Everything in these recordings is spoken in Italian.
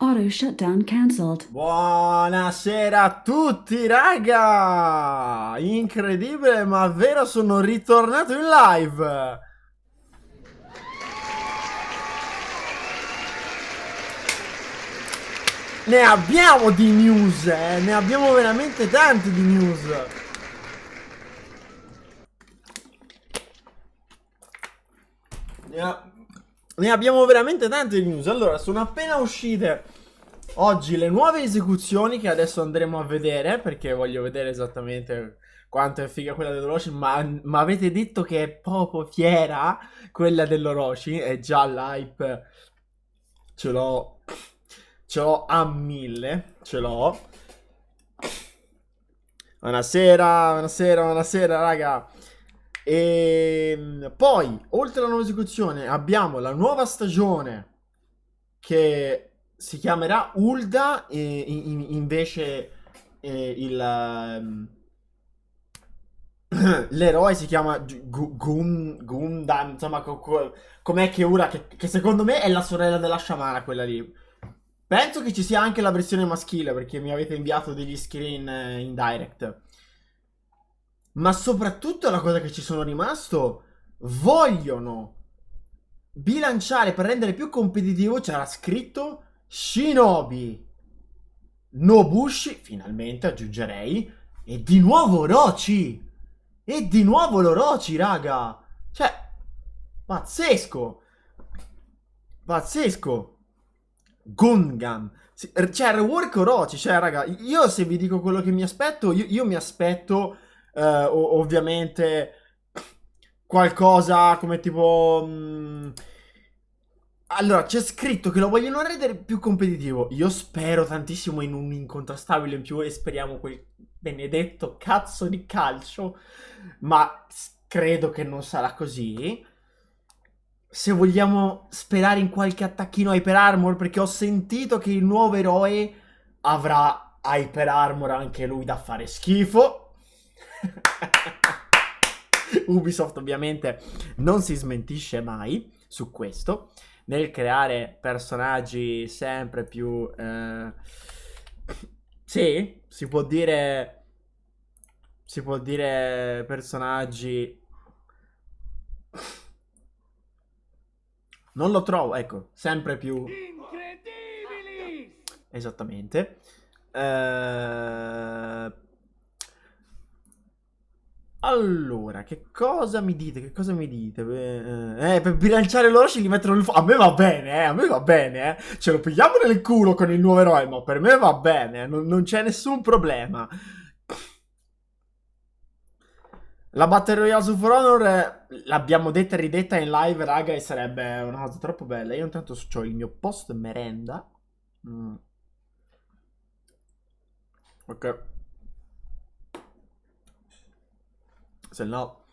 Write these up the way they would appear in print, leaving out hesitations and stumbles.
Auto shutdown cancelled. Buonasera a tutti, raga! Incredibile, ma vero, sono ritornato in live! Ne abbiamo di news, ne abbiamo veramente tante di news! Ne abbiamo veramente tante di news. Allora, sono appena uscite oggi le nuove esecuzioni che adesso andremo a vedere, perché voglio vedere esattamente quanto è figa quella dell'Orochi, ma avete detto che è proprio fiera quella dell'Orochi, e già l'hype ce l'ho a 1000, ce l'ho. Buonasera, raga. E poi, oltre alla nuova esecuzione, abbiamo la nuova stagione che si chiamerà HULDA e invece l'eroe si chiama Gundam, insomma, com'è che ora, che secondo me è la sorella della sciamana, quella lì. Penso che ci sia anche la versione maschile, perché mi avete inviato degli screen in direct. Ma soprattutto la cosa che ci sono rimasto, vogliono bilanciare per rendere più competitivo, c'era scritto Shinobi, Nobushi, finalmente aggiungerei, e di nuovo Orochi. E di nuovo l'Orochi, raga. Cioè, pazzesco. Pazzesco. Gundam. Cioè, rework Orochi. Cioè, raga, io se vi dico quello che mi aspetto, io mi aspetto, ovviamente, qualcosa come tipo... Allora, c'è scritto che lo vogliono rendere più competitivo. Io spero tantissimo in un incontrastabile in più e speriamo quel benedetto cazzo di calcio. Ma credo che non sarà così. Se vogliamo sperare in qualche attacchino Hyper Armor, perché ho sentito che il nuovo eroe avrà Hyper Armor anche lui da fare schifo. Ubisoft ovviamente non si smentisce mai su questo, nel creare personaggi sempre più... sì, si può dire personaggi... Non lo trovo, ecco, sempre più... Incredibili! Esattamente. Allora, che cosa mi dite? Che cosa mi dite? Per bilanciare l'Orochi li mettono nel... A me va bene, a me va bene, Ce lo pigliamo nel culo con il nuovo eroe, ma per me va bene, non c'è nessun problema. La Battle Royale su For Honor l'abbiamo detta e ridetta in live, raga, e sarebbe una cosa troppo bella. Io intanto ho il mio post merenda. Ok. Se no,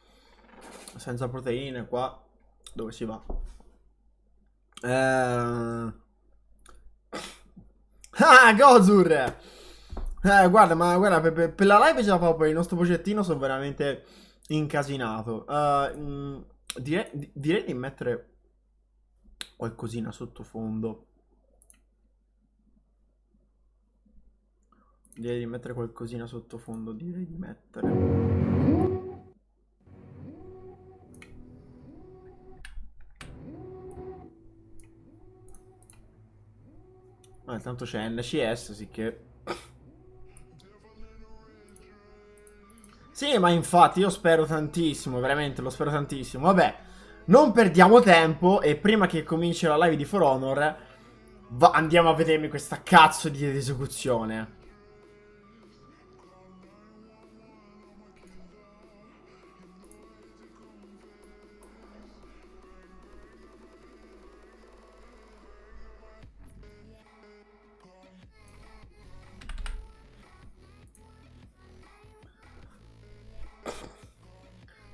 senza proteine qua, dove si va? Ah, Gozur! Guarda, ma guarda, per la live ce la fa poi, il nostro progettino sono veramente incasinato. Direi di mettere qualcosina sottofondo. Direi di mettere. Tanto c'è NCS, sì che... Sì, ma infatti io spero tantissimo, veramente lo spero tantissimo. Vabbè, non perdiamo tempo e prima che cominci la live di For Honor andiamo a vedermi questa cazzo di esecuzione.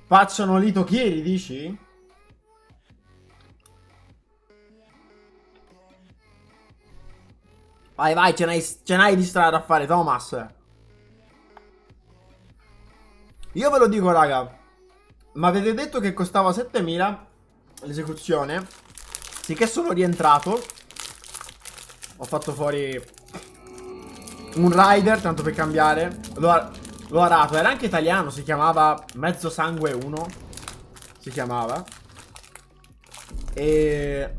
Facciano Lito Kiri, dici? Vai, ce n'hai di strada a fare, Thomas. Io ve lo dico, raga. Ma avete detto che costava 7.000 l'esecuzione? Sì che sono rientrato. Ho fatto fuori un rider, tanto per cambiare. L'ho arato. Era anche italiano, si chiamava Mezzo Sangue 1. Si chiamava. E...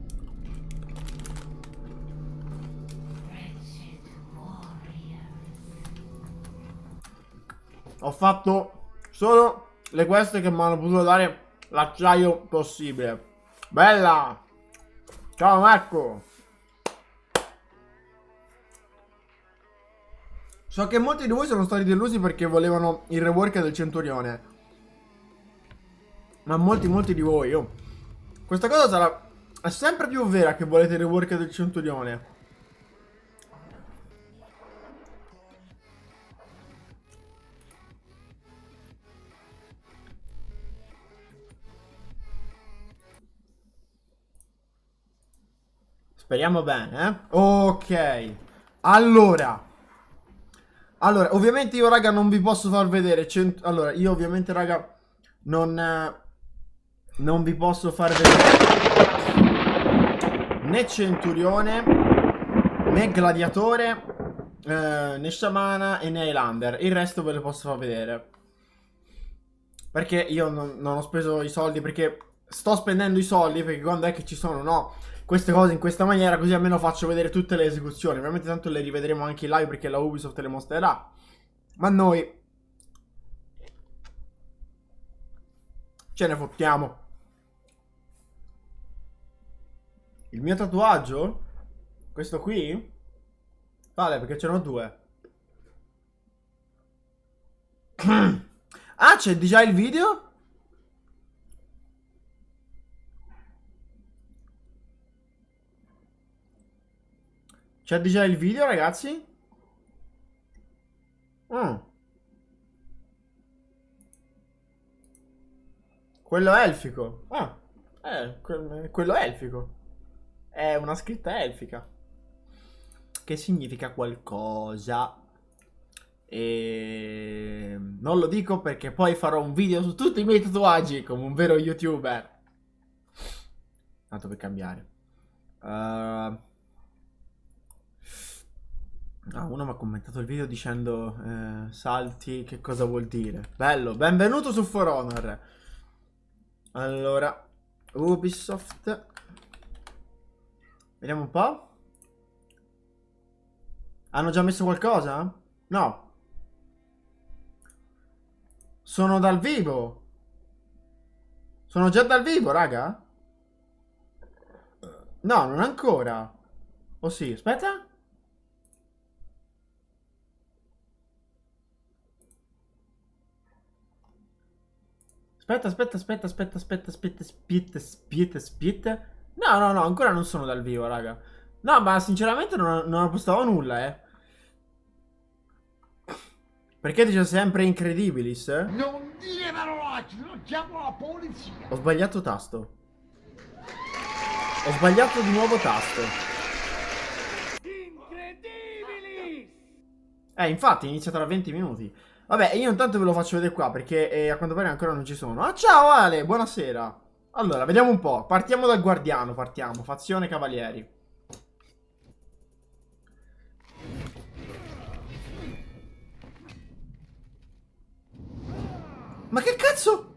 ho fatto solo le queste che mi hanno potuto dare l'acciaio possibile. Bella! Ciao Marco! So che molti di voi sono stati delusi perché volevano il rework del Centurione. Ma molti di voi, oh. Questa cosa sarà... è sempre più vera che volete il rework del Centurione. Speriamo bene, eh? Ok. Allora, ovviamente io, raga, non vi posso far vedere. Allora, io ovviamente, raga, non vi posso far vedere né Centurione, né Gladiatore, né Sciamana e né Highlander. Il resto ve lo posso far vedere. Perché io non ho speso i soldi, perché sto spendendo i soldi, perché quando è che ci sono, no, queste cose in questa maniera, così almeno faccio vedere tutte le esecuzioni. Ovviamente tanto le rivedremo anche in live perché la Ubisoft le mostrerà. Ma noi ce ne fottiamo. Il mio tatuaggio? Questo qui? Vale, perché ce n'ho due. Ah, c'è già il video? C'è già il video, ragazzi? Quello elfico. Ah, quello elfico. È una scritta elfica. Che significa qualcosa. E non lo dico perché poi farò un video su tutti i miei tatuaggi come un vero youtuber. Tanto per cambiare. Uno mi ha commentato il video dicendo salti, che cosa vuol dire? Bello, benvenuto su For Honor. Allora, Ubisoft. Vediamo un po'. Hanno già messo qualcosa? No. Sono dal vivo. Sono già dal vivo, raga? No, non ancora. Oh sì, aspetta. Aspetta. No, ancora non sono dal vivo, raga. No, ma sinceramente non ho postato nulla, eh. Perché dice sempre Incredibilis? Non dire parolacce, non chiamo la polizia. Ho sbagliato tasto. Ho sbagliato di nuovo tasto. Incredibili! Infatti è iniziato da 20 minuti. Vabbè, io intanto ve lo faccio vedere qua perché a quanto pare ancora non ci sono. Ah, ciao Ale, buonasera. Allora, vediamo un po'. Partiamo dal guardiano, fazione cavalieri. Ma che cazzo?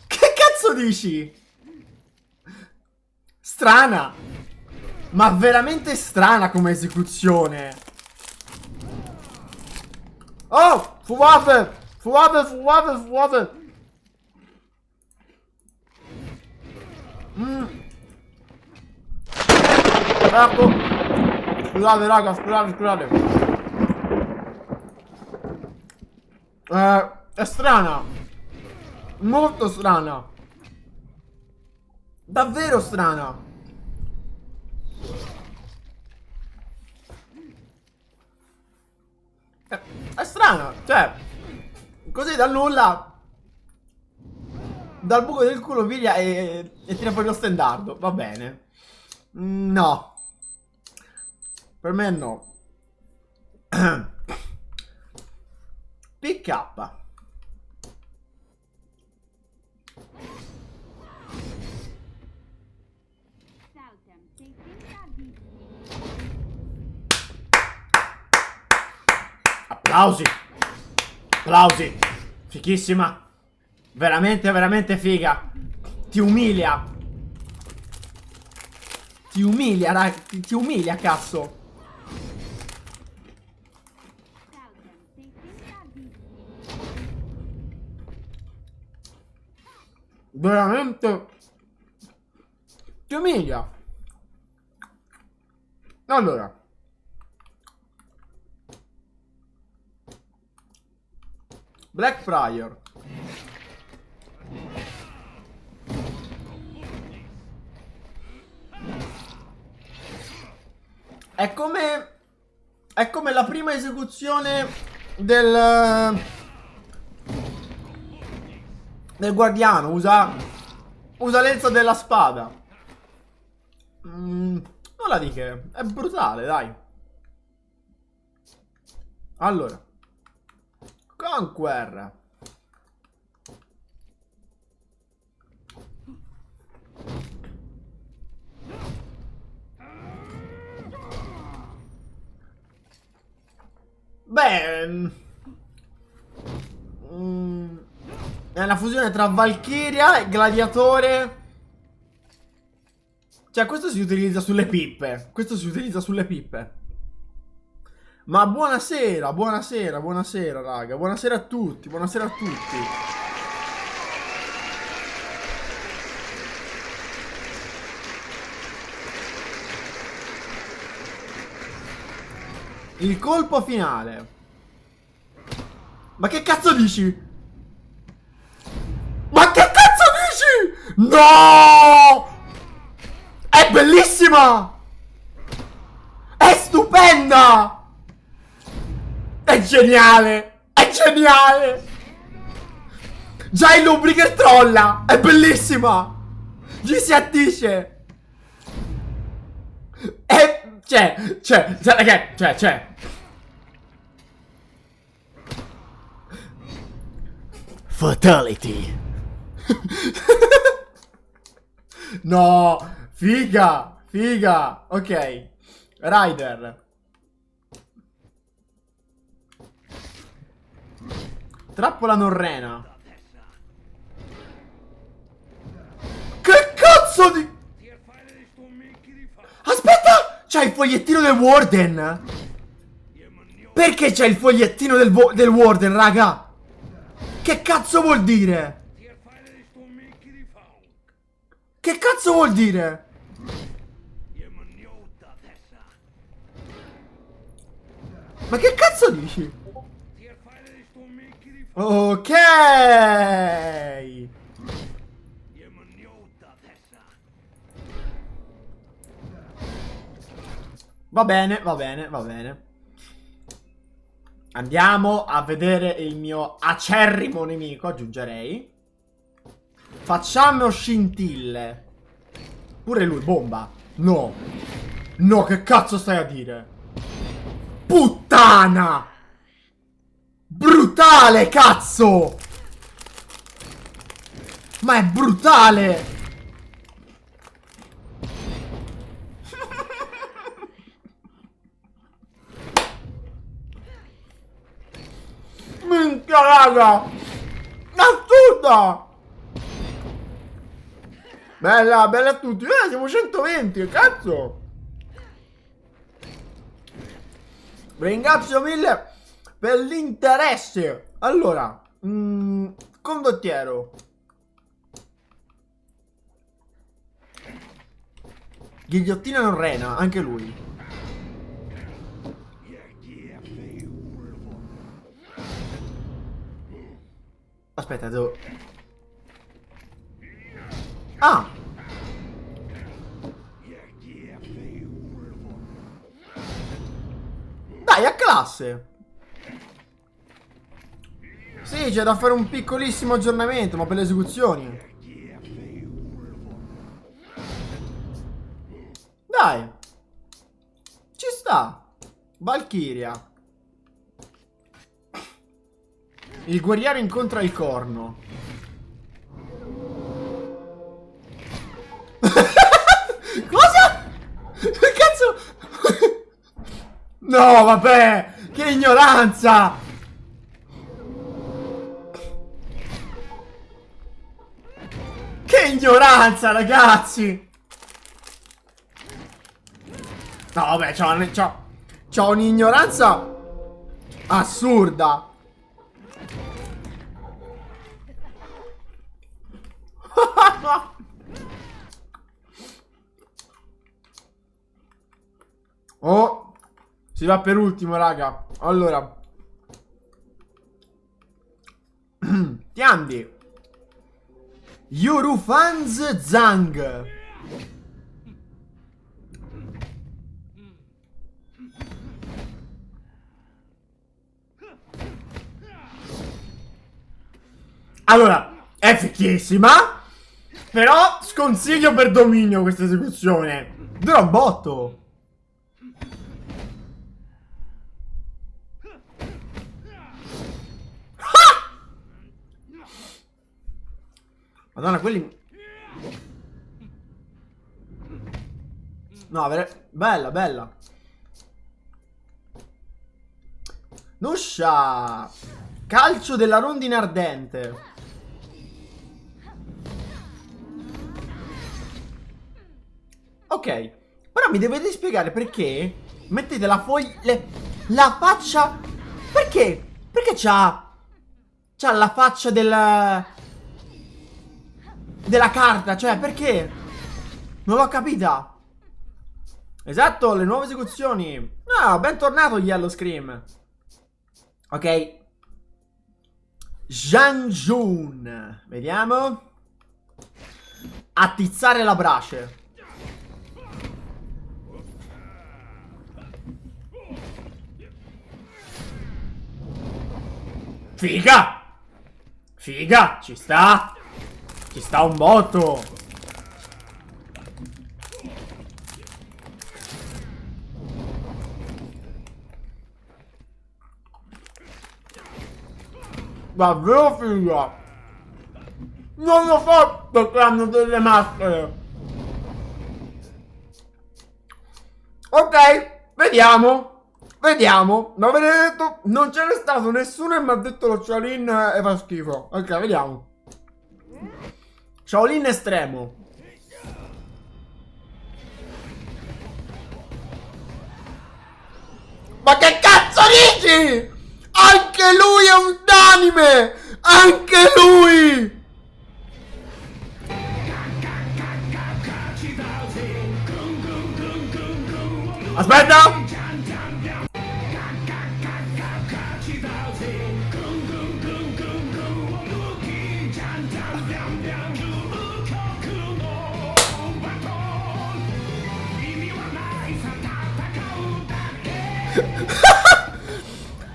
Che cazzo dici? Strana. Ma veramente strana come esecuzione. Oh! Fuate! Ecco. Scusate raga, scusate. È strana. Molto strana. Davvero strana. È strana, cioè, così dal nulla, dal buco del culo piglia e tira fuori lo stendardo, va bene. No. Per me no. PK. Applausi. Applausi. Fichissima. Veramente, veramente figa. Ti umilia. Ti umilia, raga. Ti umilia, cazzo. Veramente. Ti umilia. Allora. Blackfriar. È come la prima esecuzione del guardiano. Usa l'elsa della spada. Nulla di che. È brutale, dai. Allora. Conquer. Beh, è una fusione tra Valchiria e Gladiatore. Cioè, questo si utilizza sulle pippe. Questo si utilizza sulle pippe. Ma buonasera, buonasera, buonasera, raga. Buonasera a tutti, buonasera a tutti. Il colpo finale. Ma che cazzo dici? Ma che cazzo dici? No! È bellissima! È stupenda! È geniale! È geniale! Già il lubrica trolla! È bellissima! Gli si addice! C'è. Fatality. No, figa, figa. Ok. Rider. Trappola norrena. Che cazzo di... Aspetta! C'è il fogliettino del Warden! Perché c'è il fogliettino del Warden, raga? Che cazzo vuol dire? Che cazzo vuol dire? Ma che cazzo dici? Ok! Va bene, va bene, va bene. Andiamo a vedere il mio acerrimo nemico, aggiungerei. Facciamo scintille. Pure lui, bomba. No. No, che cazzo stai a dire? Puttana! Brutale, cazzo! Ma è brutale! Minchia, raga! Assurda! Bella, bella a tutti. Siamo 120, che cazzo! Ringrazio mille per l'interesse. Allora, condottiero. Ghigliottina norrena, anche lui. Aspetta, devo... Ah! Dai, a classe! Sì, c'è da fare un piccolissimo aggiornamento, ma per le esecuzioni. Dai! Ci sta! Valchiria. Il guerriero incontra il corno. Cosa? Che cazzo? No, vabbè! Che ignoranza! ignoranza, ragazzi! No, vabbè, c'ho un'ignoranza assurda. Oh, si va per ultimo, raga. Allora, Tiandi Yurufanz Zhang. Allora, è fichissima, però sconsiglio per dominio questa esecuzione. Dura un botto. Madonna, quelli... No, bella, bella. Nuscia. Calcio della rondine ardente. Ok. Però mi dovete spiegare perché mettete la foglia... La faccia... Perché? Perché c'ha la faccia della carta, cioè, perché? Non l'ho capita. Esatto, le nuove esecuzioni. Ah, bentornato Yellow Scream. Ok. Zhang Jun. Vediamo. Attizzare la brace. Figa. Figa, ci sta. Ci sta un botto. Davvero figa. Non lo so perché hanno delle maschere. Ok, vediamo. Vediamo. Ma avete detto, non ce n'è stato nessuno e mi ha detto lo Shaolin e fa schifo. Ok, vediamo. Shaolin estremo. Ma che cazzo dici? Anche lui è un anime! Anche lui! Aspetta!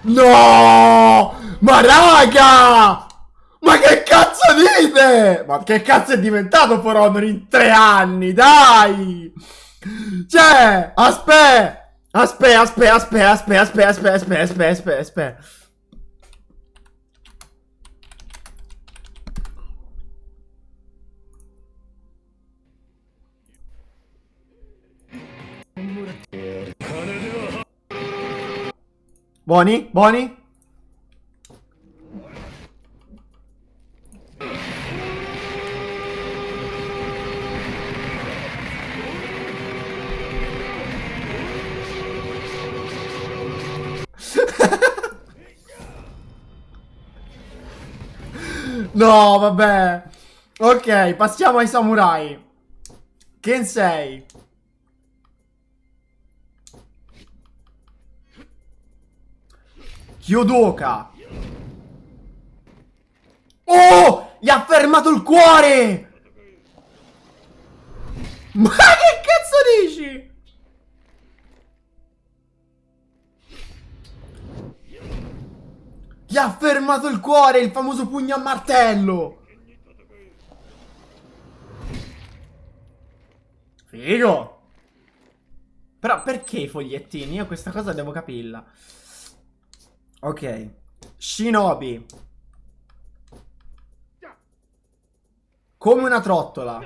No! Ma raga! Ma che cazzo dite? Ma che cazzo è diventato For Honor in 3 anni? Dai! Cioè, aspetta! Aspetta. Buoni? Buoni? No, vabbè. Ok, passiamo ai samurai. Kensei. Kyodoka. Oh! Gli ha fermato il cuore! Ma che cazzo dici? Gli ha fermato il cuore, il famoso pugno a martello. Figo. Però perché i fogliettini? Io questa cosa devo capirla. Ok. Shinobi. Come una trottola.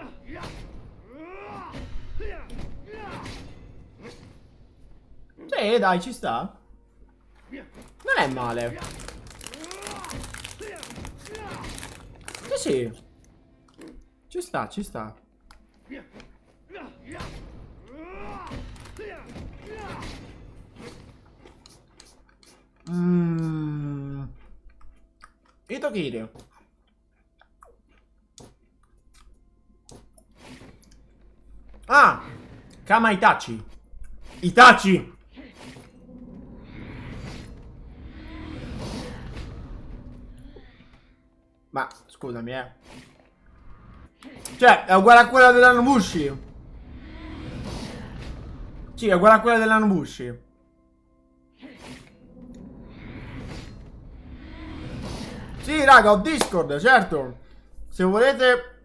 Sì, dai, ci sta. Non è male. Sì, sì. Ci sta, ci sta. Itokiri. Ah! Kama Itachi. Itachi! Ma scusami, cioè, è uguale a quella dell'Anobushi. Sì, è uguale a quella dell'Anobushi. Sì, raga, ho Discord, certo. Se volete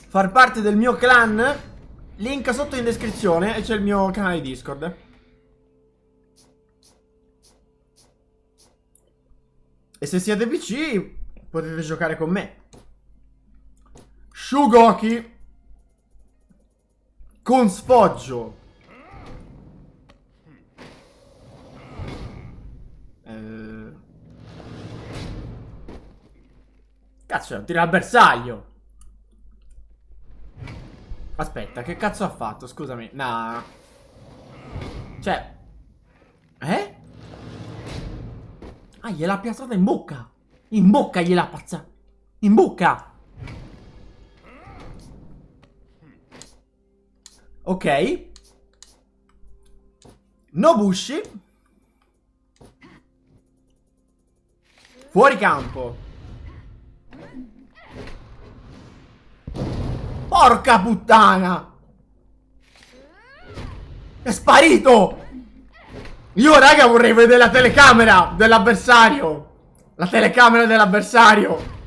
far parte del mio clan, link sotto in descrizione e c'è il mio canale Discord. E se siete PC, potete giocare con me. Shugoki con sfoggio. Cazzo, è un tiro al bersaglio. Aspetta, che cazzo ha fatto? Scusami. Nah. Cioè. Ah, gliel'ha piazzata in bocca. In bocca gliel'ha piazzata. In bocca. Ok. Nobushi. Fuori campo. Porca puttana. È sparito. Io, raga, vorrei vedere la telecamera dell'avversario. La telecamera dell'avversario.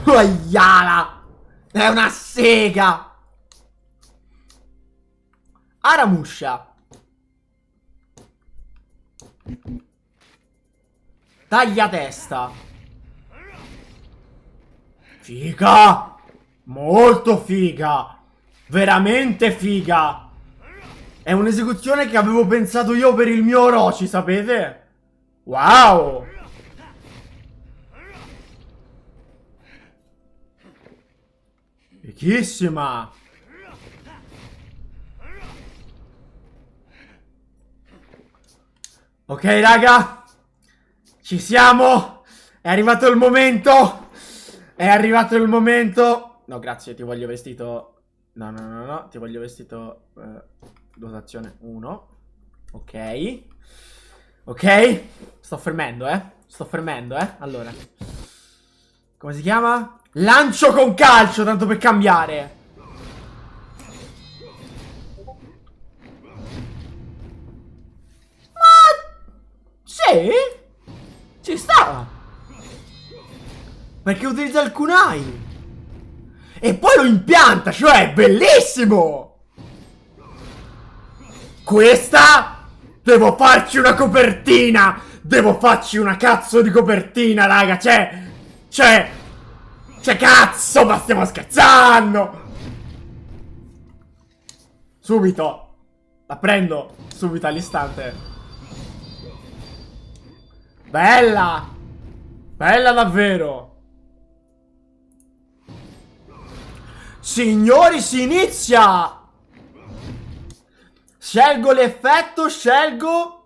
Aiala. È una sega. Aramusha. Taglia testa. Figa. Molto figa. Veramente figa. È un'esecuzione che avevo pensato io per il mio Orochi, sapete? Wow. Fichissima. Ok, raga. Ci siamo. È arrivato il momento. È arrivato il momento. No, grazie, ti voglio vestito. No, ti voglio vestito dotazione 1. Ok. Ok. Sto fermendo, Sto fermendo, Allora. Come si chiama? Lancio con calcio, tanto per cambiare. Ma sì? Ci sta. Perché utilizza il kunai. E poi lo impianta, cioè è bellissimo. Questa devo farci una copertina. Devo farci una cazzo di copertina, raga. Cioè cazzo, ma stiamo scherzando. Subito. La prendo subito all'istante. Bella. Bella davvero. Signori, si inizia. Scelgo l'effetto, scelgo.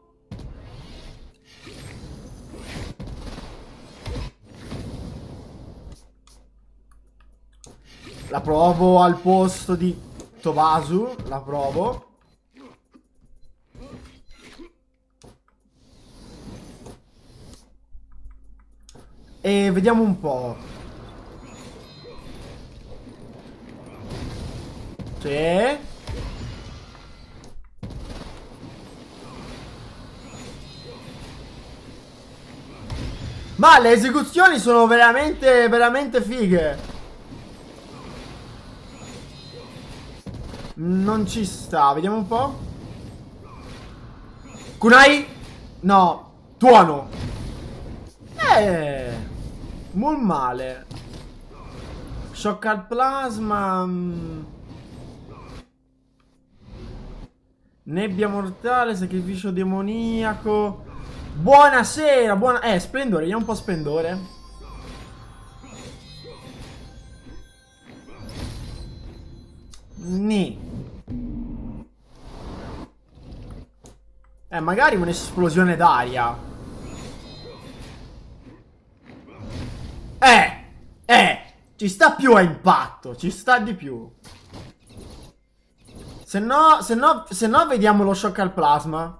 La provo al posto di Tobasu. La provo. E vediamo un po'. Sì. Ma le esecuzioni sono veramente, veramente fighe. Non ci sta, vediamo un po'. Kunai? No, tuono. Molto male. Shock al plasma. Nebbia mortale, sacrificio demoniaco. Buonasera, splendore, vediamo un po' splendore. Ni. Magari un'esplosione d'aria. Ci sta più a impatto. Ci sta di più. Se no vediamo lo shock al plasma.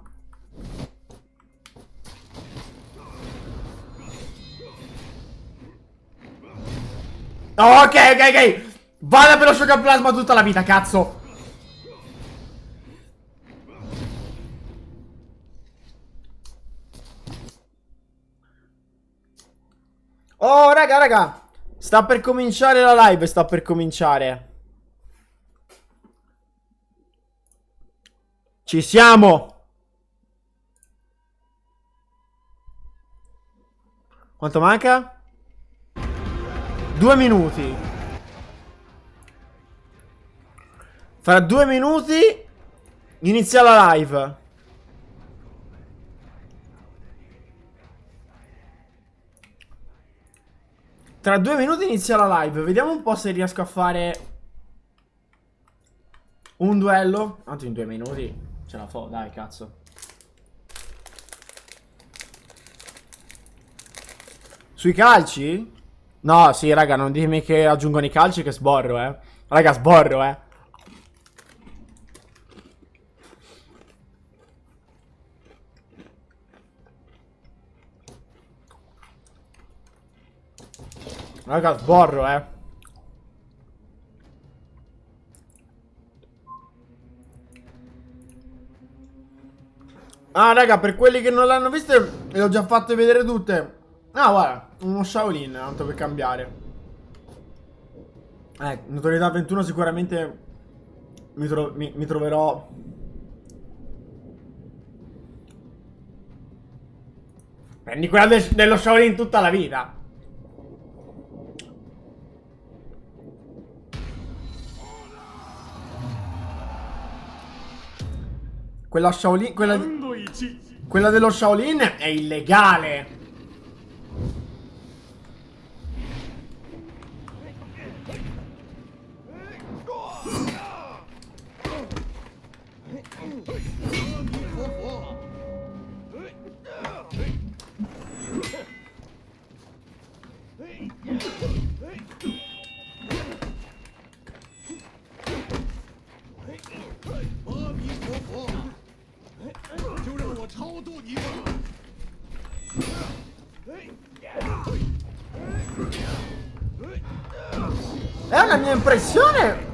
Oh, ok. Vada per lo shock al plasma tutta la vita, cazzo. Oh, raga. Sta per cominciare la live, sta per cominciare. Ci siamo. Quanto manca? 2 minuti. Fra 2 minuti inizia la live. Tra 2 minuti inizia la live. Vediamo un po' se riesco a fare un duello. Tanto in 2 minuti ce la fo, dai, cazzo. Sui calci? No, sì, raga, non ditemi che aggiungono i calci che sborro, eh. Raga, sborro, eh. Raga, sborro, eh. Ah, raga, per quelli che non l'hanno viste, le ho già fatte vedere tutte. Ah, guarda, uno Shaolin, tanto per cambiare. Notorietà 21 sicuramente mi troverò. Prendi quella dello Shaolin tutta la vita. Quella Shaolin, quella dello Shaolin è illegale. È una mia impressione?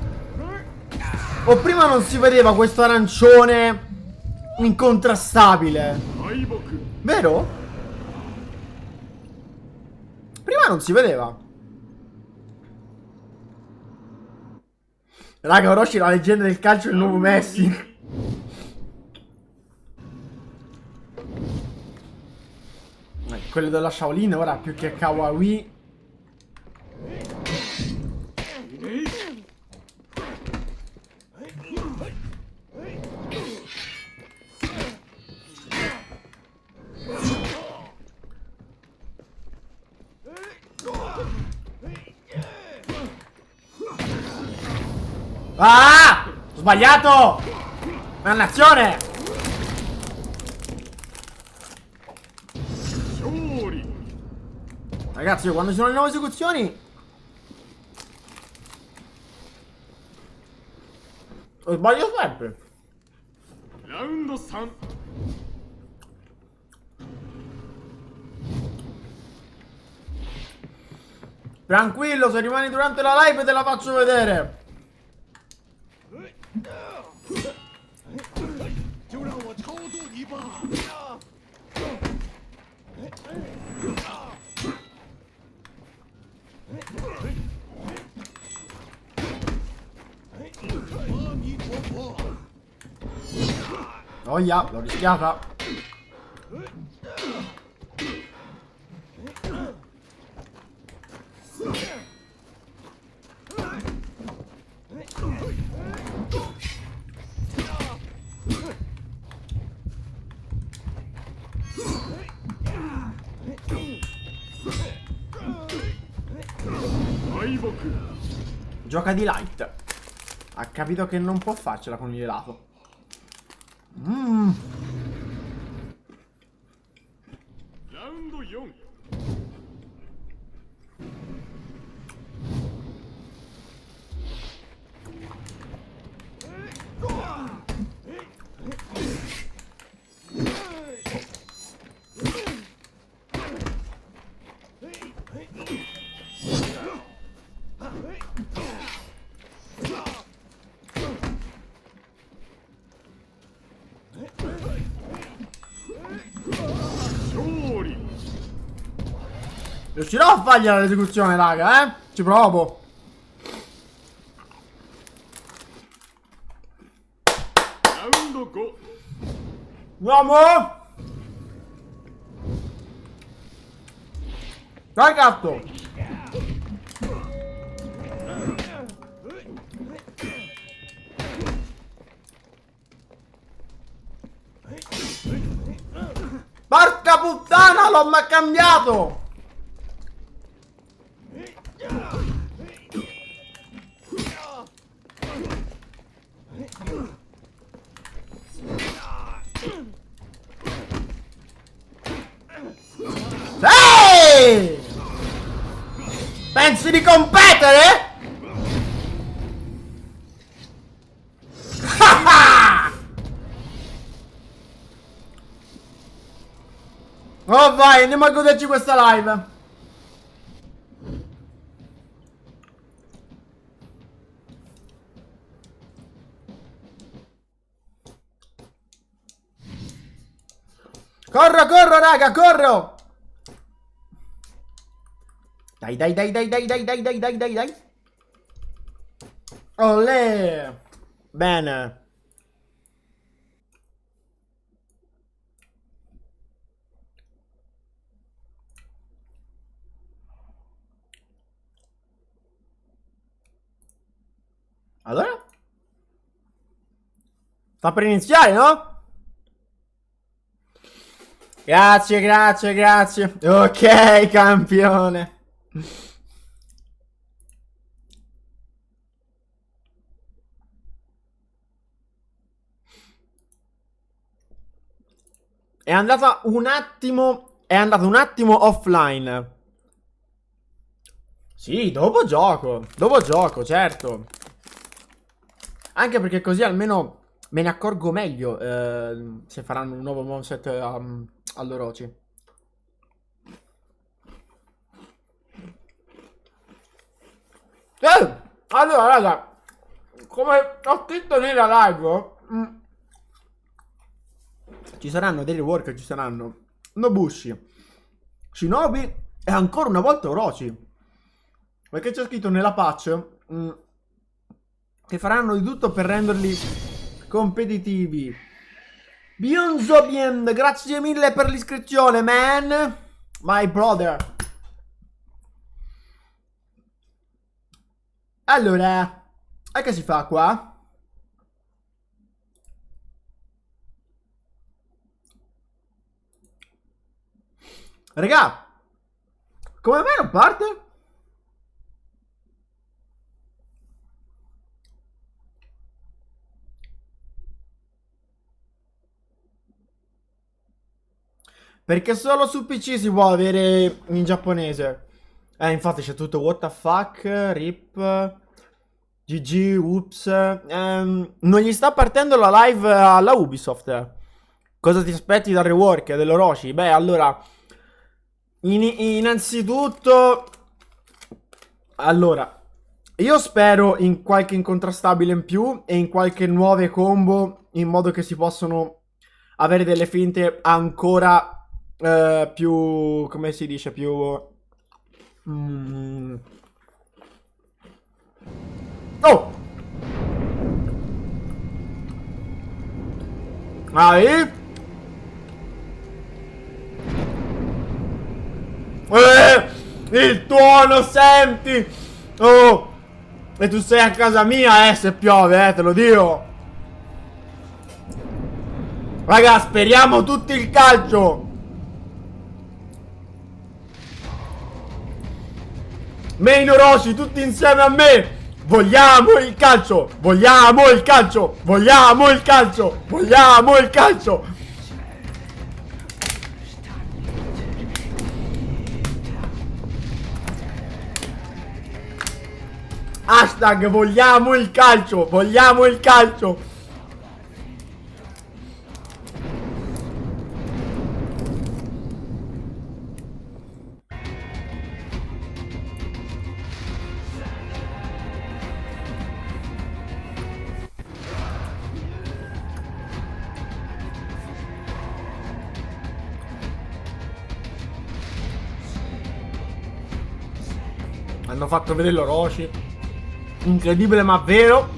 O prima non si vedeva questo arancione incontrastabile? Vero? Prima non si vedeva. Raga, Orochi, la leggenda del calcio è il nuovo Messi. Quello della Shaolin ora più che kawaii. Ah! Ho sbagliato! Dannazione! Ragazzi, io quando ci sono le nuove esecuzioni lo sbaglio sempre. Round 3. Tranquillo, se rimani durante la live te la faccio vedere. Oh yeah, l'ho rischiata. Gioca di light. Ha capito che non può farcela con il gelato. Round 4 勝利 Riuscirò a fargliela l'esecuzione, raga, eh? Ci provo. Round 5 Uomo! Dai, gatto! Porca puttana, l'ho ma cambiato! Ehi! Pensi di competere? Oh vai, andiamo a goderci questa live. Corro, corro, raga, corro. Dai, dai, dai, dai, dai, dai, dai, dai, dai, dai, dai. Olè. Bene. Allora? Sta per iniziare, no? Grazie, grazie, grazie. Ok, campione. È andata un attimo. È andato un attimo offline. Sì, dopo gioco, certo. Anche perché così almeno me ne accorgo meglio se faranno un nuovo moveset all'Orochi. Allora, raga, come ho scritto nella live, ci saranno dei rework, ci saranno Nobushi, Shinobi e ancora una volta Orochi. Perché c'è scritto nella patch che faranno di tutto per renderli competitivi. Bien, grazie mille per l'iscrizione, man. My brother. Allora, e che si fa qua? Regà, come mai non parte? Perché solo su PC si può avere in giapponese. Infatti c'è tutto what the fuck, rip, GG, ups. Non gli sta partendo la live alla Ubisoft. Cosa ti aspetti dal rework dell'Orochi? Beh, allora, innanzitutto, allora, io spero in qualche incontrastabile in più e in qualche nuove combo, in modo che si possono avere delle finte ancora più, come si dice, più oh, vai. Il tuono, senti. Oh, e tu sei a casa mia, se piove, te lo dico. Raga, speriamo tutti il calcio. Main Orochi, tutti insieme a me. Vogliamo il calcio! Vogliamo il calcio! Vogliamo il calcio! Vogliamo il calcio! Hashtag vogliamo il calcio! Vogliamo il calcio! Hanno fatto vedere l'Orochi. Incredibile ma vero.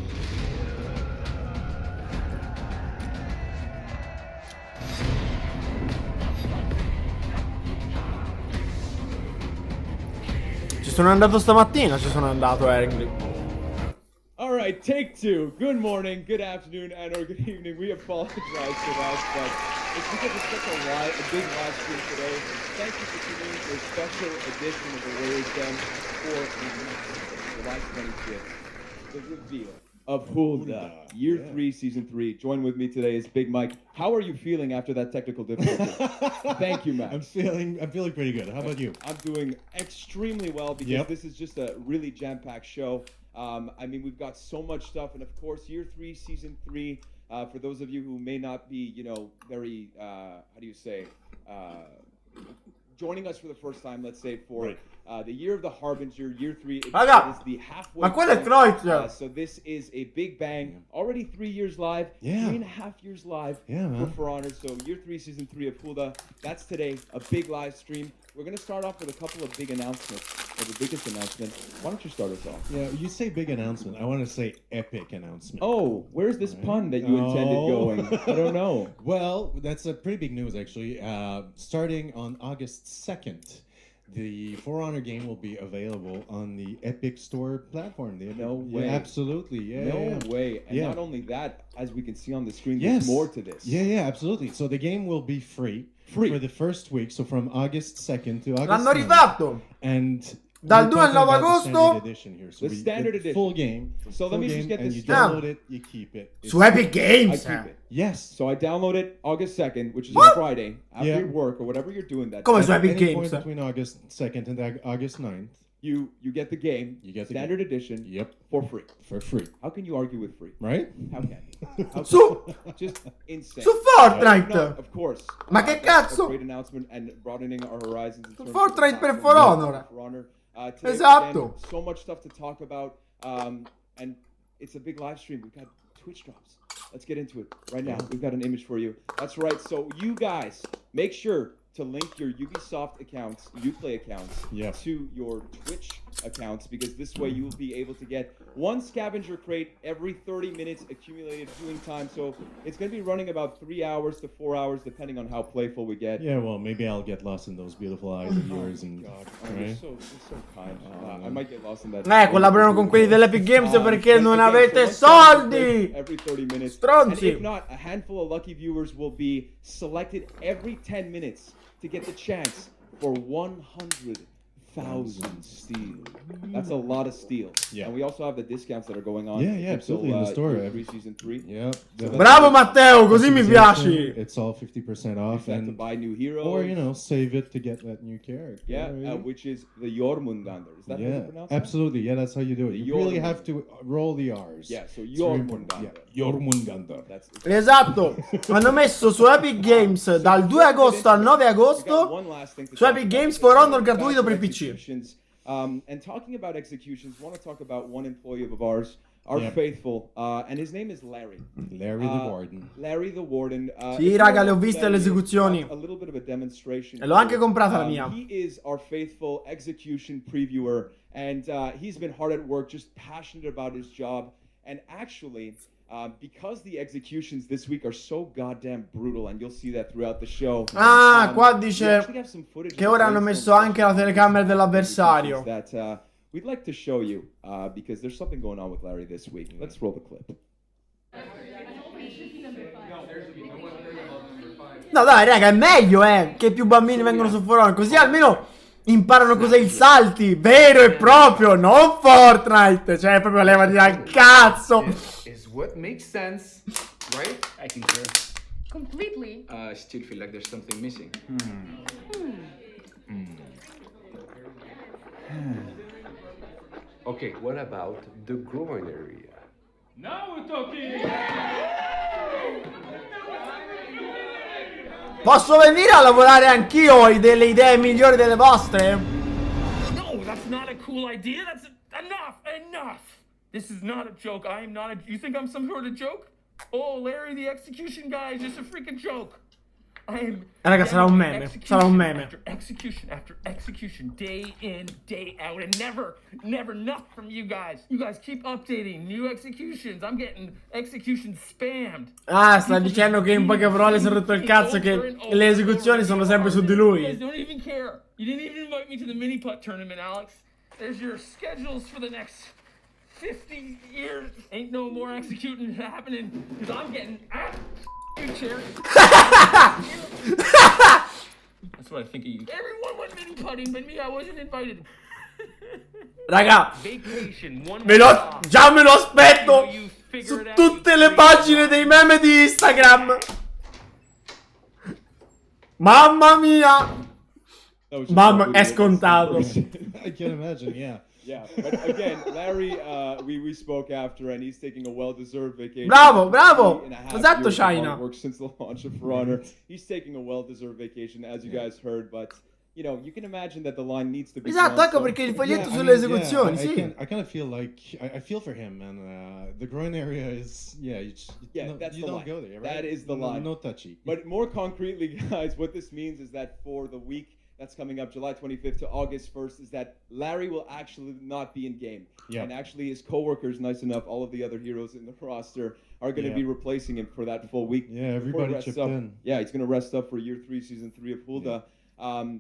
Ci sono andato stamattina, ci sono andato, Eric. All right, take two. Good morning, good afternoon, and or good evening. We apologize for that, but it's because it's such a big live stream today. Thank you for tuning in to a special edition of the Warriors Den for July 25th, the reveal of HULDA, Year 3, Season 3. Join with me today is Big Mike. How are you feeling after that technical difficulty? Thank you, Matt. I'm feeling pretty good. How about you? I'm doing extremely well because this is just a really jam-packed show. I mean, we've got so much stuff, and of course, Year 3, Season 3. For those of you who may not be, very, joining us for the first time, let's say for the Year of the Harbinger, Year 3. It is the halfway Ma quello è point. Troit. So this is a big bang. Already 3 years live. 3.5 years live for Honor. So Year 3, Season 3 of HULDA. That's today. A big live stream. We're going to start off with a couple of big announcements, or the biggest announcement. Why don't you start us off? Yeah, you say big announcement. I want to say epic announcement. Oh, where's this pun that you intended going? I don't know. Well, that's a pretty big news, actually. Starting on August 2nd, the For Honor game will be available on the Epic Store platform. No way. Yeah, absolutely. Yeah. No way. And Yeah. not only that, as we can see on the screen, Yes. there's more to this. Yeah, absolutely. So the game will be free for the first week. So from August 2nd to August L'hanno 9th. rifatto. And Dal we're 2 al 9 talking about the agosto. standard edition here. So The standard edition. Full game. So let full me just game, get and this you straight. download it, you keep it. Su Epic I Games. keep it. Yes. So I download it August 2nd, which is What? a Friday, after Yeah. work or whatever you're doing that Come day. su At Epic any Games. point between August 2nd and August 9th. You get the game, You get the standard edition, Yep. for free. For free. How can you argue with free? Right? How can you? How Su, Just insane. su Fortnite. No, of course. Ma che That's cazzo? a great announcement and broadening our horizons. In terms of Fortnite the per platform For Honor. For Honor. Today, Esatto. again, so much stuff to talk about, and it's a big live stream. We've got Twitch drops. Let's get into it right now. We've got an image for you. That's right. So you guys, make sure to link your Ubisoft accounts, Uplay accounts, to your Twitch accounts, because this way you will be able to get one scavenger crate every 30 minutes accumulated viewing time. So it's going to be running about 3 hours to 4 hours, depending on how playful we get. Yeah, well, maybe I'll get lost in those beautiful eyes of yours. And You're right? so kind. I might get lost in that. Collaborano con quelli dell'Epic Games perché and non again, avete so one scavenger soldi. crate every 30 minutes. Stronzi. And if not, a handful of lucky viewers will be selected every 10 minutes to get the chance for 100,000 steel. That's a lot of steel. Yeah. And we also have the discounts that are going on. Yeah, absolutely, in the store. Year 3, Season 3. Yep. Bravo Matteo, così mi piaci. It's all 50% off. You have to And buy new heroes. or, save it to get that new character. Yeah, right? which is the Jormungandr. Is that how you pronounce it? Absolutely. Yeah, that's how you do it. The You really Jormungandr. have to roll the R's. Yeah, so It's very important. Jormungandr. Yeah, Jormungandr. That's Esatto. Hanno messo su Epic Games dal 2 agosto al 9 agosto. Su Epic Games For Honor gratuito per PC. And talking about executions, I want to talk about one employee of ours, our faithful, and his name is Larry. Larry the Warden. Larry the Warden. Sì, raga, le ho viste le esecuzioni. A little bit of a demonstration. E l'ho anche comprata la mia. He is our faithful execution previewer, and he's been hard at work, just passionate about his job, and actually. Because the executions this week are so goddamn brutal, and you'll see that throughout the show. Qua we dice actually have some footage che of ora hanno brainstorm messo anche la sessions telecamera dell'avversario. that we'd like to show you because there's something going on with Larry this week. Let's roll the clip. No dai raga, è meglio che più bambini vengono su For Honor, così almeno Imparano cos'è il salti, vero e proprio, non Fortnite. Cioè, proprio levati dal cazzo. This is what makes sense, right? I concur. Completely. I still feel like there's something missing. Okay, what about the groin area? Now we're talking! Posso venire a lavorare anch'io? Ho delle idee migliori delle vostre? No, that's not a cool idea. That's enough. Enough. This is not a joke. I am not a. You think I'm some sort of joke? Oh, Larry the execution guy is just a freaking joke. I am. Raga, sarà un meme. Sarà un meme. After execution, day in, day out, and never enough from you guys. You guys keep updating new executions. I'm getting execution spammed. Ah, sta dicendo che in poche parole si è rotto il cazzo che le esecuzioni sono sempre su di You lui. guys don't even care. You didn't even invite me to the mini putt tournament, Alex. There's your schedules for the next 50 years. Ain't no more executing happening because I'm getting you, Cherry. That's what I think of you. Everyone went mini putting, but me, I wasn't invited. Raga, Vacation, one già me lo aspetto su tutte le pagine dei meme di Instagram. Mamma mia. Mamma, è scontato. I can imagine, yeah. Yeah, but again, Larry, we spoke after, and he's taking a well-deserved vacation. Bravo, bravo. 3.5 Esatto, years of hard China. work since the launch of For Honor. He's taking a well-deserved vacation, as you guys heard, but you know, you can imagine that the line needs to be Esatto, drawn, ecco so- perché il foglietto I sulle mean, esecuzioni, yeah, sì. I kind of feel like I feel for him, and the groin area is you that's you the don't line. go there, right? That is the line. No touchy. But more concretely, guys, what this means is that for the week that's coming up, July 25th to August 1st, is that Larry will actually not be in game. Yeah. And actually his coworkers, nice enough, all of the other heroes in the roster are going to Yeah. be replacing him for that full week. Yeah, before he everybody rests chipped up. in. Yeah, he's going to rest up for year 3, season 3 of HULDA,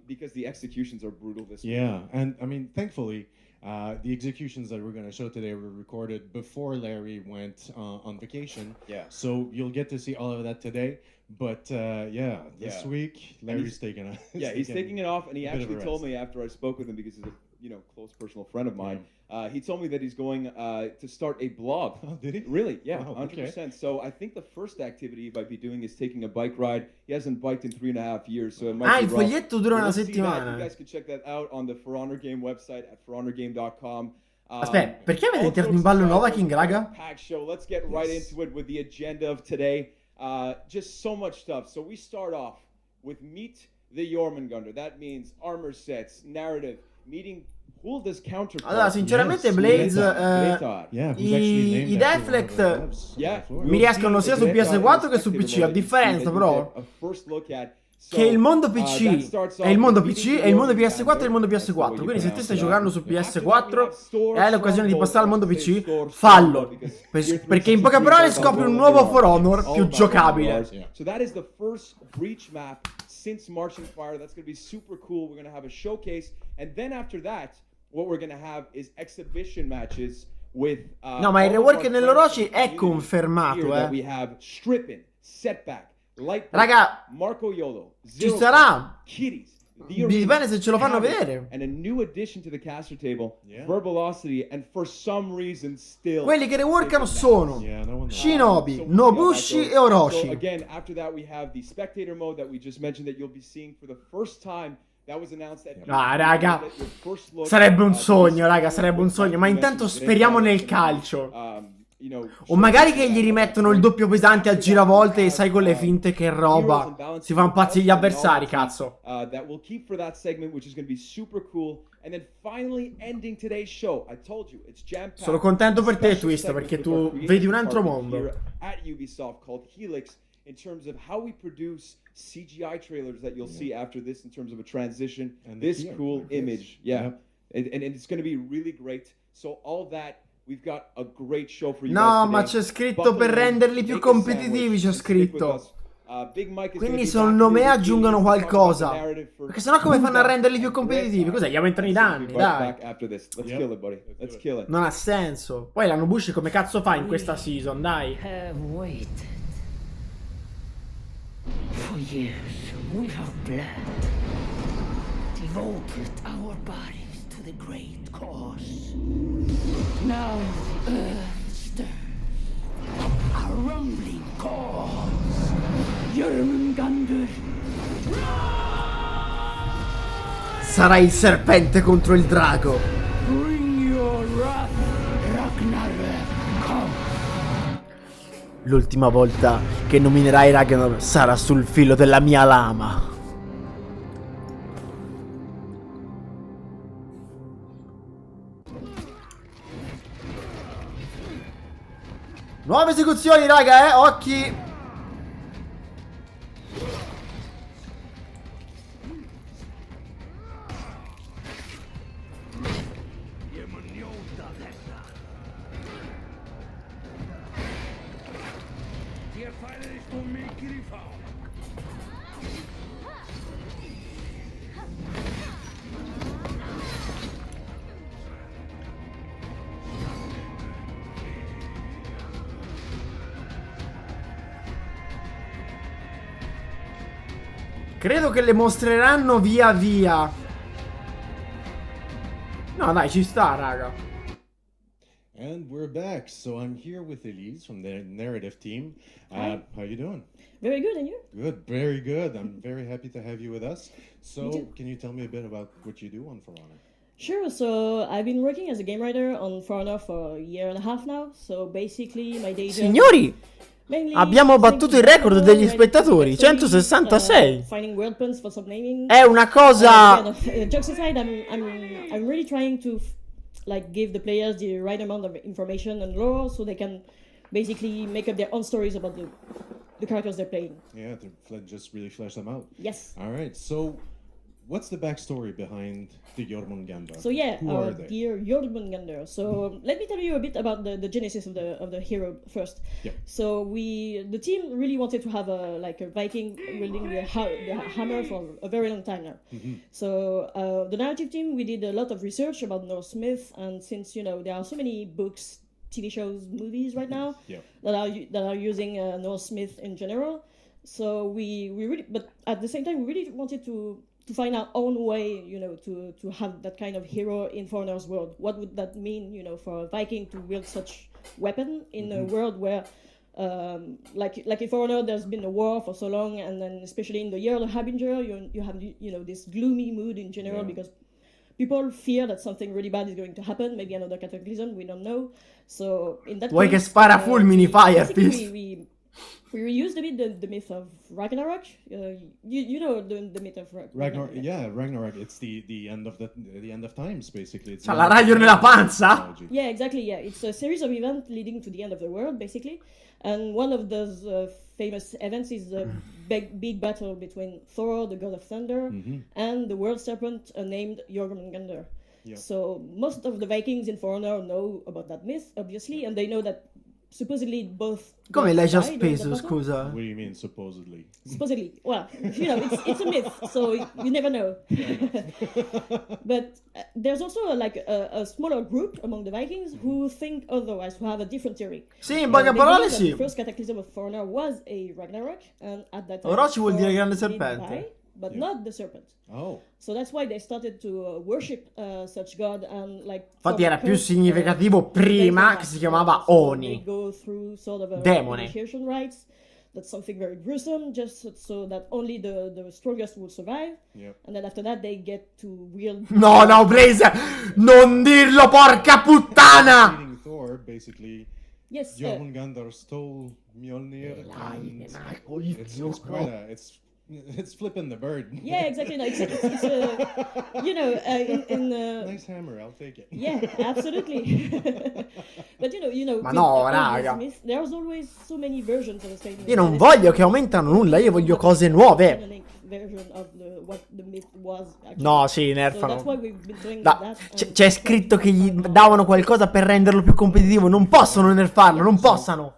because the executions are brutal this week. Yeah, and I mean, thankfully, the executions that we're going to show today were recorded before Larry went on vacation. Yeah. So you'll get to see all of that today. But this Yeah. week, Larry's taking a Yeah, he's taking it off, and he a bit of actually a told rest. me after I spoke with him, because he's a close personal friend of mine. He told me that he's going to start a blog. Oh, did he? Really? Yeah, Wow, 100%. So I think the first activity he might be doing is taking a bike ride. He hasn't biked in 3.5 years, so it might Ah, be il rough. foglietto dura una We'll see that. settimana. You guys can check that out on the For Honor Game website at forhonorgame.com. Aspetta, perché avete all tirato in sorts ballo of Nova stuff. King, raga? Packed show. Let's get right into it with the agenda of today. Just so much stuff. So we start off with Meet the Jormungandr. That means armor sets, narrative, meeting HULDA's counterpart. Allora, sinceramente, Yes, Blaze, Gretar. Yeah, who's actually named i after one of Deflect the devs on Yeah, the floor. mi riescono sia su PS4 che su PC. A differenza, però, che il mondo PC è il mondo PC e il mondo PS4 è il mondo PS4. Quindi se te stai giocando su PS4 e hai l'occasione di passare al mondo PC, fallo. Perché in poche parole scopri un nuovo For Honor più giocabile. So that is the first breach map since Marching Fire. That's going to be super cool. We're going to have a showcase, and then after that, what we're going to have is exhibition matches with No, ma il rework nell'Orochi è confermato, We have Strippin, Setback, Light, Raga, Marco Yolo, ci sarà. Kitties. Dipende se ce lo fanno vedere. And a new addition to the caster table, Yeah. Verbalocity, and for some reason still Quelli che reworkano sono Yeah, no one knows. Shinobi, Nobushi e Orochi. So again, after that we have the spectator mode that we just mentioned that you'll be seeing for the first time. That was announced at Ah, raga, Get your first look sarebbe un at sogno, this raga, sarebbe un sogno. Ma intanto speriamo nel calcio. you know, O magari che gli rimettono il doppio pesante a giravolte e sai con le finte che roba. Si fanno pazzi gli avversari, cazzo. That we'll keep for that segment, which is going to be super cool. And then finally ending today's show. I told you, it's jam-packed. Sono contento per te, Special Twist, segment perché with our tu creative vedi un altro department mondo. here at Ubisoft called Helix, in terms of how we produce CGI trailers that you'll see after this, in terms of a transition. And the This gear, cool yes. image, yeah. Yep. And it's going to be really great. So all that, we've got a great show for you No, guys ma today. c'è scritto Buckle per in, renderli più make a competitivi, sandwich, c'è and stick with scritto. us. Big Mike is Quindi gonna be secondo back me here with aggiungono me to talk about the qualcosa. narrative for Perché sennò come fanno a HULDA renderli più and competitivi? Gretar. Cos'è? Gli aumentano i danni, Right dai. back after this. Let's Yep. kill it, buddy. Let's kill it. Non ha senso. Poi la Nobushi come cazzo fa in questa season, dai. Have waited for years without blood. devoted our bodies to the great cause. Now the earth stirs. A rumbling calls. Jormungandr. Sarà il serpente contro il drago. Bring your wrath, Ragnarök. Come. L'ultima volta che nominerai Ragnar sarà sul filo della mia lama. Nuove esecuzioni, raga, occhi! Credo che le mostreranno via via. No, dai, ci sta, raga. And we're back. So I'm here with Elise from the narrative team. How you doing? Very good, and you? Good, very good. I'm very happy to have you with us. So can you tell me a bit about what you do on For Honor? Sure, so I've been working as a game writer on For Honor for a year and a half now. So basically my day job... Signori, abbiamo battuto il record degli spettatori, 166. Finding word puns for some naming. È una cosa... Jokes aside, I'm really trying to like give the players the right amount of information and lore so they can basically make up their own stories about the characters they're playing. Yeah, to just really flesh them out. Yes. All right, so what's the backstory behind the Jormungandr? So yeah, Who are they? dear Jormungandr. So let me tell you a bit about the genesis of the hero first. Yep. So the team really wanted to have a Viking wielding the hammer for a very long time now. So the narrative team, we did a lot of research about Norse myth, and since there are so many books, TV shows, movies right now that are using Norse myth in general, so we really, but at the same time we really wanted to find our own way, to have that kind of hero in For Honor's world. What would that mean, for a Viking to wield such weapon in a world where, like in For Honor, there's been a war for so long, and then especially in the year of the Harbinger, you have this gloomy mood in general because people fear that something really bad is going to happen, maybe another cataclysm, we don't know. So in that Vuoi che case, spara fulmini, Fire Fist? We reused a bit the myth of Ragnarok. You know the myth of Ragnarok. Ragnarok. It's the end of the end of times, basically. It's la raglio nella panza? Yeah, exactly. Yeah, it's a series of events leading to the end of the world, basically. And one of those famous events is the big battle between Thor, the god of thunder, and the world serpent named Jormungandr. Yep. So most of the Vikings in For Honor know about that myth, obviously, and they know that supposedly both... Come l'hai già speso, scusa? What do you mean, supposedly? Supposedly. Well, it's a myth, so you never know. But there's also a smaller group among the Vikings who think otherwise, who have a different theory. Sì, in poche parole sì. The first cataclysm of For Honor was a Ragnarok, and at that time... Orochi vuol dire grande Thor did serpente. die, but not the serpent. Oh. So that's why they started to worship such god and Infatti era più significativo prima, che si chiamava Oni. Go through sort of a Demone. initiation rites. That's something very gruesome, just so that only the strongest will survive. Yep. And then after that they get to wield... No, Blaze! Non dirlo, porca puttana! Defeating Thor, basically. Yes. Jormungandr stole Mjolnir. And it's flipping the bird. Yeah, exactly. No, it's Nice hammer, I'll take it. Yeah, absolutely. But Ma no, raga. Myth, there's always so many versions of the same myth. Io non voglio che aumentano nulla, io voglio cose nuove. Version of what the myth was actually. No, sì, So that's nerfano. why we've been doing that. C'è scritto che gli davano qualcosa per renderlo più competitivo. Non possono nerfarlo, non possano.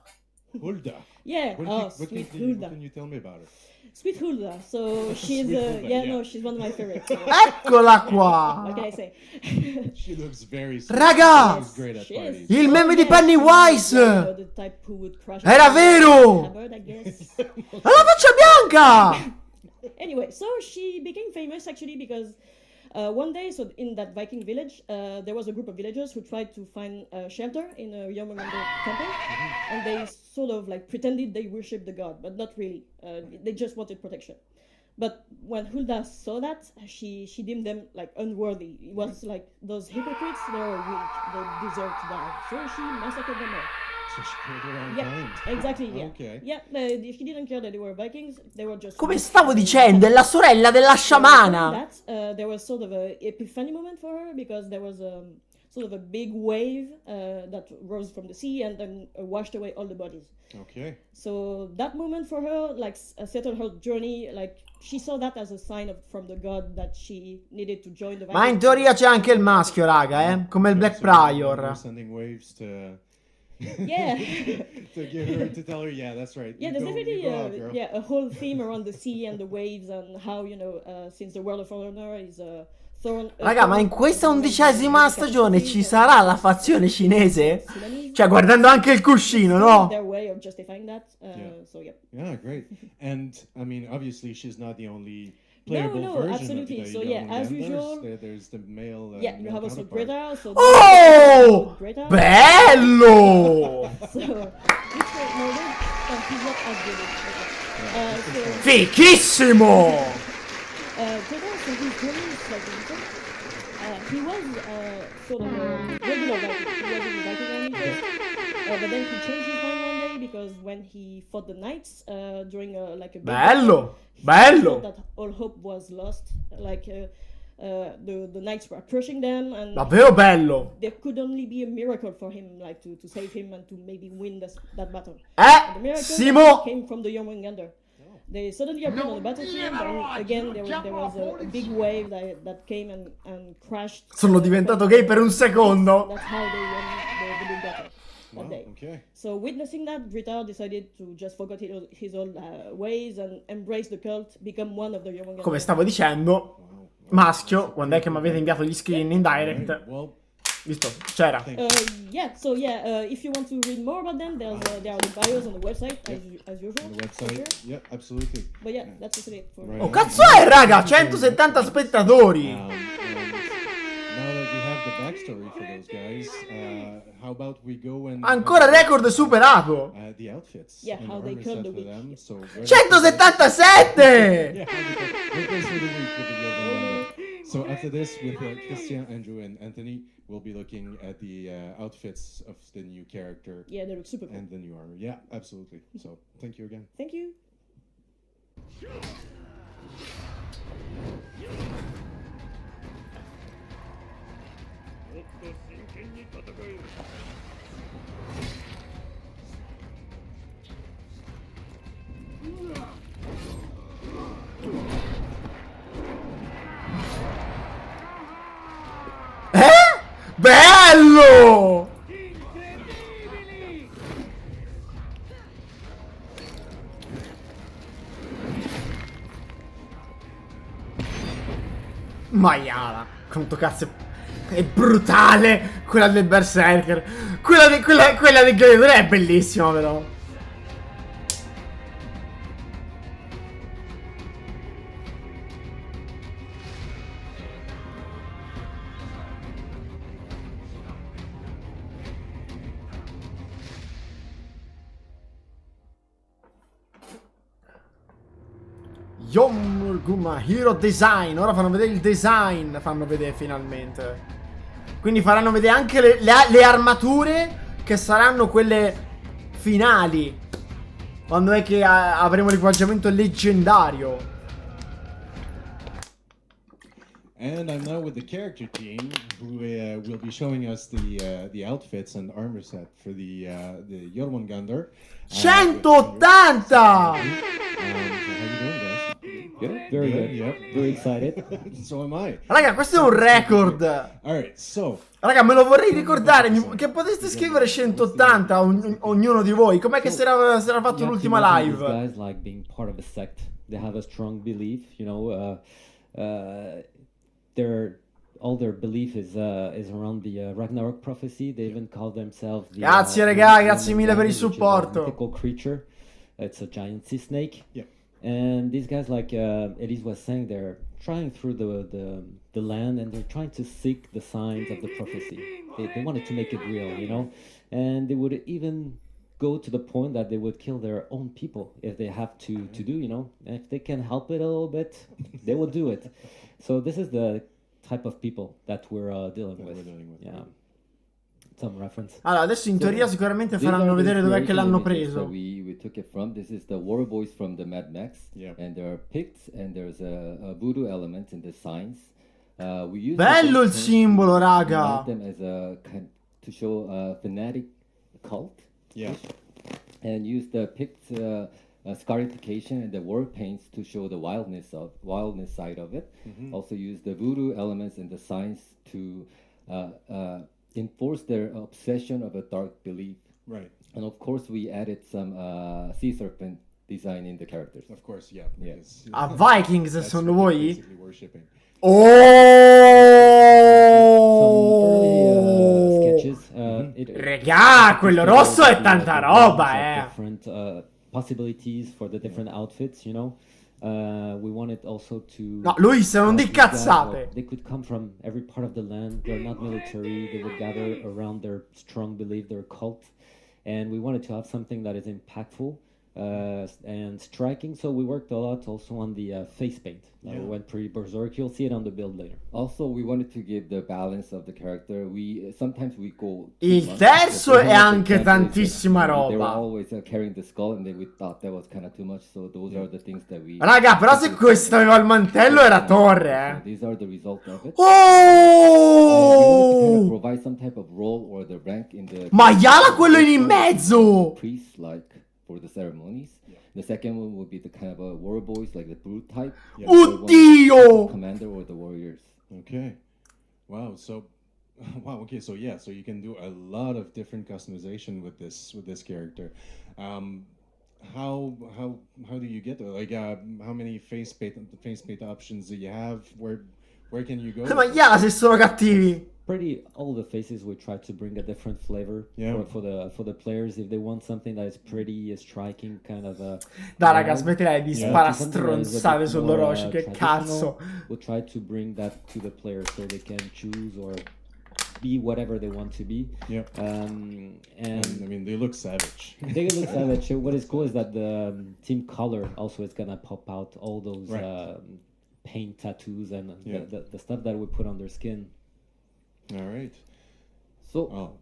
Hulda. Yeah. What Sweet can Hulda. you tell me about her? Sweet Hulda. So she's Hulda, yeah. she's one of my favorites. So Eccola qua. what can I say? She looks very Raga! She's great at She is. parties. Il meme di Pennywise! The type who would crush Era vero! hammered, I guess. Ha la faccia bianca! Anyway, so she became famous actually because One day, so in that Viking village, there was a group of villagers who tried to find shelter in a Jormungandr temple, and they sort of like pretended they worshipped the god, but not really. They just wanted protection. But when Hulda saw that, she deemed them like unworthy. It was like those hypocrites, they're weak, they deserve to die. So she massacred them all. So she killed her own Yeah, kind. exactly, yeah. Okay. Yeah, she didn't care that they were Vikings, they were just... Come stavo dicendo, è la sorella della sciamana. That, there was sort of a epiphany moment for her, because there was sort of a big wave that rose from the sea and then washed away all the bodies. Okay. So that moment for her, like, settled her journey. Like, she saw that as a sign from the god that she needed to join the Vikings. Ma in teoria c'è anche il maschio, raga, come il Black So Prior. we're sending waves to... Yeah. to give her, to tell her, yeah, that's right. Yeah, You there's go- definitely you go out, girl. a whole theme around the sea and the waves and how, since the World of Honor is thrown... Raga, ma in questa 11ª stagione ci sarà la fazione cinese? Cioè, guardando anche il cuscino, no? Their way of justifying that. Yeah. So, yeah. Yeah, great. And, I mean, obviously she's not the only playable No, version absolutely. of the So, yeah, as Jormungandr. usual... There's the male Yeah, you male have also counterpart. Greta. So Oh! Greta. Bello! So, which was murdered, and he's not as good as Greta. So, Fichissimo! Greta, so his journey is slightly different. He was sort of a regular Viking. He was in the Viking army first. But then he changed his mind one day because when he fought the knights during like a big Bello! he Bello! thought that all hope was lost. Like the knights were crushing them, and Davvero bello! there could only be a miracle for him, like to save him and to maybe win that battle. And the miracle Simo! came from the Jormungandr. They suddenly appeared on the battlefield, and again there was a big wave that came and crashed. Sono diventato gay per un secondo. That's how they won the big battle that Wow, day. okay. So witnessing that, Greta decided to just forget his old ways and embrace the cult, become one of the Jormungandr. Come stavo dicendo, maschio, quando è che mi avete inviato gli screen in direct? Alright, well, Visto? C'era. If you want to read more about them, there are the bios on the website, as usual. on the for website. sure. Yep, absolutely. But yeah, that's just it for Right. Oh, cazzo è, raga? 170 spettatori! And now that we have the backstory for those guys, how about we go and Ancora record superato! the outfits. Yeah, and how they armor killed set the for weak. them. So very- 177! Yeah, replace for the week with the Jormungandr. So after this, with Christian, Andrew, and Anthony, we'll be looking at the outfits of the new character Yeah, they look super cool. and the new armor. Yeah, absolutely. So thank you again. Thank you. Bello! Maiala, quanto cazzo è brutale quella del Berserker. Quella del gladiatore è bellissima però. Yomurguma Hero Design. Ora fanno vedere il design. Fanno vedere finalmente. Quindi faranno vedere anche le armature, che saranno quelle finali, quando è che avremo l'equipaggiamento leggendario. And I'm now with the character team, who will be showing us the outfits and armor set for the Jormungandr. 180! How you doing, guys? Good, very good. Yep. Very excited. So am I. Raga, questo è un record. Alright, so Raga, me lo vorrei ricordare. Che poteste scrivere 180 ognuno di voi. Com'è che si era fatto l'ultima live? These guys like being part of a sect. They have a strong belief, all their belief is around the Ragnarok prophecy. They even call themselves the Grazie raga, grazie mille per il which is a supporto. mythical creature. It's a giant sea snake. Yeah. And these guys, like Elise was saying, they're trying through the land, and they're trying to seek the signs of the prophecy. They wanted to make it real, you know, and they would even go to the point that they would kill their own people if they have to do, you know, and if they can help it a little bit, they will do it. So this is the type of people that we're dealing with. Yeah. Some reference. Allora, adesso in teoria sicuramente faranno vedere dov'è che l'hanno preso. We took it from. This is the war boys from the Mad Max. Yeah. And there are Picts, and there's a voodoo element in the signs. We use Bello il simbolo, raga! them as a to show a fanatic cult. Yeah. And use the Pict scarification and the war paints to show the wildness side of it. Also use the voodoo elements in the signs to enforce their obsession of a dark belief. Right. And of course, we added some sea serpent design in the characters. Of course, yeah. Yeah. because, A Vikings that's sono what they're voi? basically worshipping. Oh! Sketches. Regà, quello rosso è tanta roba, Different possibilities for the different outfits, you know. We wanted also to. No, Luis, non di these guys, cazzate. they could come from every part of the land. They're not military. They would gather around their strong belief, their cult, and we wanted to have something that is impactful and striking. So we worked a lot also on the face paint. We went pretty berserk. You'll see it on the build later. Also, we wanted to give the balance of the character. Sometimes we go. Il terzo è anche tantissima They were roba. always carrying the skull, and we thought that was kind of too much. So those are the things that we. Raga, però se questo aveva il mantello era torre, These are the result of it. Oh! Provide some type of role or the rank in the. Maiala quello in mezzo! Priest, like for the ceremonies. The second one would be the kind of a war boys, like the brute type. Yeah. The third one would be Oddio! the commander or the warriors. Okay. Wow. So, wow. Okay. So yeah. So you can do a lot of different customization with this character. How do you get there? Like, how many face paint options do you have? Where can you go? Maiala se sono cattivi. Pretty all the faces we try to bring a different flavor for the players if they want something that is pretty striking kind of Dai raga, smetterei di sparare something that is a stronzate bit sull'Orochi, more, che traditional. cazzo. We'll try to bring that to the players so they can choose or be whatever they want to be. Yeah. And I mean, they look savage. they look savage. What is cool is that the team color also is gonna pop out all those paint tattoos and the stuff that we put on their skin. All right. So, of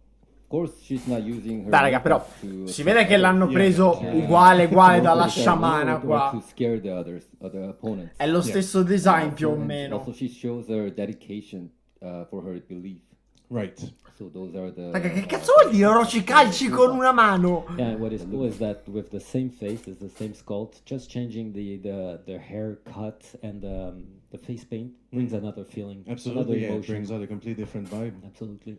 course, she's not using her. Dai raga, però si vede che l'hanno preso uguale dalla sciamana qua. To scare the opponents. È lo stesso design più o meno. Also, she shows her dedication for her belief. Right. So those are the. Raga, che cazzo vuol dire Orochi calci con una mano? Yeah, and what is cool is that with the same face, it's the same sculpt, just changing the hair cut and the face paint brings another feeling. Absolutely, another it brings out a completely different vibe. Absolutely.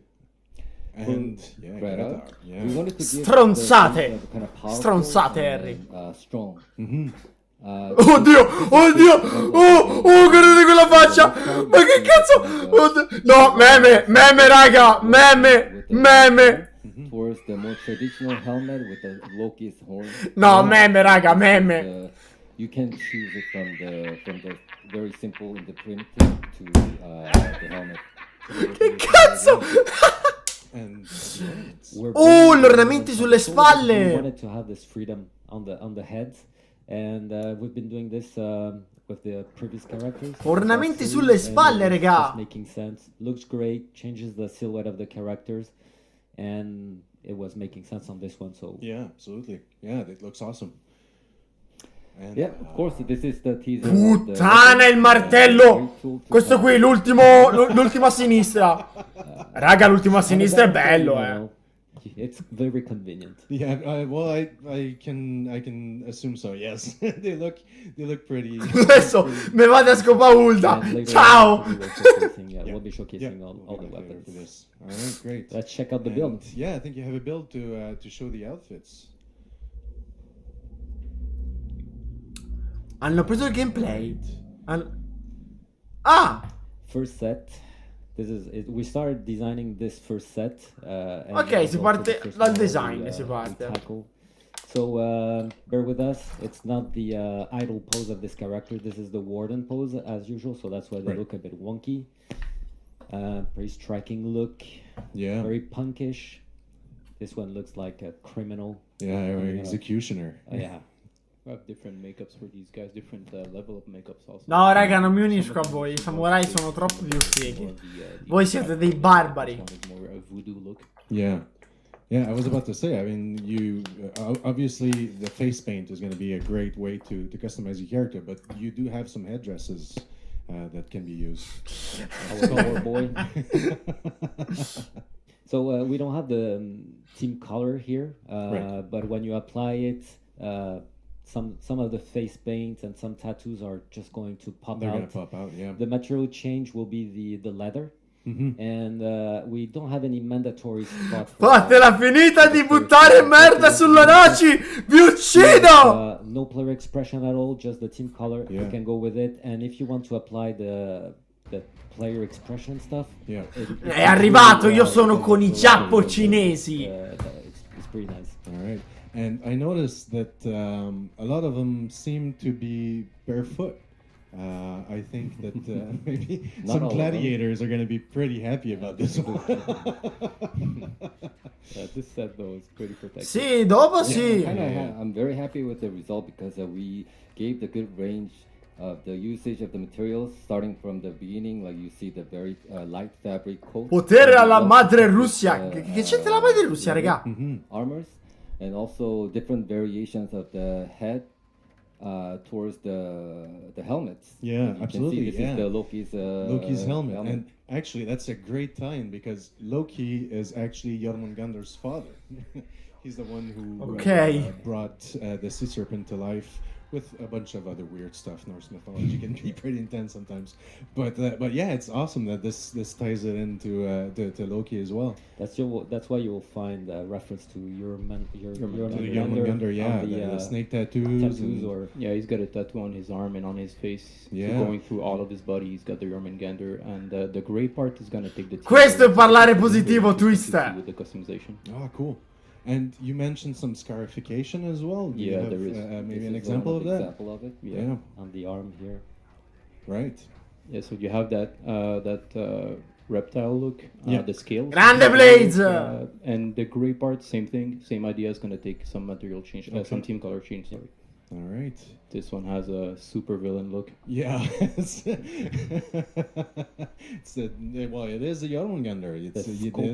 And Greta, we wanted to give Stronzate! the kind of powerful Stronzate, Harry. and, strong. Oddio! Oh, guardate quella faccia! Ma che cazzo? Oddio. No, meme, raga! Meme! Towards the more traditional helmet with the Loki's horn. No, meme, raga, meme! You can choose it from the very simple in the primitive to the helmet. Che cazzo? Oh, gli ornamenti sulle spalle! We wanted to have this freedom on the head, and we've been doing this with the previous characters. Ornamenti sulle spalle, raga! Making sense. Looks great. Changes the silhouette of the characters, and it was making sense on this one. So yeah, absolutely. Yeah, it looks awesome. And, yeah, of course, this is the teaser. Puttana il martello! Questo qui, l'ultimo a sinistra. Raga, l'ultimo a sinistra è bello, It's very convenient. Yeah, well, I can assume so. Yes, they look pretty. Adesso me vado a scopare HULDA. Ciao. We'll be showcasing all the weapons. For this. All right, great. Let's check out the build. Yeah, I think you have a build to show the outfits. Hanno preso il gameplay. First set. This is it. We started designing this first set. Ok, si parte dal design, si parte. So bear with us. It's not the idle pose of this character. This is the warden pose as usual. So that's why they look a bit wonky. Very striking look. Yeah. Very punkish. This one looks like a criminal. Yeah, executioner. Yeah. We have different makeups for these guys, different level of makeups also. No, raga, non mi unisco a voi. I samurai sono troppo più fighi. Voi siete dei barbari. Voodoo look. Yeah. Yeah, I was about to say, I mean, you obviously the face paint is going to be a great way to customize your character, but you do have some headdresses that can be used. Our boy. So we don't have the team color here, but when you apply it, some of the face paint and some tattoos are just going to pop out. They're going to pop out, yeah. The material change will be the leather. And we don't have any mandatory spot. Fatela finita di buttare merda sull'Orochi! Vi uccido! No player expression at all, just the team color. You can go with it. And if you want to apply the player expression stuff, è arrivato, io sono con i giappo cinesi. It's pretty nice. All right. And I noticed that a lot of them seem to be barefoot. I think that maybe some gladiators are going to be pretty happy about this one. This set though is pretty protected. Sì, dopo sì. I'm very happy with the result because we gave the good range of the usage of the materials starting from the beginning. Like you see the very light fabric coat. Potere alla madre Russia. Che c'entra la madre Russia, raga? Armors and also different variations of the head. Towards the helmets. Yeah, absolutely. This is the Loki's helmet. And actually, that's a great tie-in because Loki is actually Jormungandr's father. He's the one who brought the sea serpent to life with a bunch of other weird stuff. Norse mythology can be pretty intense sometimes, but yeah, it's awesome that this ties it into to Loki as well. That's why you will find a reference to Jormungandr, yeah, the snake tattoos or he's got a tattoo on his arm and on his face. Yeah, so going through all of his body, he's got the Jormungandr, and the gray part is gonna take the. Questo è parlare positivo, Twister. With the customization. Oh, cool. And you mentioned some scarification as well. Do you have, there is. Maybe an example of that? Example of it. Yeah. On the arm here. Right. Yeah, so you have that reptile look, the scales. Grande blades! And the gray part, same thing, same idea. Is gonna take some material change, some team color change. Sorry. All right. This one has a super villain look. Yeah. It is a Jormungandr.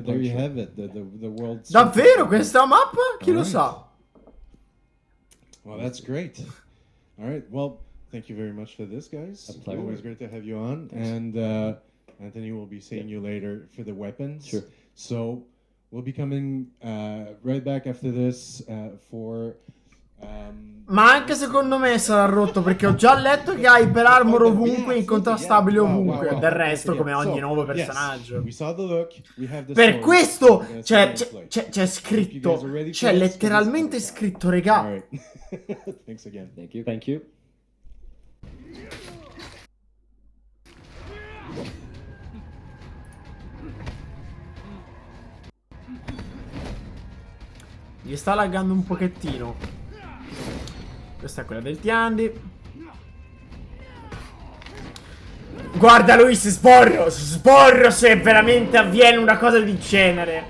There you have it. The world's. Davvero questa mappa? Chi lo sa? Well, that's great. All right. Well, thank you very much for this, guys. Always great to have you on. Thanks. And Anthony will be seeing you later for the weapons. Sure. So we'll be coming right back after this for. Ma anche secondo me sarà rotto perché ho già letto che ha iper armor ovunque, incontrastabile ovunque. Del resto, come ogni nuovo personaggio. Per questo c'è scritto, c'è letteralmente scritto, regà. Thanks again. Thank you. Thank you. Gli sta laggando un pochettino. Questa è quella del Tiandi. Guarda Luis, sborro se veramente avviene una cosa del genere.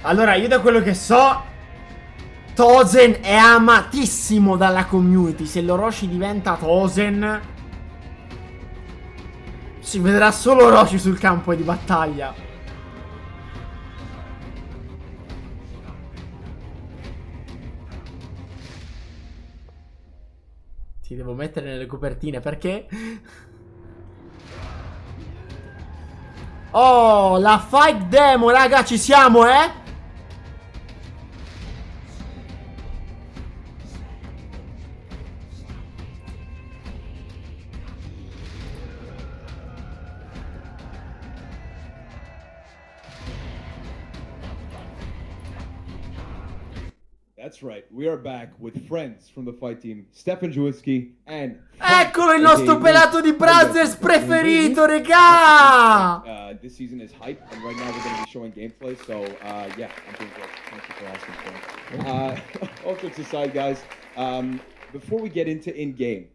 Allora, io da quello che so, Tozen è amatissimo dalla community. Se l'Orochi diventa Tozen, si vedrà solo Orochi sul campo di battaglia. Ti devo mettere nelle copertine, perché? Oh, la fight demo, raga, ci siamo, eh? That's right. We are back with friends from the fight team, Stefan Jewicki and... Eccolo il nostro pelato di Brazzers preferito, regà! This season is hype, and right now we're going to be showing gameplay, so yeah, I'm doing great. Thank you for asking. All jokes aside, guys, before we get into in-game,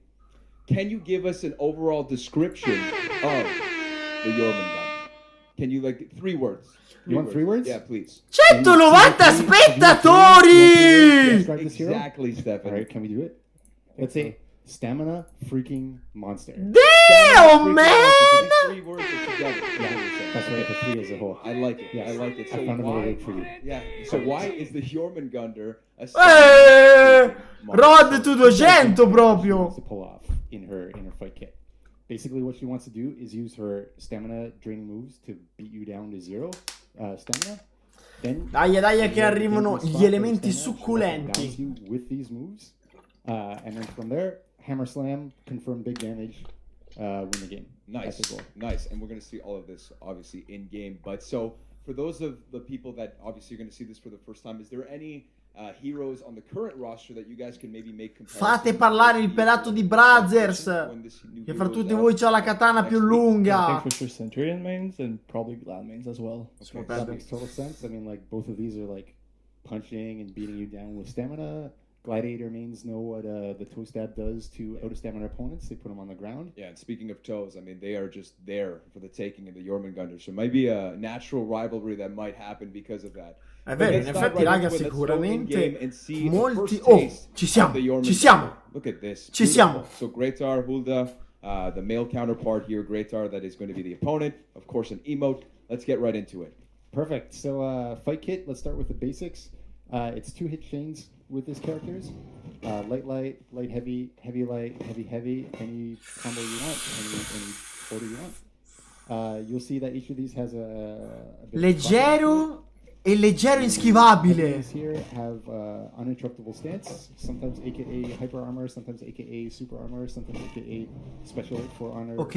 can you give us an overall description of the Yorman gun? Can you, like, 3 words? You want 3 words? Yeah, please. 190 spettatori! Exactly, Stefan. All right, can we do it? Let's say stamina freaking monster. Damn, man! 3 words are together. Yeah, that's right, the 3 as a whole. I like it. Yes. I like it. So I found why? another word for you. Yeah. So why is the Jormungandr a Rod to 200 to proprio. pull off in her fight kit. Basically, what she wants to do is use her stamina draining moves to beat you down to 0 stamina. Then Dai che arrivano gli elementi succulenti. With these moves, and then from there, hammer slam, confirm big damage, win the game. Nice, nice. And we're going to see all of this obviously in game. But so for those of the people that obviously are going to see this for the first time, is there any heroes on the current roster that you guys can maybe make comparisons? Fate parlare il pelato di Brazzers, che fra tutti voi c'ha la katana più I lunga. think for sure Centurion mains and probably Glad mains as well. Okay, that makes total sense. I mean, like, both of these are like punching and beating you down with stamina. Gladiator mains know what the toe stab does to out of stamina opponents. They put them on the ground. Yeah, and speaking of toes, I mean, they are just there for the taking in the Jormungandr. So maybe a natural rivalry that might happen because of that. È vero, in effetti, raga, sicuramente molti... Oh, ci siamo. Look at this. Ci siamo. So Greatar, Hulda, the male counterpart here, Greatar, that is going to be the opponent. Of course, an emote. Let's get right into it. Perfect. So fight kit, let's start with the basics. It's 2 hit chains with these characters. Light, light, light, heavy, heavy, light, heavy, heavy. Any combo you want, any order you want. You'll see that each of these has a leggero e leggero inschivabile. These here have uninterruptible stance, sometimes aka hyper armor, sometimes aka super armor, sometimes aka special for honor. Ok.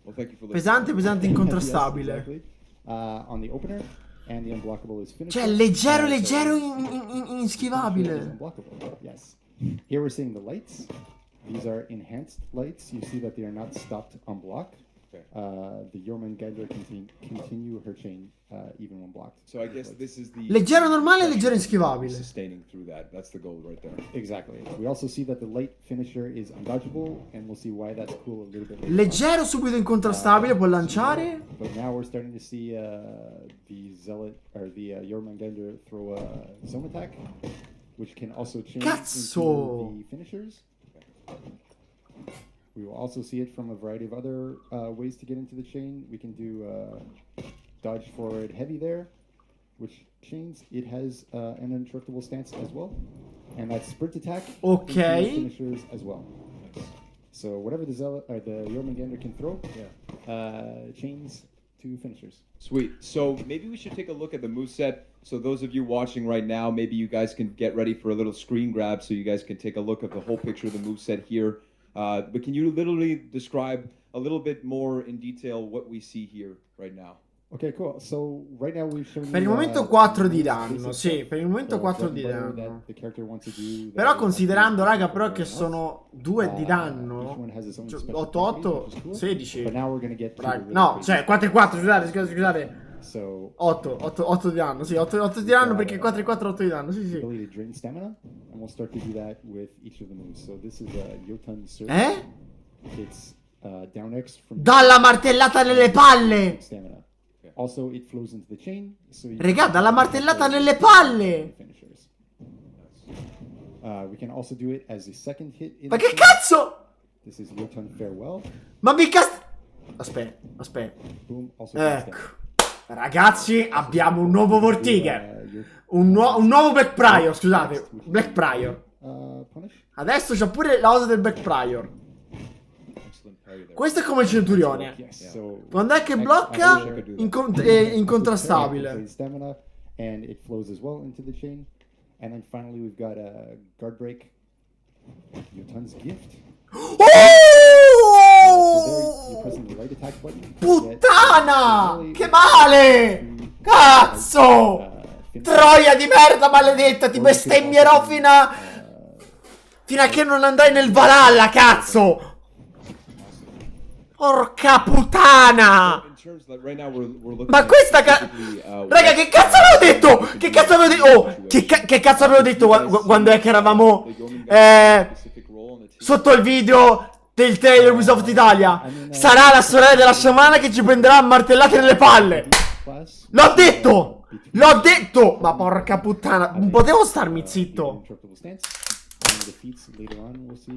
Well, thank you for Pesante, pesante, incontrastabile. Yes, exactly. On the opener, and the unblockable is finished. Cioè, leggero, leggero, inschivabile. Unblockable. Yes. Here we're seeing the lights. These are enhanced lights. You see that they are not stopped on block. The Jormungandr can continue her chain even when blocked. So I guess this is the leggero normale e leggero inschivabile. Sustaining through that. That's the goal right there. Exactly. We also see that the light finisher is undodgeable, and we'll see why that's cool a little bit later. Leggero, subito incontrastabile, può lanciare. But now we're starting to see the zealot or the Jormungandr throw a zone attack, which can also change into the finishers. We will also see it from a variety of other ways to get into the chain. We can do dodge forward heavy there, which chains. It has an uninterruptible stance as well. And that's sprint attack. Okay. Finishers as well. So whatever the Zealot or the Jormungandr can throw, chains to finishers. Sweet. So maybe we should take a look at the moveset. So those of you watching right now, maybe you guys can get ready for a little screen grab so you guys can take a look at the whole picture of the moveset here. But can you literally describe a little bit more in detail what we see here right now? Ok, cool. So right now we've shown per il momento 4 di danno, sì, per il momento 4 di danno. Però considerando, raga, però che sono 2 di danno, 8-8, 16. No, cioè 4-4, scusate. 8 di danno, sì, 8 di danno perché 4-4, 8 di danno, sì, sì. Drain stamina, and we'll start to do that with each of the moves. So this is a Jotun surge. It's down X from dalla martellata nelle palle. Stamina. Also, it flows into the chain. So regà, dalla martellata nelle palle. We can also do it as a second hit. Ma che cazzo? This is Jotun farewell. Ma mica aspetta. Boom, also ecco. Ragazzi, abbiamo un nuovo Vortiger. Un nuovo Black Prior, scusate. Black Prior. Adesso c'ha pure la cosa del Black Prior. Questo è come il Centurione. Quando è che blocca, è incontrastabile. And it flows as well into the chain. And then finally we've got a guard break. Jotun's gift. Puttana! Che male! Cazzo! Troia di merda maledetta, ti bestemmierò fino a che non andrai nel Valhalla, cazzo! Porca puttana! Ma questa raga, che cazzo avevo detto? Che cazzo avevo detto? Oh, che cazzo avevo detto quando è che eravamo sotto il video del trailer Ubisoft Italia? Sarà la sorella della sciamana che ci prenderà a martellate nelle palle! L'ho detto! L'ho detto! Ma porca puttana, non potevo starmi zitto. Defeats later on, we'll see,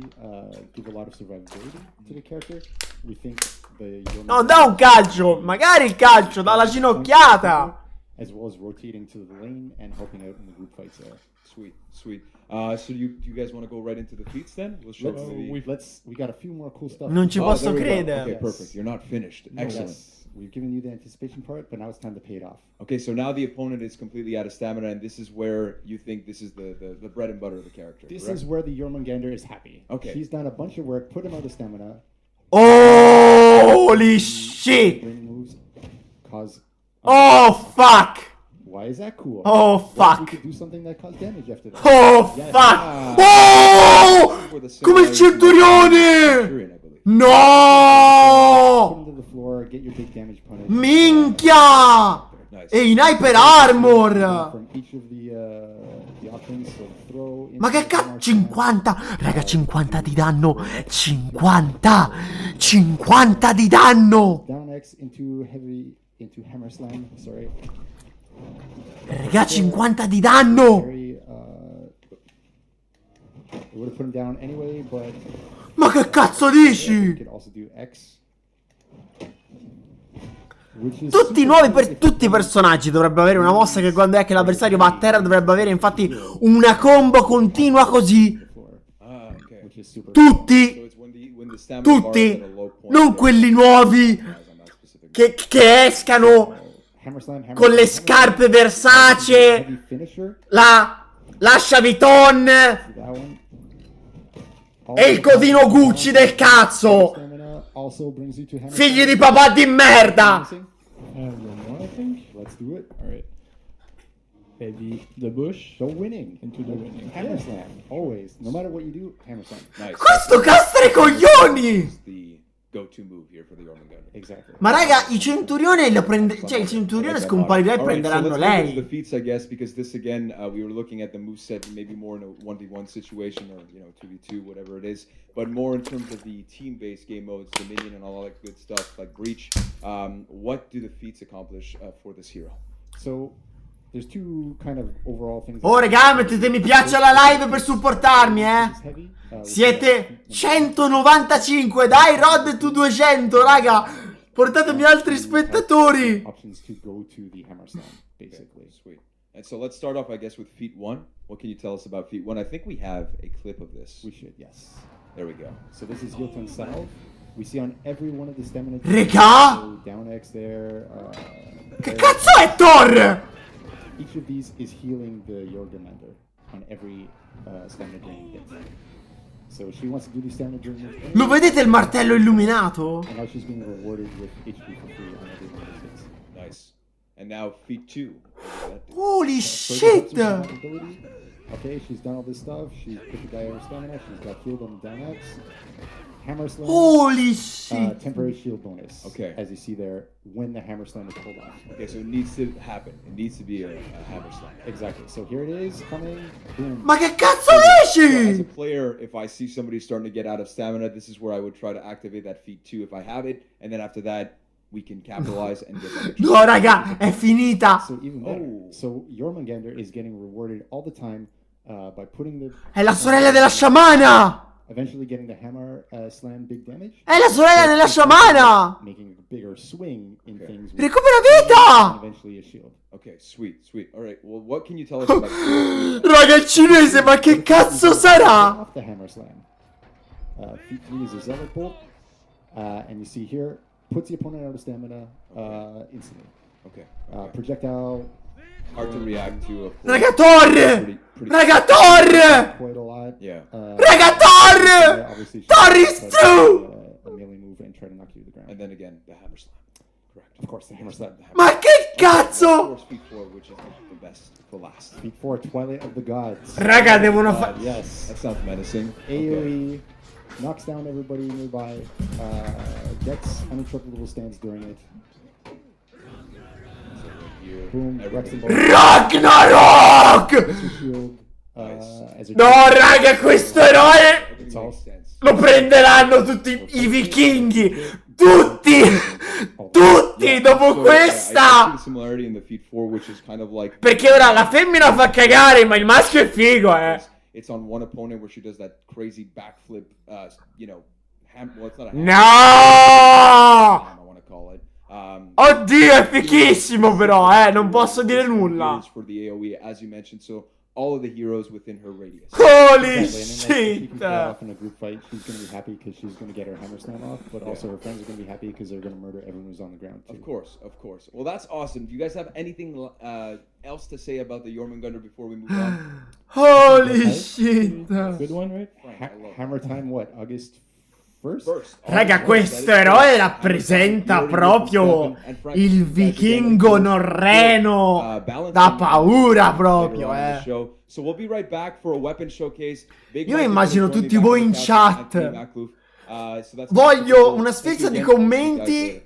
give a lot of survivability to the character. We think the No, da un calcio! Magari il calcio, dalla ginocchiata! as well as rotating to the lane and helping out in the group fights there. Sweet, sweet. So you guys want to go right into the feats then? We'll show We got a few more cool stuff. Non ci posso there we go. credere. Okay, perfect. You're not finished. Excellent. Yes. We've given you the anticipation part, but now it's time to pay it off. Okay, so now the opponent is completely out of stamina, and this is where you think this is the bread and butter of the character. This correct? is where the Jormungandr is happy. Okay. She's done a bunch of work, put him out of stamina. Holy shit! Moves cause. Oh fuck! Why is that cool? Oh fuck! We could do something that caused damage after that. Oh Yes. fuck! Oh! Come il centurione! No! Put him to the floor, get your big damage punish. Minchia! E in hyper armor! From each of the options, so throw. Ma che cazzo? 50! Raga, 50 di danno! 50! 50 di danno! Down X into hammer slam. Sorry. Raga, 50 di danno! Very, it would have put him down anyway, but. Ma che cazzo dici? You could also do X. Tutti i nuovi tutti i personaggi dovrebbero avere una mossa che quando è che l'avversario va a terra dovrebbe avere infatti una combo continua così. Tutti. Tutti. Non quelli nuovi che escano con le scarpe Versace, la Lascia Vuitton e il codino Gucci del cazzo. Figli di papà di merda. Let's do it. All right. Maybe the bush. So winning. Into the winning. Hammer slam. Always. No matter what you do, hammer slam. Nice. Questo castra i coglioni. The go-to move here for the Jormungandr. Exactly. Ma raga, i centurione lo prende. Cioè, il centurione scomparirà e prenderanno so let's move into lei. the feats, I guess, because this again, we were looking at the moveset maybe more in a 1v1 situation or 2v2, whatever it is, but more in terms of the team-based game modes, Dominion and all that good stuff like Breach. What do the feats accomplish for this hero? So there's two kind of overall things. Oh raga, mettete mi piace alla live per supportarmi, Siete 195, dai Rod tu 200, raga. Portatemi altri spettatori. Options to go to the hammer slam, basically. Okay, sweet. And so let's start off, I guess, with feat 1. What can you tell us about feat 1? I think we have a clip of this. We should, yes. There we go. So this is Yotun Salve. We see on every one of the stamina. Raga! So down X there. Che cazzo è Thor? Each of these is healing the Jormungandr on every stamina drain hit. So she wants to do these stamina drain hits. Lo vedete il martello illuminato? And now she's being rewarded with HP for free on every one of these hits. Nice. And now feat 2. Holy shit! Okay, she's done all this stuff. She's put the guy over stamina. She's got healed on the down X. Hammer slam. Holy shit! Temporary shield bonus. Okay. As you see there, when the hammer slam is pulled off. Okay, so it needs to happen. It needs to be a hammer slam. Exactly. So here it is, coming. Boom. Ma che cazzo So as a dici? player, if I see somebody starting to get out of stamina, this is where I would try to activate that feat 2 if I have it, and then after that, we can capitalize and get that. No raga, è finita. So even better. So Jormungandr is getting rewarded all the time by putting the. È la sorella della sciamana. Eventually getting the hammer slam big damage. È la sorella della sciamana. Making a bigger swing in things. Recupera vita. And eventually a shield. Okay, sweet, sweet. All right. Well, what can you tell us about? Raga, il cinese, ma che cazzo sarà? Off the hammer slam. Feat 3 is a zealot bolt, and you see here puts the opponent out of stamina instantly. Okay. Projectile. Hard to react to. Raga, Thor! Raga, Thor! Quite a lot. Yeah. Raga, Thor! Thor is true! A melee move and try to knock you to the ground. And then again, the hammer slam. Of course, the hammer slap. Ma che cazzo? Speed 4, which is the best for last. Speed 4, Twilight of the Gods. Raga, devono fare... Yes. That sounds menacing. AoE, knocks down everybody nearby, gets uninterruptible stands during it. Boom, wrecks them both. Ragnarok! Shield, No, raga, questo eroe lo prenderanno tutti i vichinghi. Tutti! Tutti dopo questa! Perché ora la femmina fa cagare, ma il maschio è figo, It's on one opponent where she does that crazy backflip, you know, well, it's not a No! I want to call it. Oddio, è fichissimo però, non posso dire nulla. For the AoE, as you mentioned, so all of the heroes within her radius. Holy Exactly. And then, like, if she shit! can pull it off in a group fight, she's going to be happy because she's going to get her hammer slam off, but also her friends are going to be happy because they're going to murder everyone who's on the ground too. Of course, of course. Well, that's awesome. Do you guys have anything else to say about the Jormungandr before we move on? Holy shit! Good one, right? Hammer time, what? August 1st? Raga, questo eroe rappresenta proprio il vichingo norreno da paura proprio, So we'll be right back for a weapon showcase. Io immagino tutti voi in chat. Voglio una sfilza di commenti.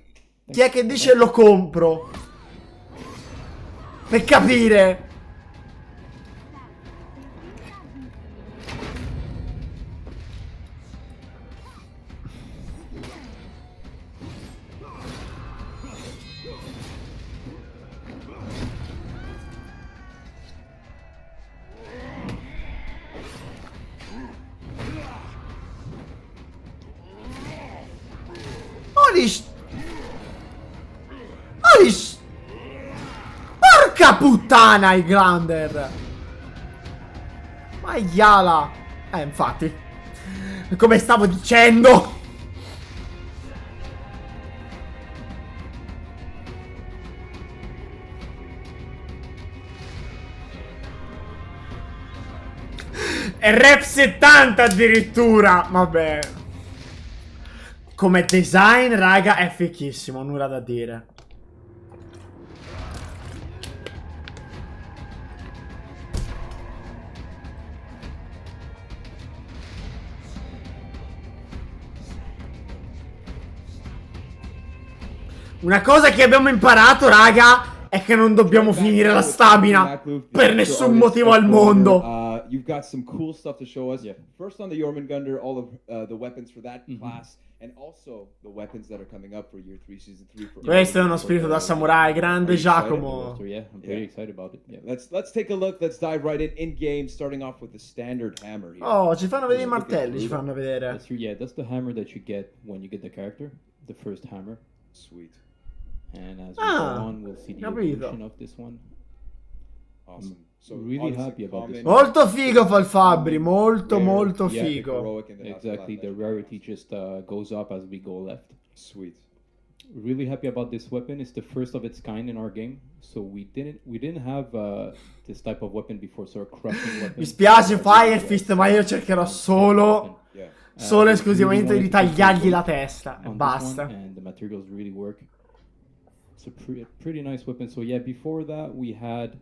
Chi è che dice lo compro? Per capire. Porca puttana il Glander. Maiala. Infatti. Come stavo dicendo. E rep 70 addirittura. Vabbè. Come design, raga, è fichissimo, nulla da dire. Una cosa che abbiamo imparato, raga, è che non dobbiamo finire la stamina per nessun motivo al mondo. You've got some cool stuff to show us. First on the Jormungandr, all of the weapons for that class, and also the weapons that are coming up for Year 3, Season 3. Questo è uno spirito da samurai, grande Giacomo. Yeah, I'm very excited about it. Yeah. Let's take a look. Let's dive right in game, starting off with the standard hammer here. Oh, ci fanno vedere i martelli, ci fanno vedere. That's the hammer that you get when you get the character, the first hammer. Sweet. And as we go on, we'll see the evolution of this one. Awesome. So really happy about this. Molto figo fa il Fabri, molto figo. Exactly, the rarity just goes up as we go left. Sweet. Really happy about this weapon. It's the first of its kind in our game, so we didn't have this type of weapon before, so a crushing weapon. Mi spiace Fire Fist, ma io cercherò solo e esclusivamente di tagliargli la testa e basta. And the materials really work. It's a pretty nice weapon. So yeah, before that we had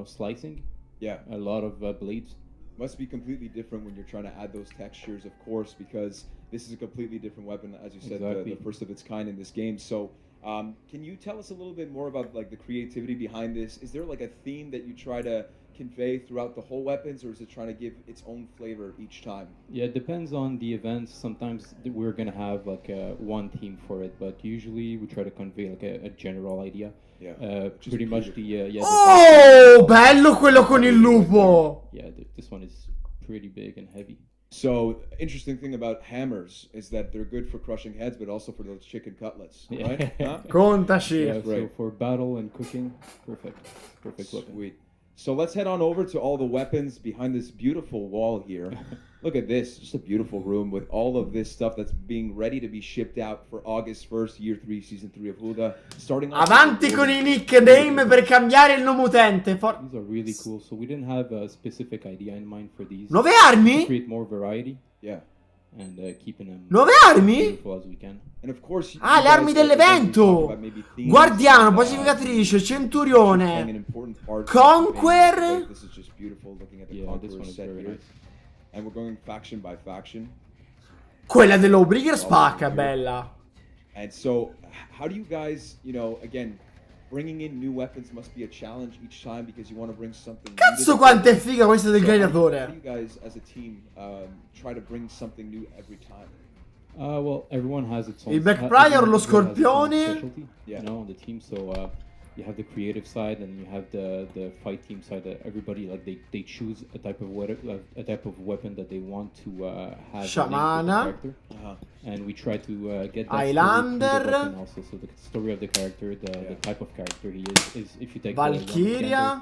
slicing. Yeah. A lot of blades. Must be completely different when you're trying to add those textures, of course, because this is a completely different weapon, as you said, the first of its kind in this game. So, can you tell us a little bit more about like the creativity behind this? Is there like a theme that you try to convey throughout the whole weapons, or is it trying to give its own flavor each time? Yeah, it depends on the events. Sometimes we're gonna have like one theme for it, but usually we try to convey like a general idea. Yeah. Pretty much the Oh, bello quello con il lupo. Yeah, this one is pretty big and heavy. So, interesting thing about hammers is that they're good for crushing heads, but also for those chicken cutlets, right? Huh? Contaci. Yeah, so for battle and cooking, perfect weapon. Sweet. So let's head on over to all the weapons behind this beautiful wall here. Look at this, just a beautiful room with all of this stuff that's being ready to be shipped out for August 1st, Year 3, Season 3 of HULDA. Starting off Avanti con i nickname per cambiare il nome utente. These are really cool. So we didn't have a specific idea in mind for these. 9 armi? To create more variety. Yeah. and keeping them Nuove armi? beautiful as we can. And of course, Ah, le armi dell'evento! Guardiano, pacificatrice, centurione, Conquer. This is just beautiful looking at the Yeah, this Conqueror one is set very here. nice. And we're going faction by faction. Quella dell'Obrigger spacca, bella. And so, how do you guys, you know, again, bringing in new weapons must be a challenge each time because you want to bring something new to Cazzo the quanto è table. figa questa del So how do gladiatore. you guys, as a team, try to bring something new every time? Well, everyone has its own. Il Black Prior, lo everyone has its own scorpione. specialty, you know, on the team. So you have the creative side, and you have the fight team side. That everybody like they choose a type of weapon that they want to have. Shamana. And we try to get that Highlander. story through the weapon also. So the story of the character, the type of character he is if you take Valkyria.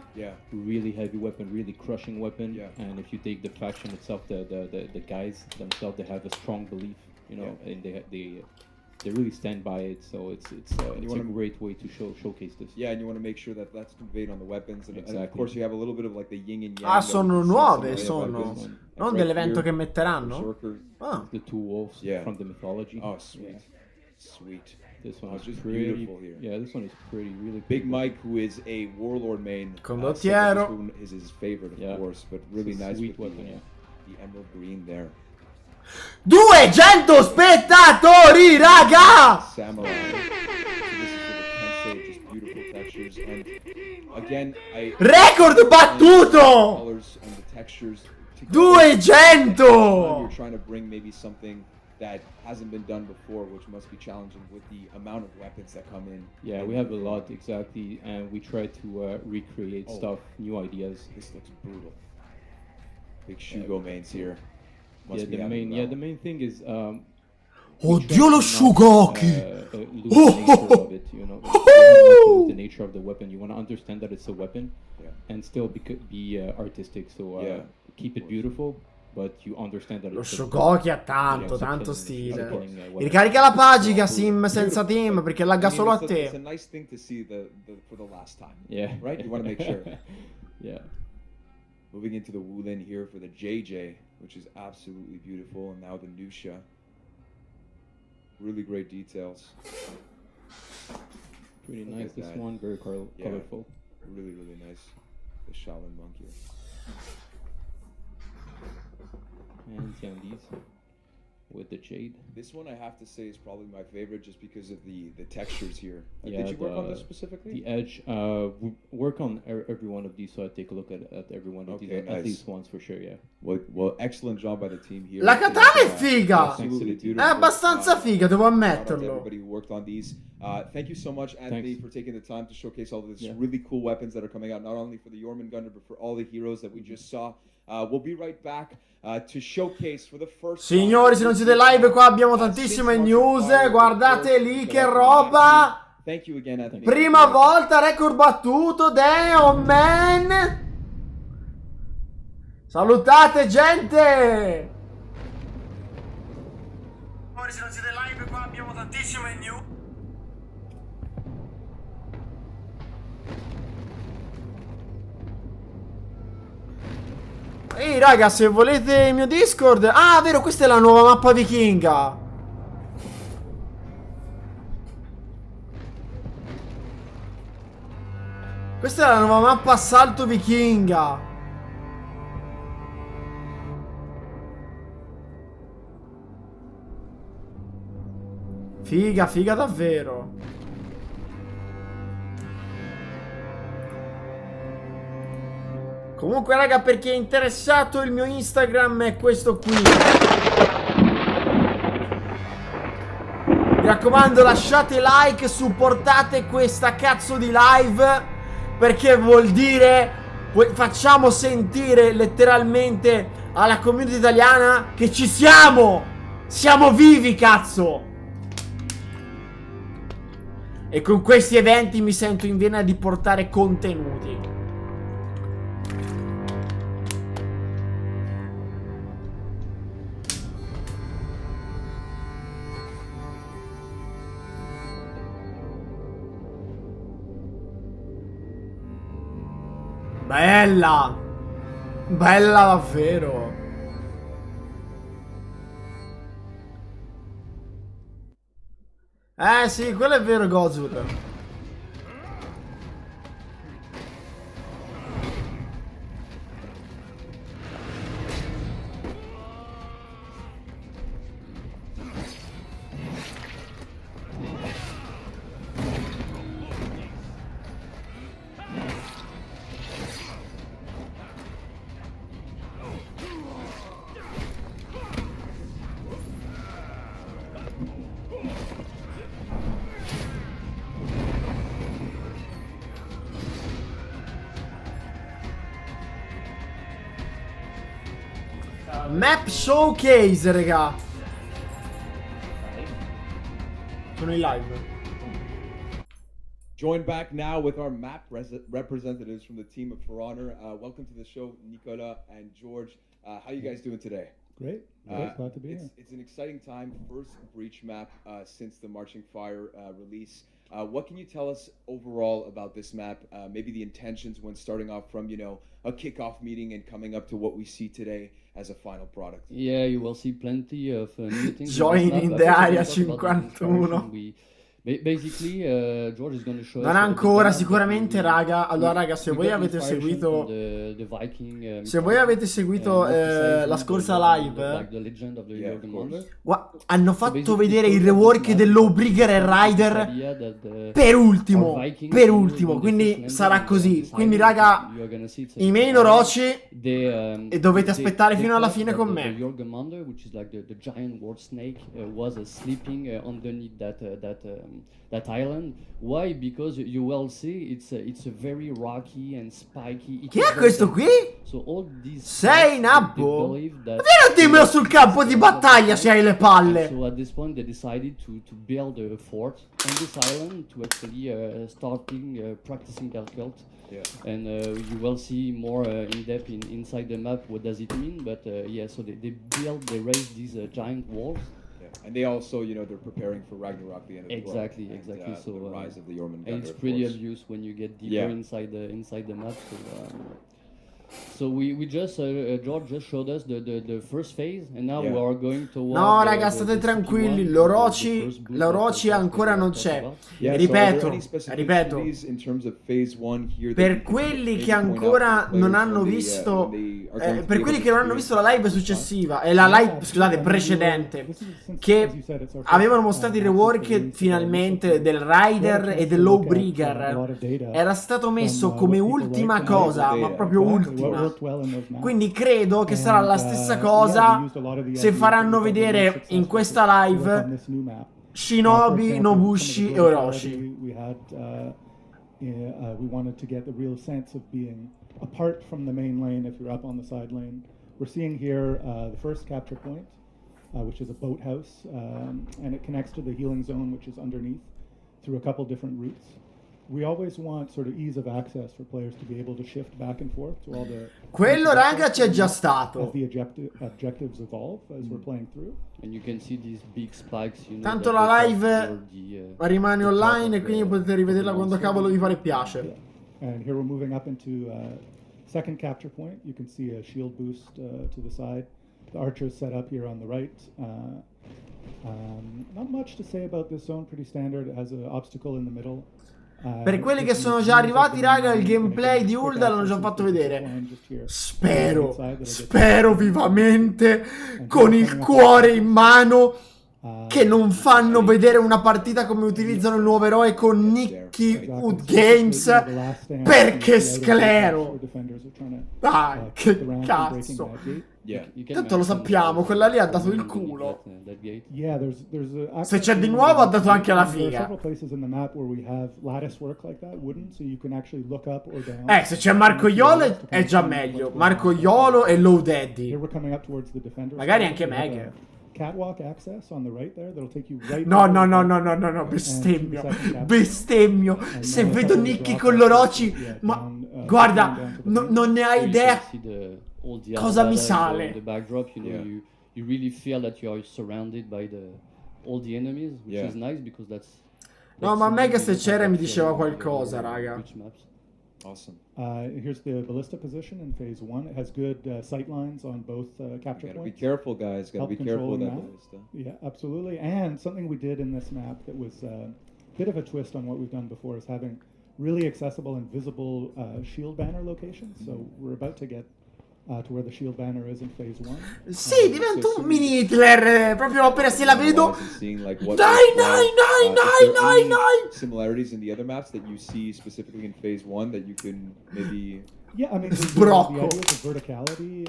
really heavy weapon, really crushing weapon, and if you take the faction itself, the guys themselves, they have a strong belief, you know, and they really stand by it. So it's a great way to showcase this. Yeah, and you want to make sure that that's conveyed on the weapons, and of Exactly. course you have a little bit of like the yin and yang. Ah, that we sono can see nuove, some of the sono. weapons. And Non right dell'evento here, che metteranno? Berserker. Ah. The two wolves from the mythology. Oh, sweet. Yeah. Sweet. This one is just pretty beautiful here. Yeah, this one is really Big pretty. Mike, who is a warlord main, Condottiero. said that this one is his favorite, of Yeah. course, but really It's a nice sweet with weapon, the emerald green there. 200 spettatori, raga! Samurai. So this is for the Kensei, just beautiful textures, and again, Record battuto! colors and the textures. 200! You're trying to bring maybe something that hasn't been done before, which must be challenging with the amount of weapons that come in. Yeah, we have a lot, exactly, and we try to recreate stuff, new ideas. This looks brutal. Big Shugo mains here. Must Yeah, be having the main thing is. Oddio lo Shugoki! Lose the nature of it, you know. You don't want to lose the nature of the weapon. You want to understand that it's a weapon, and still be artistic. So keep it beautiful, but you understand that Lo it's Shugoki ha Yeah, tanto sto stile. killing, Ricarica la pagina, Sim, senza team, perché lagga I mean, solo a it's a te. nice thing to see for the last time. Yeah. Right? You want to make sure. Yeah. Moving into the Wulin here for the JJ, which is absolutely beautiful, and now the Nusha. Really great details. Pretty Look nice. at This that. one, very colorful. Really, really nice. The Shaolin monk here. And Tiandis with the jade. This one I have to say is probably my favorite just because of the textures here. Yeah, Did you work on this specifically? The edge. We work on every one of these, so I take a look at every one of these Okay, at nice. least once for sure. Yeah. Well, excellent job by the team here. La katana è figa! Absolutely È beautiful. abbastanza figa, devo Shout out to ammetterlo. everybody who worked on these. Thank you so much, Anthony, Thanks. for taking the time to showcase all of these Yeah. really cool weapons that are coming out, not only for the Jormungandr, but for all the heroes that we just saw. We'll be right back to showcase for the first time. Signori, se non siete live qua abbiamo tantissime news, guardate lì che roba! Thank you again, Anthony. Prima volta record battuto, damn man! Salutate gente! Signori, se non siete live qua abbiamo tantissime news. Ehi raga, se volete il mio Discord. Ah, vero, questa è la nuova mappa vichinga. Questa è la nuova mappa assalto vichinga. Figa, figa davvero. Comunque raga, per chi è interessato, il mio Instagram è questo qui. Mi raccomando, lasciate like, supportate questa cazzo di live, perché vuol dire facciamo sentire letteralmente alla community italiana che ci siamo. Siamo vivi, cazzo. E con questi eventi mi sento in vena di portare contenuti. Bella! Bella davvero! Sì, quello è vero, Gozur. Map Showcase, raga. Sono in live. Joined back now with our map representatives from the team of For Honor. Welcome to the show, Nicola and George. How you guys doing today? Great. Glad to be here. It's an exciting time. First Breach map since the Marching Fire release. What can you tell us overall about this map? Maybe the intentions when starting off from, a kickoff meeting and coming up to what we see today as a final product. Yeah, you will see plenty of new things. Join in the Area 51. Basically, George is going to show Non ancora, sicuramente, raga. Allora, raga, se voi avete seguito la scorsa live, hanno fatto vedere il rework dell'Owbrigger e Rider per ultimo, quindi sarà così. Quindi, raga, i main Orochi e dovete aspettare fino alla fine con me. Your commander, which is like the giant war snake, was sleeping underneath that island. Why? Because you will see it's a very rocky and spiky. Chi è questo qui? So all these Sei Nabbo? Vieni a dirmelo sul campo di battaglia se hai le palle. So at this point they decided to build a fort on this island to actually starting practicing their cult. Yeah. And you will see more in depth inside the map what does it mean, but yeah, so they raised these giant walls. And they also, they're preparing for Ragnarok, the end of the world. Exactly. So the rise of the Jormungandr. And it's pretty obvious when you get deeper inside the map. So we just George just showed us the first phase, and now we are going to. No, raga, state tranquilli. L'Orochi ancora non c'è. Ripeto. Per quelli che ancora non hanno visto, per quelli che non hanno visto la live successiva e la live, scusate, precedente, che avevano mostrato il rework finalmente del Rider e dell'Owbrigger, era stato messo come ultima cosa, ma proprio ultima. Quindi credo che sarà la stessa cosa se faranno vedere in questa live Shinobi, Nobushi e Orochi. We wanted to get the real sense of being apart from the main lane if you're up on the side lane. We're seeing here the first capture point, which is a boathouse, and it connects to the healing zone, which is underneath, through a couple different routes. We always want sort of ease of access for players to be able to shift back and forth to all the. Quello, raga, c'è già stato. As the objectives evolve as we're playing through. And you can see these big spikes, Tanto la live rimane online e quindi potete rivederla quando cavolo vi pare piace. And here we're moving up into second capture point. You can see a shield boost to the side. The archers set up here on the right. Not much to say about this zone, pretty standard. It has an obstacle in the middle. Per quelli che sono già arrivati, raga, il gameplay di HULDA l'hanno già fatto vedere. Spero vivamente, con il cuore in mano, che non fanno vedere una partita come utilizzano il nuovo eroe con Nicky Wood Games, perché sclero. Dai, che cazzo. Tanto lo sappiamo, quella lì ha dato il culo. Se c'è di nuovo ha dato anche la figa. Se c'è Marco Iolo è già meglio. Marco Iolo e Low Daddy. Magari anche Meg. No, bestemmio. Se vedo Nicky con l'Orochi, ma guarda, non ne hai idea cosa mi sale. The backdrop, you really feel that you are surrounded by all the enemies, which is nice because that's no, ma Meg se c'era mi diceva qualcosa, raga. Awesome. Here's the ballista position in phase 1. It has good sight lines on both capture Gotta points. be careful, guys. Gotta Help be careful with that controlling ballista. Yeah, absolutely. And something we did in this map that was a bit of a twist on what we've done before is having really accessible and visible shield banner locations. So we're about to get to where the shield banner is in phase 1. Sì, diventa un mini Hitler, proprio appena se la vedo. Seeing like Nine, what nine. similarities in the other maps that you see specifically in phase 1 that you can maybe. Yeah, I mean, the Sbrocco. ideas of verticality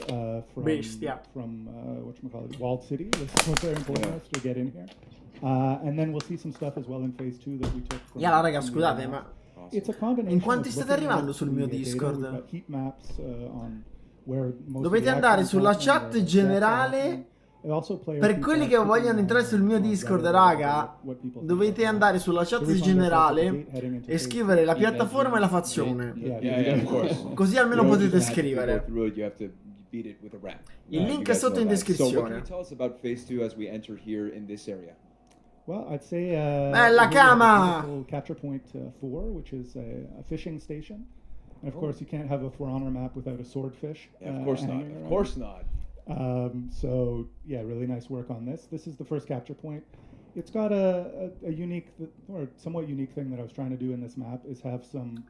from whatchamacallit, Walled City was very important to get in here. And then we'll see some stuff as well in phase 2 that we took from... Yeah, raga, scusate, ma It's a combination in quanti of state looking arrivando at sul the mio data. Discord? We've got heat maps on where most of Dovete the andare action sulla is happening, chat where the generale. deaths are happening. E also player Per feedback, quelli che vogliono entrare sul mio Discord, raga, dovete andare sulla chat generale e scrivere la piattaforma e la fazione. Così almeno potete scrivere. Il link è sotto in descrizione. Well, I'd say Bella cama! capture point 4, which is a fishing station. And of course, you can't have a For Honor map without a swordfish. Yeah, of course not. Of course not. So yeah, really nice work on this. This is the first capture point. It's got a unique or somewhat unique thing that I was trying to do in this map is have some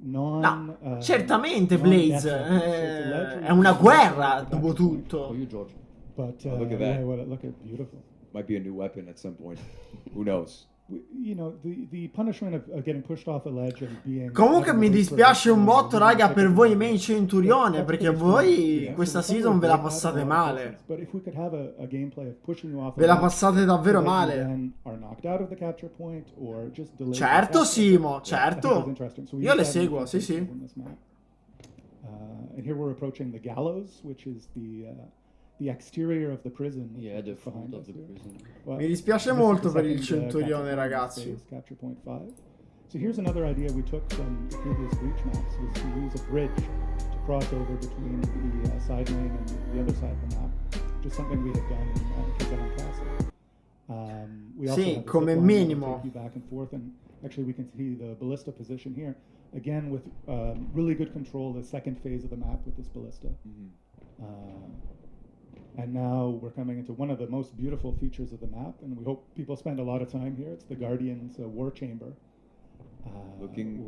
non. No, certamente Blaze è una guerra dopo tutto. But look at that. yeah, look at beautiful. Might be a new weapon at some point. Who knows? You know, the punishment of getting pushed off a ledge and being... Comunque mi dispiace un botto, raga, per voi main Centurione, perché voi questa season ve la passate male. Ve la passate davvero male. Certo, Simo, certo. Io le seguo, sì, sì. And here we're approaching the gallows, which is the exterior of the prison. Yeah, the front of the prison. Mi dispiace molto per il Centurione, ragazzi. Capture point 5. So here's another idea we took from the previous breach maps was to use a bridge to cross over between the side lane and the other side of the map, which is something we had done in Kazan Castle. We also have a come zip line that will minimo. take you back and forth, and actually we can see the ballista position here again with really good control. The second phase of the map with this ballista. And now we're coming into one of the most beautiful features of the map, and we hope people spend a lot of time here. It's the Guardian's war chamber. Looking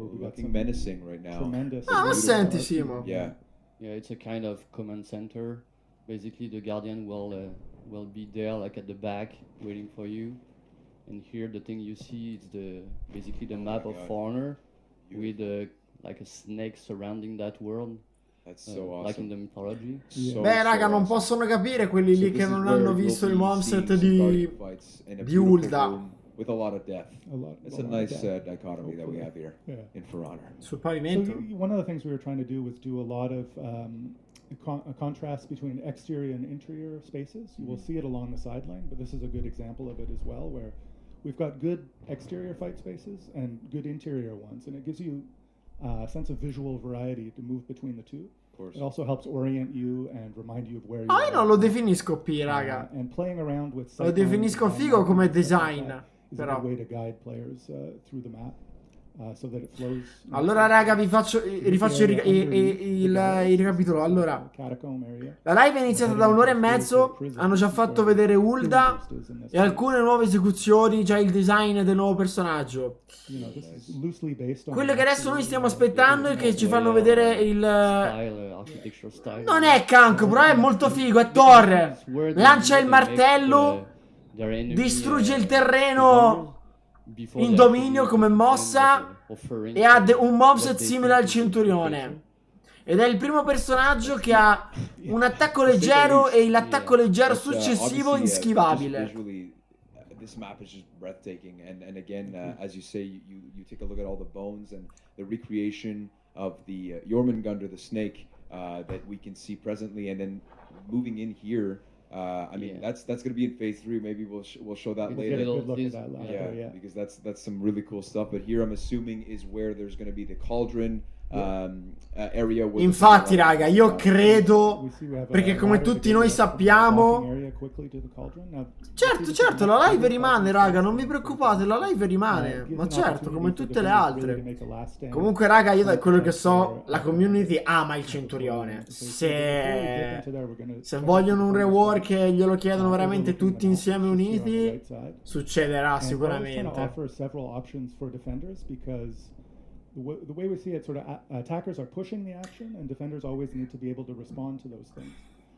menacing right now. Tremendous. Ma senti, Simo. Yeah. Yeah, it's a kind of command center. Basically, the Guardian will be there, like at the back, waiting for you. And here, the thing you see is basically the map of Foreigner, with like a snake surrounding that world. That's so awesome. Like in the mythology. Beh, raga, non possono capire quelli lì che non hanno visto il momset di HULDA. With a lot of death. It's a nice dichotomy that we have here in For Honor. Sul pavimento. So one of the things we were trying to do was do a lot of a contrast between exterior and interior spaces. You will see it along the sideline, but this is a good example of it as well, where we've got good exterior fight spaces and good interior ones, and it gives you a sense of visual variety to move between the two. It also helps orient you and remind you of where you are. Io non lo definisco P, raga. And playing around with Lo definisco figo come design. is a good way to guide players through the map. So that it flows. Allora, raga, rifaccio il ricapitolo. Allora, la live è iniziata da un'ora e mezzo. Hanno già fatto vedere HULDA e alcune nuove esecuzioni. Già il design del nuovo personaggio. Quello che adesso noi stiamo aspettando è che ci fanno vedere il. Non è Kank, però è molto figo. È Thor. Lancia il martello. Distrugge il terreno in dominio come mossa e ha un moveset simile al Centurione. Ed è il primo personaggio che ha un attacco leggero e l'attacco leggero successivo inschivabile. This map is just breathtaking, and again, as you say, you take a look at all the bones and the recreation of the Jormungandr, the snake, that we can see presently, and then moving in here. I mean, that's going to be in phase 3. Maybe we'll show that later. Yeah, because that's some really cool stuff. But here, I'm assuming is where there's going to be the cauldron, area. where Infatti, raga, io credo, perché come tutti noi sappiamo, certo, la live rimane, raga, non vi preoccupate, la live rimane, ma certo, come tutte le altre. Comunque, raga, io da quello che so, la community ama il centurione. Se vogliono un rework e glielo chiedono veramente tutti insieme uniti, succederà sicuramente. The way we see it, sort of attackers are pushing the action, and defenders always need to be able to respond to those things.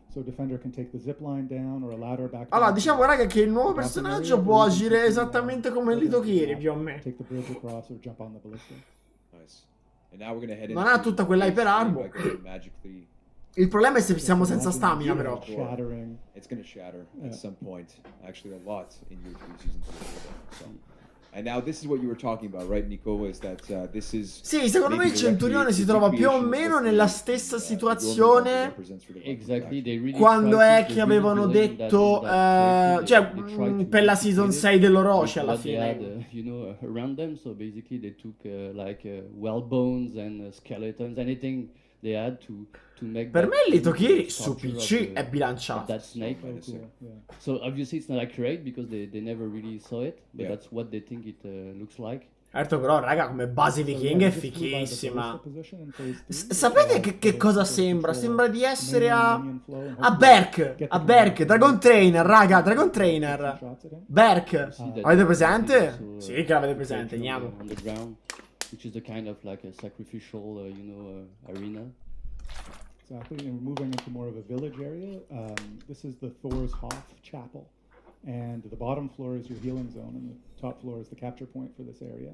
So a defender can take the zip line down or a ladder back. Allora, diciamo, raga, che il nuovo personaggio può agire esattamente come il Kiri, più o meno. Take the bridge across or jump on the ballista. Nice. And now we're gonna head Non ha tutta quella hyper armor. Il problema è se siamo senza stamina, però. It's gonna shatter at some point. Actually, a lot in year 3 season 2. So. And now this is what you were talking about, right, Nico? Is that this is Sì, secondo me il centurione si trova più o meno nella stessa situazione quando è che avevano detto cioè per la season 6 dell'Orochi alla fine. You know, around them, so basically they took well bones and skeletons, anything they had to make. Per me il Kiri su PC è bilanciato. That snake. So obviously it's not accurate because they never really saw it, but that's what they think it looks like. Certo, però, raga, come base viking è fichissima. Sapete che cosa sembra? Sembra di essere a Berk, Dragon Trainer, raga, Dragon Trainer. Berk. Avete presente? Sì, che l'avete presente, andiamo. Which is the kind of like a sacrificial, arena. Exactly, and we're moving into more of a village area. This is the Thor's Hof Chapel, and the bottom floor is your healing zone, and the top floor is the capture point for this area.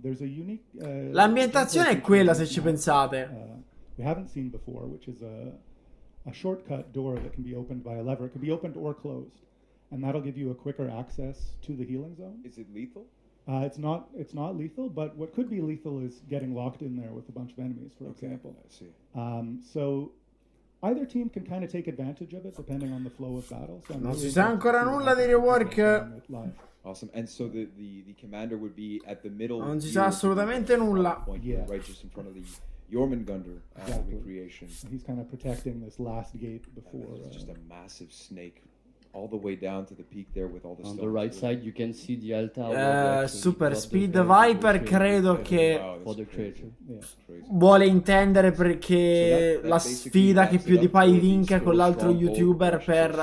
There's a unique. L'ambientazione è quella, se ci pensate. We haven't seen before, which is a shortcut door that can be opened by a lever. It can be opened or closed, and that'll give you a quicker access to the healing zone. Is it lethal? It's not lethal, but what could be lethal is getting locked in there with a bunch of enemies, for example. I see. So either team can kind of take advantage of it depending on the flow of battle. So non si sa ancora nulla di rework. Awesome. And so the commander would be at the middle. Non si sa assolutamente nulla. Yeah. Right, just in front of the Jormungandr recreation. He's kind of protecting this last gate before. It's just a massive snake. All the way down to the peak there with all the On the right side you can see the altar. Super Speed Viper credo che vuole intendere perché la sfida che più di pai vinca con l'altro youtuber per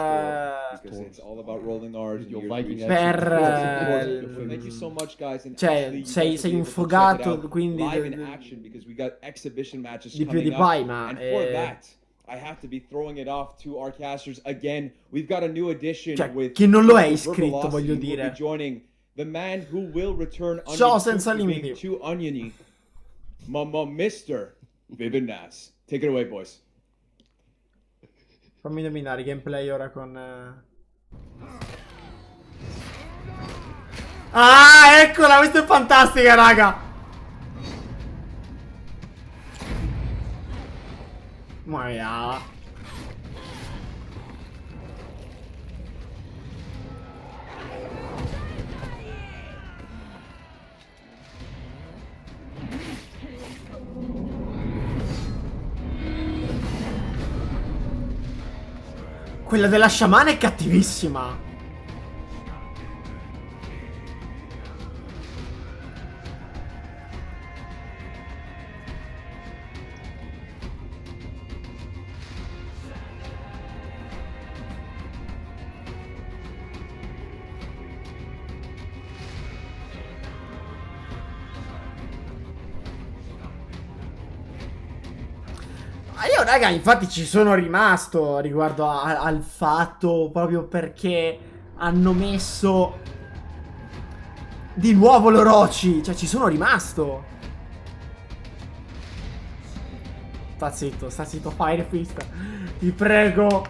cioè sei infogato, quindi di più di pai, ma I have to be throwing it off to our casters again. We've got a new addition with chi non lo è iscritto, voglio dire. Joining the man who will return Ciao senza limiti. To Oniony, Mr. Vivinas. Take it away, boys. Fammi dominare gameplay ora con Ah, eccola, questa è fantastica, raga. Maia. Quella della sciamana è cattivissima. Io, raga, infatti ci sono rimasto riguardo al fatto, proprio perché hanno messo di nuovo l'Orochi. Cioè, ci sono rimasto. Sta zitto, Fire Fist. Ti prego.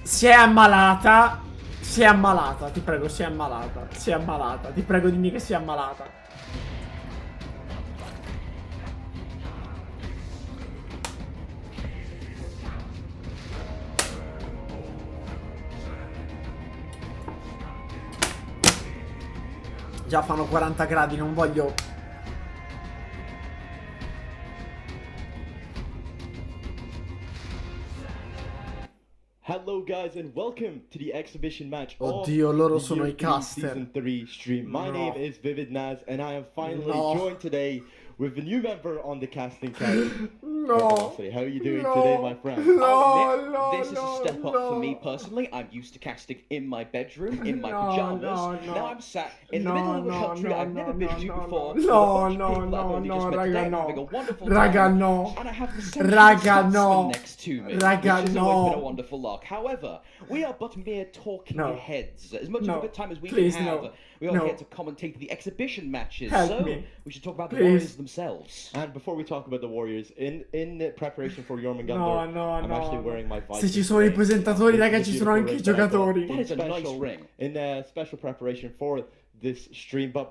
Si è ammalata. Ti prego, si è ammalata. Ti prego, dimmi che si è ammalata. Già fanno 40 gradi, non voglio... Hello guys and welcome to the exhibition match Oddio, loro of the sono Year i 3 caster. Season 3 stream. My No. name is Vivid Naz and I am finally No. joined today with a new member on the casting couch. No. How are you doing No. today, my friend? No, Admit, no, this is a step up for me personally. I'm used to casting in my bedroom, in my pajamas. Now I'm sat in the middle of a country I've never been to before. with a bunch of people I've only just met today, raga, having a wonderful Raga, time. no. And I have the sensual Raga, Scotsman no. next to me, Raga, which has no. always been a wonderful lark. However, we are but mere talking No. heads. As much No. of a good time as we Please, can have, no. we are No. here to commentate the exhibition matches. Help so me. we should talk about the Please. Warriors themselves. And before we talk about the Warriors, in preparation for Jormungandr, No, no, I'm no. actually wearing my Viking Se ci sono i presentatori, raga, ci sono anche i giocatori. That is a nice ring. In special preparation for this stream, but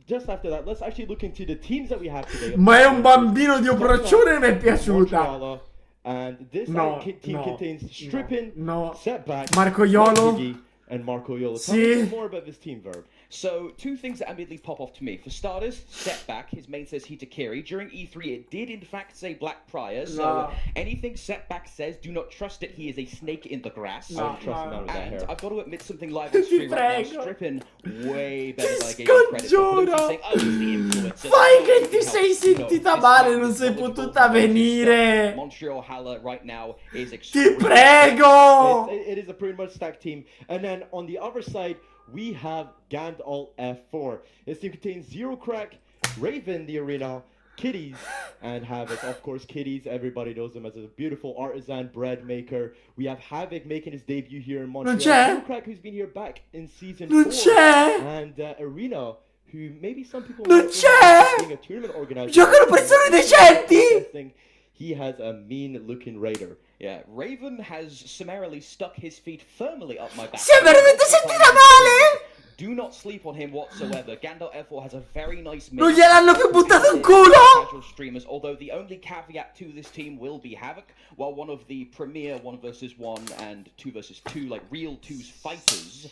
just after that, let's actually look into the teams that we have today. Ma è un bambino di Obraccione e mi è piaciuta. Montreal, and this No, team no, contains Strippin, Setback, Marco Iolo. Biggie, and Marco Iolo. Sì. Tell me some more about this team, Verb. So, two things that immediately pop off to me. For starters, Setback, his main says Hitakiri. During E3, it did in fact say Black Prior, so No. anything Setback says, do not trust it. He is a snake in the grass. I don't trust him out of that And hair. I've got to admit something live on stream right now. prego. Stripping way better than I gave him credit for. scongiuro. Saying, oh, he's the influencer. Fai No, che he ti helped. sei No, sentita this male, man non is sei knowledgeable potuta about his stuff. venire. Montreal Hala right now is Ti extremely... prego. It is a pretty much stacked team. And then on the other side, we have Gandalf F4. This team contains Zero Crack, Raven the Arena, Kitties, and Havoc. Of course, Kitties, everybody knows him as a beautiful artisan bread maker. We have Havoc making his debut here in Montreal. Non c'è? Zero Crack, who's been here back in season Non 4. c'è? And Arena, who maybe some people Non might think c'è? of being a tournament organizer. Giocano persone decenti. He has a mean-looking raider. Yeah, Raven has summarily stuck his feet firmly up my back. Si è veramente sentita male. Do not sleep on him whatsoever. Gandalf F4 has a very nice Non gliel'hanno più buttato in culo. casual streamers, although the only caveat to this team will be Havoc, while one of the premier 1 versus 1 and 2 versus 2, like real 2s fighters.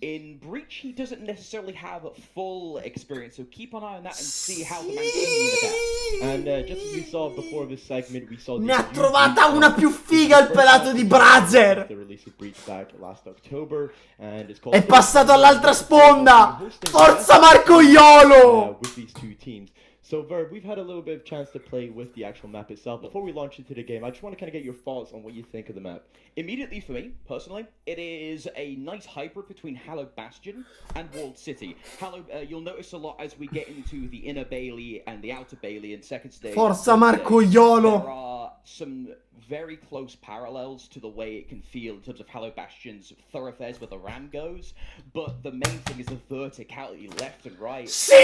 In Breach, he doesn't necessarily have full experience, so keep an eye on that and see how the man's team adapts. And just as we saw before this segment, we saw Ne ha trovata una più figa il pelato di Brazzer. The release of Breach back last October, and it's called È passato all'altra sponda. Forza Marco Iolo. with these two teams. So Verb, we've had a little bit of chance to play with the actual map itself. Before we launch into the game, I just want to kind of get your thoughts on what you think of the map. Immediately for me, personally, it is a nice hybrid between Hallowed Bastion and Walled City. Hallowed, you'll notice a lot as we get into the inner Bailey and the outer Bailey in second stage. Forza Marco Iolo. There are some very close parallels to the way it can feel in terms of Hallowed Bastion's thoroughfares where the ram goes, but the main thing is the verticality left and right. Sì!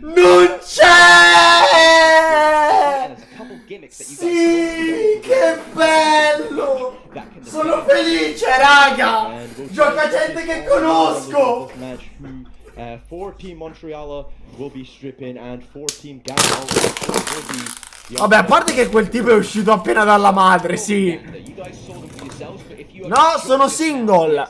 Non c'è! Sì, che bello! Sono felice, raga! Gioca gente che conosco! For Team Montreal will be stripping and for Team Gandalf will be... Vabbè, a parte che quel tipo è uscito appena dalla madre, sì. No, sono single.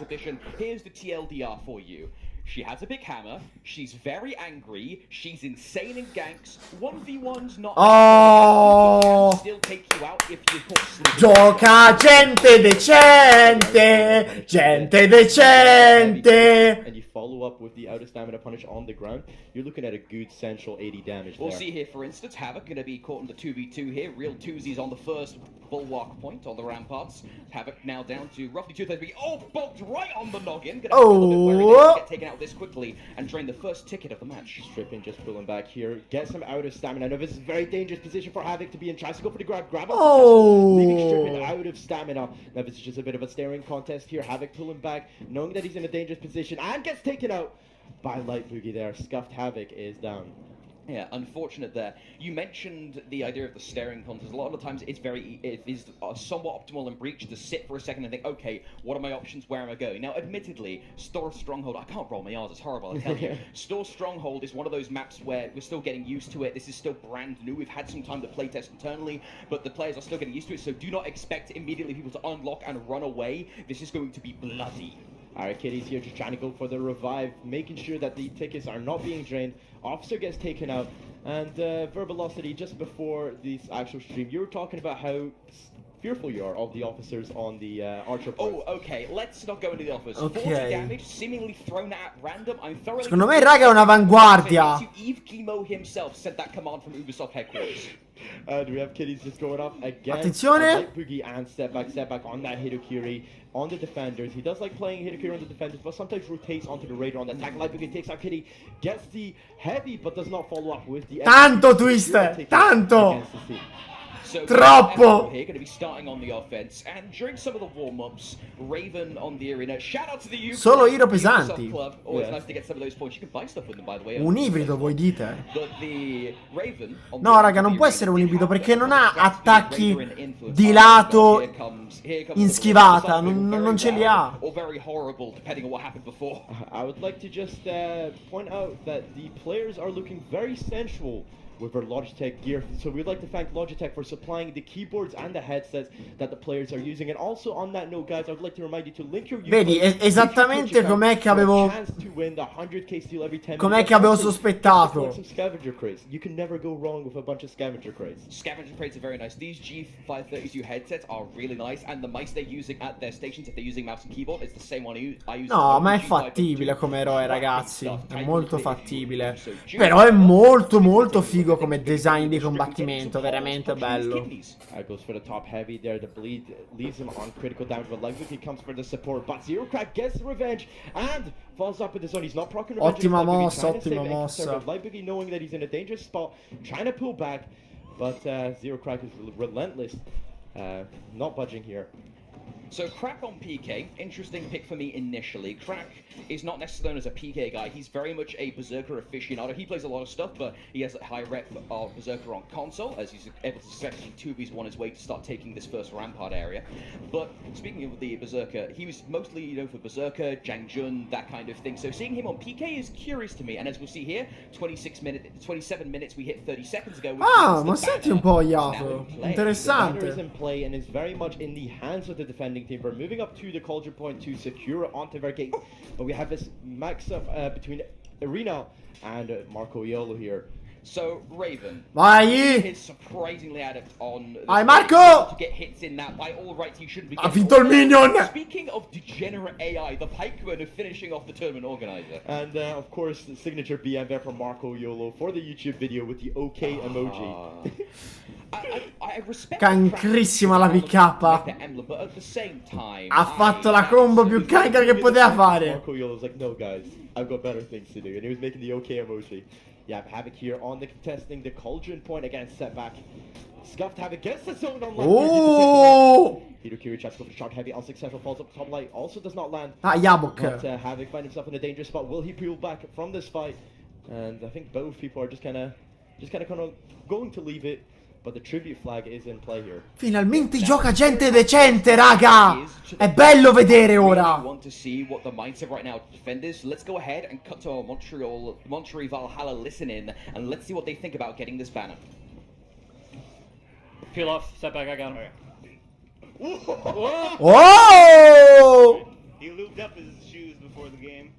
Here's the TLDR for you. She has a big hammer, she's very angry, she's insane in ganks, 1v1's not Oh. still take you out if you put Gioca gente decente, gente decente. And you follow up with the out of stamina punish on the ground, you're looking at a good central 80 damage We'll there. see here, for instance, Havoc going to be caught in the 2v2 here. Real twosies on the first bulwark point on the ramparts. Havoc now down to roughly 2-3. Oh, bolts right on the noggin. Gonna have a little bit wary there to get taken out this quickly and drain the first ticket of the match. Stripping just pulling back here. Gets him out of stamina. I know this is a very dangerous position for Havoc to be in. Tries to go for the grab. Grab Oh. leaving Stripping out of stamina. Now this is just a bit of a staring contest here. Havoc pulling back, knowing that he's in a dangerous position and gets taken out by Light Boogie there. Scuffed Havoc is down. Yeah, unfortunate there. You mentioned the idea of the staring contest. A lot of the times it is somewhat optimal in Breach to sit for a second and think, okay, what are my options? Where am I going? Now, admittedly, Store Stronghold, I can't roll my R's, it's horrible, I tell you. Store Stronghold is one of those maps where we're still getting used to it. This is still brand new. We've had some time to playtest internally, but the players are still getting used to it, so do not expect immediately people to unlock and run away. This is going to be bloody. Alright, Kitty's here just trying to go for the revive, making sure that the tickets are not being drained. Officer gets taken out, and Verbalocity, just before this actual stream, you were talking about how fearful you are of the officers on the archer post. Oh, okay, let's not go into the offers. Ok. 40 damage, seemingly thrown at random. I'm thoroughly Secondo me, raga, è un'avanguardia. Yves Guillemot himself sent that command from Ubisoft headquarters. And we have Kitties just going up again. Attenzione. Light boogie and step back on that Hitokiri on the defenders. He does like playing Hitokiri on the defenders, but sometimes rotates onto the Raider on the attack. Light boogie takes out Kitty, gets the heavy, but does not follow up with the. Tanto Twister, tanto. So Troppo. here going to be starting on the offense, and during some of the warm-ups, Raven on the arena. Shout out to the Ubisoft Solo hero pesanti. Club. Always nice to get some of those points. You can buy stuff with them, by the way. Un ibrido, voi dite? But the Raven on No, raga, non può essere un ibrido perché non ha attacchi di lato in schivata. Non ce li ha. Or very horrible, depending on what happened before. I would like to just point out that the players are looking very sensual with their Logitech gear. So we'd like to thank Logitech for supplying the keyboards and the headsets that the players are using. And also on that note, guys, I would like to remind you to link your Vedi, esattamente com'è che avevo sospettato. Scavenger crates. You can never go wrong with a bunch of scavenger crates. Scavenger crates are very nice. These G532 headsets are really nice, and the mice they're using at their stations, if they're using mouse and keyboard, it's the same one I use. No, ma è fattibile come eroe, ragazzi. È molto fattibile. Però è molto molto figo come design di combattimento, veramente bello. Goes for the top heavy there. The bleed leaves him on critical damage, but Lightboogie comes for the support. But Zero Crack gets the revenge and falls up with his own. He's not proccing revenge. Ottima mossa, ottima mossa. Lightboogie knowing that he's in a dangerous spot, trying to pull back, but Zero Crack is relentless, not budging here. So Crack on PK, interesting pick for me initially. Crack is not necessarily known as a PK guy. He's very much a Berserker aficionado. He plays a lot of stuff, but he has a high rep of Berserker on console, as he's able to successfully 2v1 his way to start taking this first rampart area. But speaking of the Berserker, he was mostly known for Berserker, Jangjun, that kind of thing. So seeing him on PK is curious to me. And as we'll see here, 27 minutes we hit 30 seconds ago. Ah, ma senti un po', Iato. Interessante. The banner is in play and is very much in the hands of the defending team. We're moving up to the cauldron point to secure it onto their gate, but we have this max up between Arena and Marco Iolo here. So Raven, vai, is surprisingly adept on. Vai Marco! To get hits in that. By all rights, he shouldn't be. Ha vinto il minion. Speaking of degenerate AI, the pikemen are finishing off the tournament organizer. And of course, the signature BM there from Marco Iolo for the YouTube video with the OK emoji. I respect Cancrissima la PK. emblem, but at the same time, Ha fatto la combo più carica che poteva fare. Marco Iolo was like, no guys, I've got better things to do, and he was making the OK emoji. Yeah, Havoc here on the contesting the cauldron point again, setback. Scuffed Havoc gets the zone on Oh! Hitokiri tries to go for the shot heavy, unsuccessful, falls up top light, also does not land. Ah, Yabok. But Havoc finds himself in a dangerous spot. Will he pull back from this fight? And I think both people are just kind of going to leave it. But the tribute flag is in play here. Finalmente gioca gente decente, raga! È bello vedere ora. Want to see what the mindset right now defenders. Let's go ahead and cut to our Montreal Valhalla listen in, and let's see what they think about getting this banner. Peel off, step back, I got him. Oh! He looped up his shoes before the game.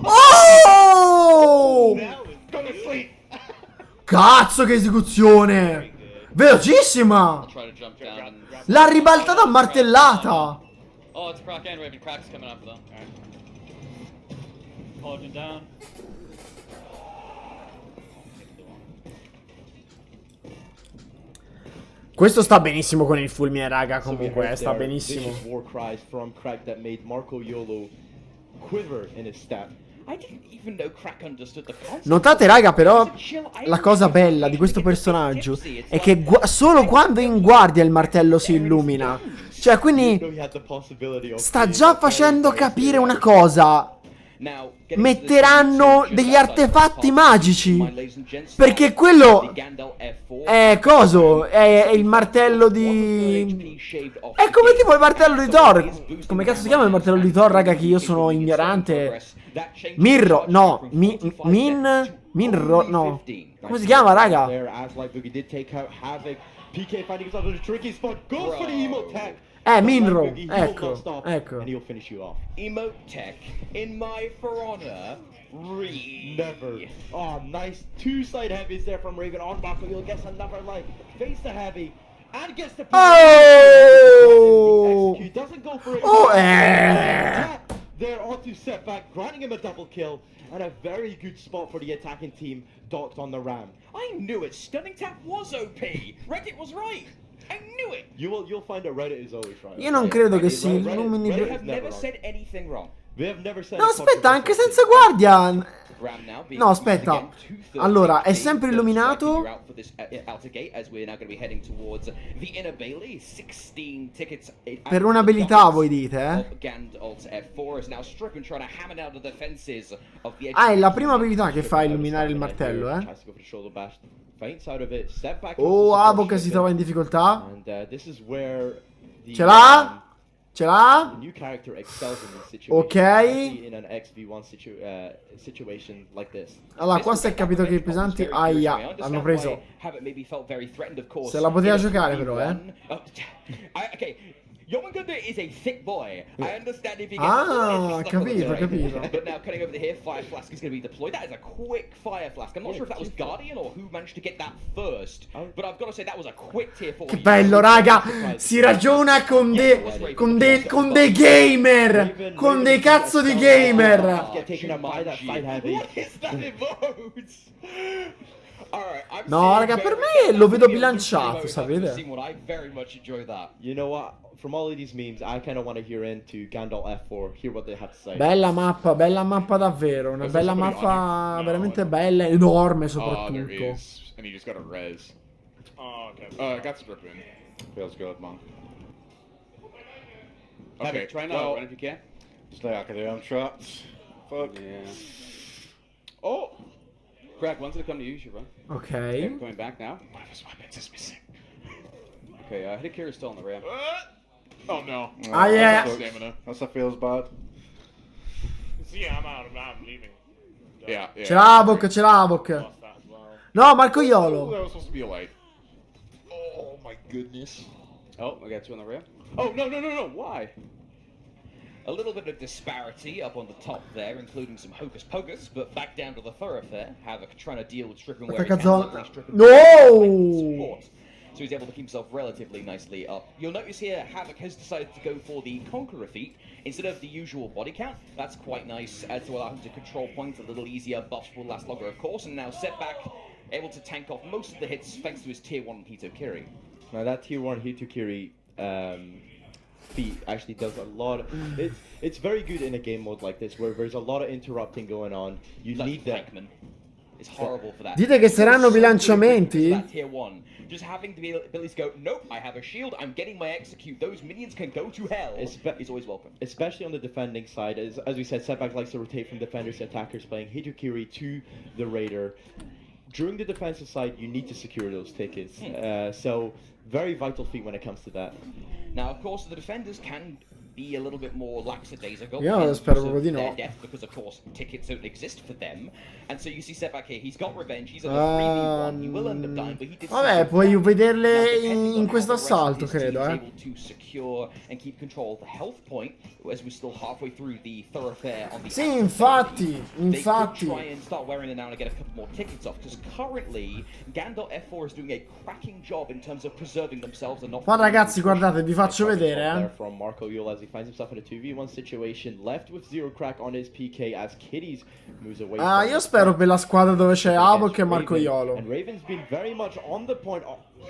Oh! Go to sleep. Cazzo che esecuzione! Velocissima! L'ha ribaltata a martellata! Oh, it's Croc and Raven. Croc's coming up though. Cauldron down. Questo sta benissimo con il fulmine, raga, comunque, sta benissimo. War cries from Crack that made Marco Iolo quiver in his step. I didn't even know Crack understood the concept. Notate, raga, però la cosa bella di questo personaggio è che solo quando è in guardia il martello si illumina. Cioè, quindi sta già facendo capire una cosa. Metteranno degli artefatti magici, perché quello è coso, è il martello di... è come tipo il martello di Thor. Come cazzo si chiama il martello di Thor, raga, che io sono ignorante. Mirro, no, Minro, no. Come si chiama, raga? Minro, ecco. Emote tech in my For Honor. Never. Oh, nice two side heavies there from Raven on Marco. You'll get another light. Face the heavy. And gets the Oh! He doesn't go for it. Oh, They're onto setback, granting him a double kill, and a very good spot for the attacking team docked on the ram. I knew it. Stunning tap was OP. Reddit was right. I knew it. You'll find that Reddit is always right. Io non credo che si Reddit illumini have per... never said anything wrong. We have never said No, aspetta, anche senza guardia... Ram now being No, aspetta. again, 2/3 Allora, è HP, sempre third illuminato? strike figure out for this, outer gate, as we're now going to be heading towards the inner Bailey. 16 tickets. Per un'abilità voi dite, eh? Of Gandalf's F4 is now stripping, trying to hammer down the defenses of the. Ah, è la prima abilità che fa illuminare il martello, eh? Oh, Avo che si trova in difficoltà. Ce l'ha? Ce l'ha? The new character excels in this situation, Ok. especially in an XV1 situation like this. Allora, qua si è capito che i pesanti... Aia, l'hanno preso. Se la poteva giocare però, eh? Okay, Jormungandr is a thick boy. I understand if he gets Ah, stuck on the capito, terrain. capito. But now cutting over to here, Fire Flask is going to be deployed. That is a quick Fire Flask. I'm not sure if that was Guardian or who managed to get that first. But I've got to say that was a quick tier 4. Che bello, raga! Si ragiona con dei gamer! Con dei cazzo di gamer! What is that emotes? No, raga, per me lo vedo bilanciato, sapete? You know what? From all of these memes, I kind of want to hear into Gandalf F4, hear what they have to say. Bella mappa davvero. Una bella mappa veramente bella, enorme soprattutto. And you just got a res. Oh, okay. Got strip in. Feels good, man. Okay, try now, run if you can. Stay out there, I'm trapped. Fuck. Yeah. Oh! Crack, one's gonna come to you, Shiva. Okay. Coming back now. One of his weapons is missing. Okay, Hidakira is still on the ramp. Oh no. Ah, yeah. That's that feels bad. Yeah, I'm out. I'm leaving. Yeah. Ce l'ha Avok, ce l'ha Avok. No, Marco Iolo. That was supposed to be a light. Oh my goodness. Oh, I got two on the ramp. Oh, no. Why? A little bit of disparity up on the top there, including some hocus pocus, but back down to the thoroughfare. Havoc trying to deal with stripping where he can. No! So he's able to keep himself relatively nicely up. You'll notice here, Havoc has decided to go for the Conqueror feat instead of the usual body count. That's quite nice to allow him to control points a little easier. Buffs will last longer, of course, and now Setback able to tank off most of the hits thanks to his tier 1 Hitokiri. Now that tier 1 Hitokiri feat actually does a lot of, it's very good in a game mode like this where there's a lot of interrupting going on. You need that. It's horrible for that. Dite che saranno bilanciamenti? That tier 1. Just having the ability to go, nope, I have a shield, I'm getting my execute, those minions can go to hell, is always welcome. Especially on the defending side, as we said, Setback likes to rotate from defenders to attackers, playing Hitokiri to the Raider. During the defensive side, you need to secure those tickets, so very vital feat when it comes to that. Now, of course, the defenders can be a little bit more lackadaisical. Io spero proprio di no. Death, because of course tickets don't exist for them, and so you see Setback here. He's got revenge. He's at a 3v1. He will end up dying, but he did. Vabbè, puoi vederle in questo assalto, credo, eh. Able to secure and keep control of the health point as we're still halfway through the thoroughfare on the. Sì, infatti. They could try and start wearing it down and get a couple more tickets off, because currently Gandalf F4 is doing a cracking job in terms of preserving themselves and not. Ma ragazzi, guardate, vi faccio vedere, From Marco Iolo as he finds himself in a 2v1 situation, left with 0 crack on his PK as Kitties moves away. Io spero per la squadra dove c'è Avok e Marco Iolo. And Raven's been very much on the point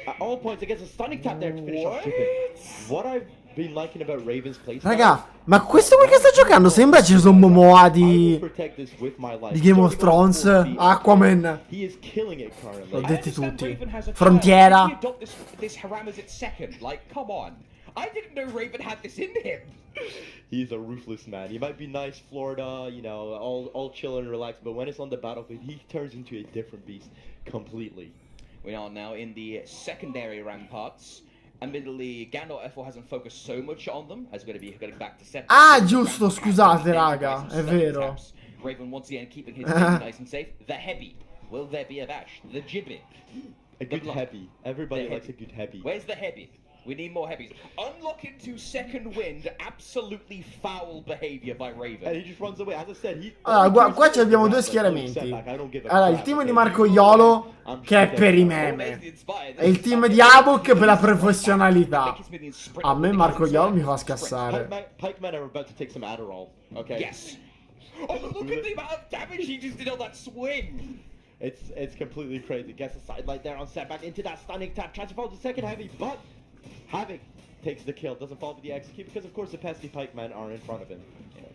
at all points against a stunning tap there to finish off shipping. What I've been liking about Raven's play. Raga, ma questo qui che sta giocando sembra Jason Momoa di Game of Thrones, Aquaman. L'ho detti tutti. Frontiera. This Haram is its second. Like, come on. I didn't know Raven had this in him. He's a ruthless man. He might be nice, Florida, you know, all chill and relaxed, but when it's on the battlefield, he turns into a different beast completely. We are now in the secondary ramparts. Admittedly, Gandalf F4 hasn't focused so much on them, as we're going to be getting back to set. Ah, giusto, scusate, raga, è vero. Raven once again keeping his team nice and safe. The heavy. Will there be a bash? The gibbet. A good heavy. Everybody likes a good heavy. Where's the heavy? We need more heavies. Unlock into second wind, absolutely foul behavior by Raven. And he just runs away. As I said, Allora, qua ci abbiamo due schieramenti. Allora, il team di Marco Iolo, che è per i meme, e il team di Abok per la professionalità. A me Marco Iolo mi fa scassare. Pikemen are about to take some Adderall. Okay. Yes. Oh, look at the amount of damage he just did on that swing. It's completely crazy. Gets a sidelight there on setback into that stunning tap. Tries to fall to second heavy, but Havoc takes the kill. Doesn't fall to the execute because, of course, the pesky pikemen are in front of him.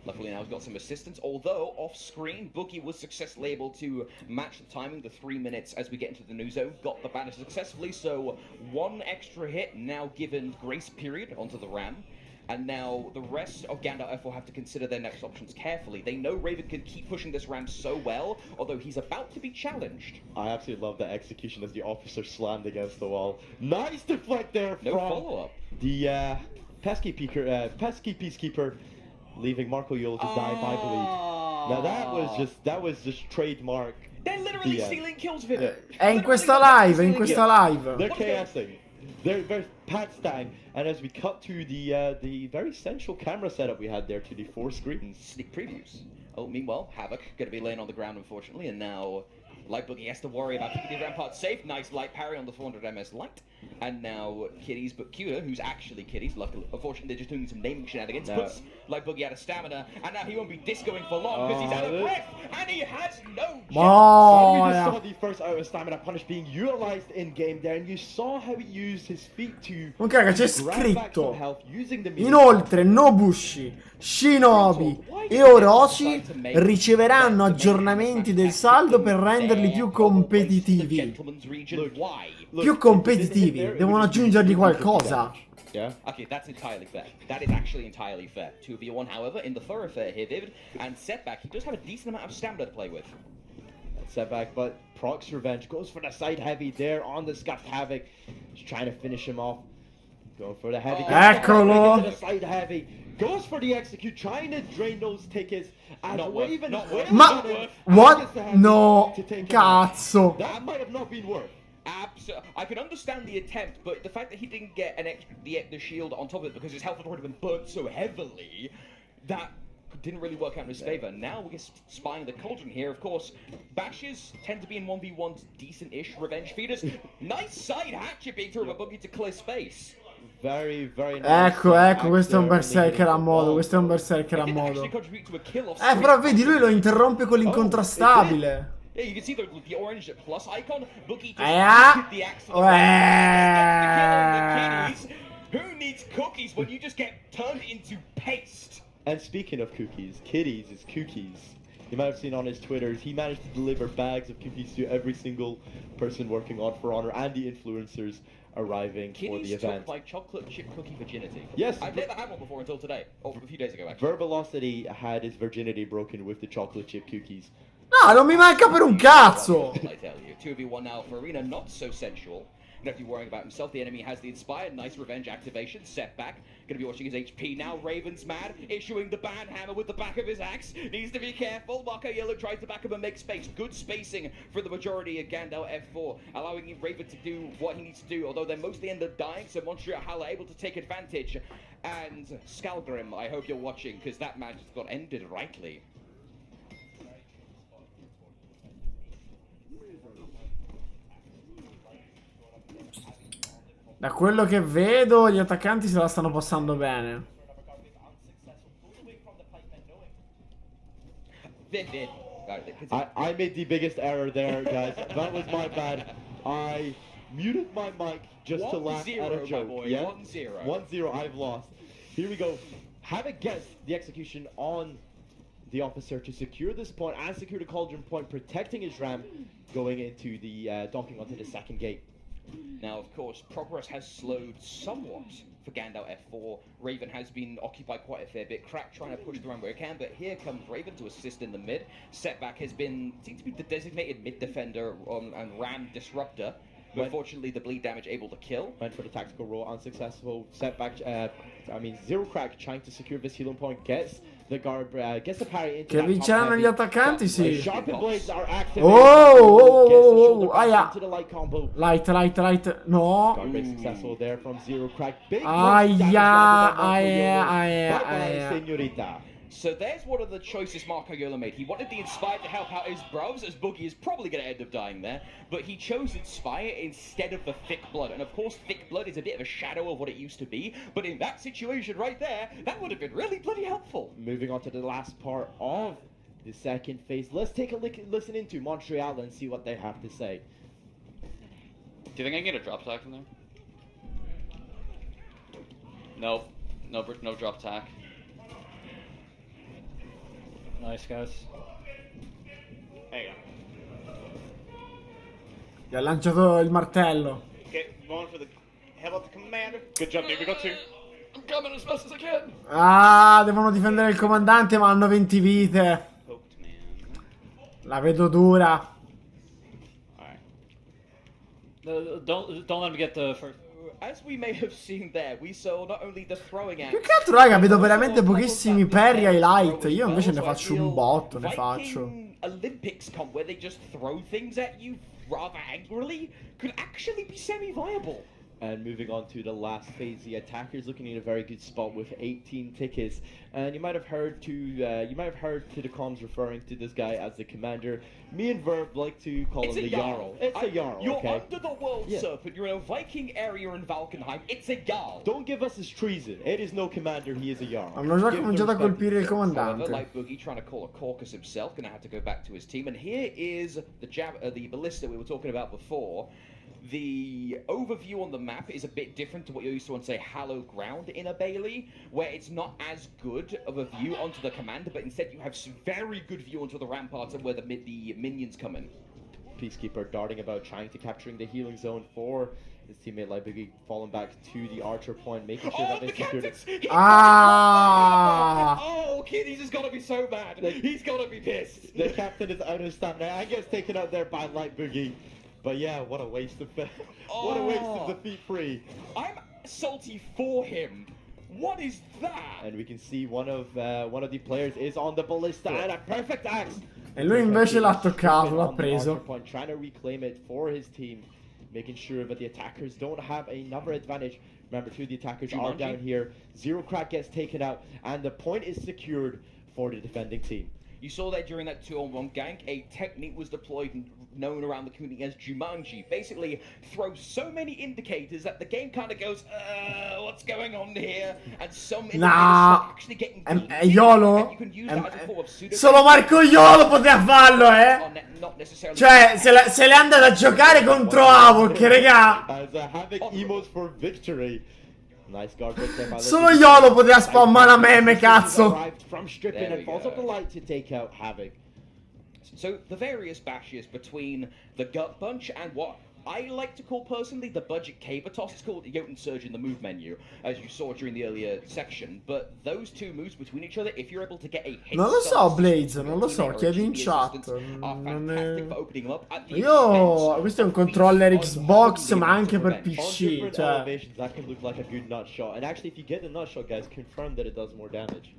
Luckily now he's got some assistance, although off-screen, Boogie was successfully able to match the timing, the 3 minutes as we get into the new zone, got the banner successfully, so one extra hit now given grace period onto the Ram. And now the rest of Gandalf F4 have to consider their next options carefully. They know Raven can keep pushing this Ram so well, although he's about to be challenged. I absolutely love the execution as the officer slammed against the wall. Nice deflect there from follow-up. The pesky peacekeeper, leaving Marco Iolo to die by bleed. Now that was just trademark. They're literally stealing kills with him. È in questa live, è in questa live. They're chaosing. They're Pat Stang, and as we cut to the very central camera setup we had there to the 4 screens. Sneak previews. Oh, meanwhile, Havoc going to be laying on the ground, unfortunately, and now Light Boogie has to worry about keeping the Rampart safe. Nice light parry on the 400 MS Light. And now Kitties, but Cuter, who's actually Kitties, luckily, unfortunately, they're just doing some naming shenanigans, puts Light Boogie out of stamina, and now he won't be discoing for long because he's out of breath, and he has no We just saw the first out of stamina punish being utilized in game there, and you saw how he used his feet to Ok, raga, c'è grab back some scritto: health using the inoltre Nobushi, Shinobi e Orochi riceveranno aggiornamenti del saldo per renderli più competitivi. Più competitivi, devono aggiungergli qualcosa. Yeah. Okay, that's entirely fair. That is actually entirely fair. 2v1, however, in the thoroughfare here, Vivid, and Setback, he does have a decent amount of stamina to play with. Setback, but Proc's revenge goes for the side heavy there on the scuffed Havoc. Just trying to finish him off. Going for the heavy. Eccolo! The side heavy. Goes for the execute, trying to drain those tickets. As Raven Ma what? No, cazzo. That might have not been worth. Absolutely. I can understand the attempt, but the fact that he didn't get an the shield on top of it because his health had already been burnt so heavily, that didn't really work out in his favor. Now we're spying the cauldron here. Of course, bashes tend to be in 1v1s decent-ish revenge feeders. Nice side hatchet being thrown by Boogie to clear space. Very, very nice. Ecco, questo è un berserker a modo, questo è un berserker a modo. Però vedi, lui lo interrompe con l'incontrastabile. Yeah, you can see the orange plus icon. Boogie just the axe. Who needs cookies when you just get turned into paste? And speaking of cookies, Kitties is cookies. You might have seen on his Twitters, he managed to deliver bags of cookies to every single person working on For Honor and the influencers arriving for the event. Took my chocolate chip cookie virginity. Yes. I've never had one before until today. Or a few days ago, actually. Verbalocity had his virginity broken with the chocolate chip cookies. No, non mi manca per un cazzo. I tell you, 2v1 now for Arena, not so sensual. Don't have to be worrying about himself. The enemy has the inspired, nice revenge activation. Setback. Gonna be watching his HP now. Raven's mad, issuing the ban hammer with the back of his axe. Needs to be careful. Marco Yellow tries to back him and make space. Good spacing for the majority of Gandalf F4, allowing Raven to do what he needs to do. Although they mostly end up dying, so Montreal are able to take advantage. And Skalgrim, I hope you're watching, because that match just got ended rightly. Da quello che vedo, gli attaccanti se la stanno passando bene. I made the biggest error there, guys. That was my bad. I muted my mic just to laugh at a joke. Boy. Yeah? 1-0. 1-0, I've lost. Here we go. Havoc gets the execution on the officer to secure this point and secure the cauldron point, protecting his ram going into the docking onto the second gate. Now, of course, progress has slowed somewhat for Gandalf F4. Raven has been occupied quite a fair bit. Crack trying to push the run where he can, but here comes Raven to assist in the mid. Setback has been, seems to be the designated mid defender and ram disruptor. But unfortunately, the bleed damage able to kill. Went for the tactical roll, unsuccessful. Setback, Zero Crack trying to secure this healing point, gets The guard gets the parry into Che that top vinceranno heavy. gli attaccanti, sì. Sharpened blades are activated. Oh, Gets the shoulder back aia. into the light combo. Light. No. Guard break successful there from Zero Crack. Big damage Aia, landed on aia. Bye-bye, señorita. So there's one of the choices Marco Yola made. He wanted the Inspire to help out his bros, as Boogie is probably going to end up dying there, but he chose Inspire instead of the Thick Blood. And of course, Thick Blood is a bit of a shadow of what it used to be, but in that situation right there, that would have been really bloody helpful. Moving on to the last part of the second phase, let's take a listen into Montreal and see what they have to say. Do you think I can get a drop attack from there? No. No drop attack. Nice, guys. There you go. Gli ha lanciato il martello. Okay, going for the. How about the commander? Good job, dude. We got two. I'm coming as fast as I can. Ah, devono difendere il comandante, ma hanno 20 vite. La vedo dura. Don't let me get the first. As we may have seen there, we saw not only the throwing axe. Più che altro, raga, vedo veramente pochissimi parry highlight. Io invece ne faccio un botto, ne faccio. Olympics comp where they just throw things at you rather angrily could actually be semi-viable. And moving on to the last phase, the attackers looking in a very good spot with 18 tickets. And you might have heard to the comms referring to this guy as the commander. Me and Verb like to call him the Jarl. It's a Jarl, You're okay? under the world serpent. You're in a Viking area in Valkenheim. It's a Jarl. Don't give us his treason. It is no commander. He is a Jarl. Hanno già Give cominciato a the respect colpire il However, comandante. like Boogie trying to call a caucus himself, gonna have to go back to his team. And here is the ballista we were talking about before. The overview on the map is a bit different to what you're used to on, say, Hallowed Ground in a Bailey, where it's not as good of a view onto the commander, but instead you have some very good view onto the ramparts and where the minions come in. Peacekeeper darting about, trying to capturing the healing zone for his teammate Boogie, falling back to the archer point, making sure that they secured it. Ah! Oh, Kitty's has got to be so mad. He's got to be pissed. The captain is out of stamina and gets taken out there by Boogie. But yeah, what a waste of what a waste of defeat free. I'm salty for him. What is that? And we can see one of the players is on the ballista and a perfect axe. E lui invece l'ha toccato, l'ha On the preso. archer point, trying to reclaim it for his team, making sure that the attackers don't have another advantage. Remember, two of the attackers are down here. Zero Crack gets taken out, and the point is secured for the defending team. You saw that during that 2-on-1 gank, a technique was deployed known around the community as Jumanji. Basically, throws so many indicators that the game kind of goes, what's going on here? And some indicators start actually getting È YOLO? and you can use that as a form of pseudo. Solo Marco Iolo poteva farlo, eh? Not necessarily. Cioè, se l'è andata a giocare contro Havok, raga. As a Havoc emotes for victory. Nice guard break there by Solo Iolo poteva spammare a meme, cazzo. From stripping and falls up the light to take out Havoc. So the various bashes between the Gut Bunch and what I like to call personally the budget Cabotos. It's called the Jotun Surge in the move menu, as you saw during the earlier section. But those two moves between each other, if you're able to get a hit, Non lo so, Blaze, non lo so, chiedi in chat. Questo è un controller Xbox, ma anche per PC. Cioè. That can look like a good nut shot. And actually, if you get the nut shot, guys, confirm that it does more damage.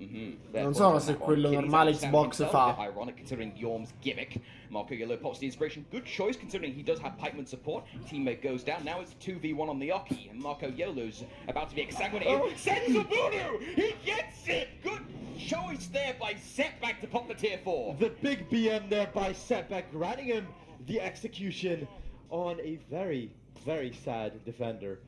Non so se quello normale Xbox fa. Ironic considering Yorm's gimmick. Marco Yellow pops the inspiration. Good choice considering he does have pikeman support. Teammate goes down. Now it's 2v1 on the Orochi. And Marco Yellow's about to be exsanguinated. Sends the voodoo! He gets it! Good choice there by Setback to pop the tier 4. The big BM there by Setback, granting him the execution on a very, very sad defender.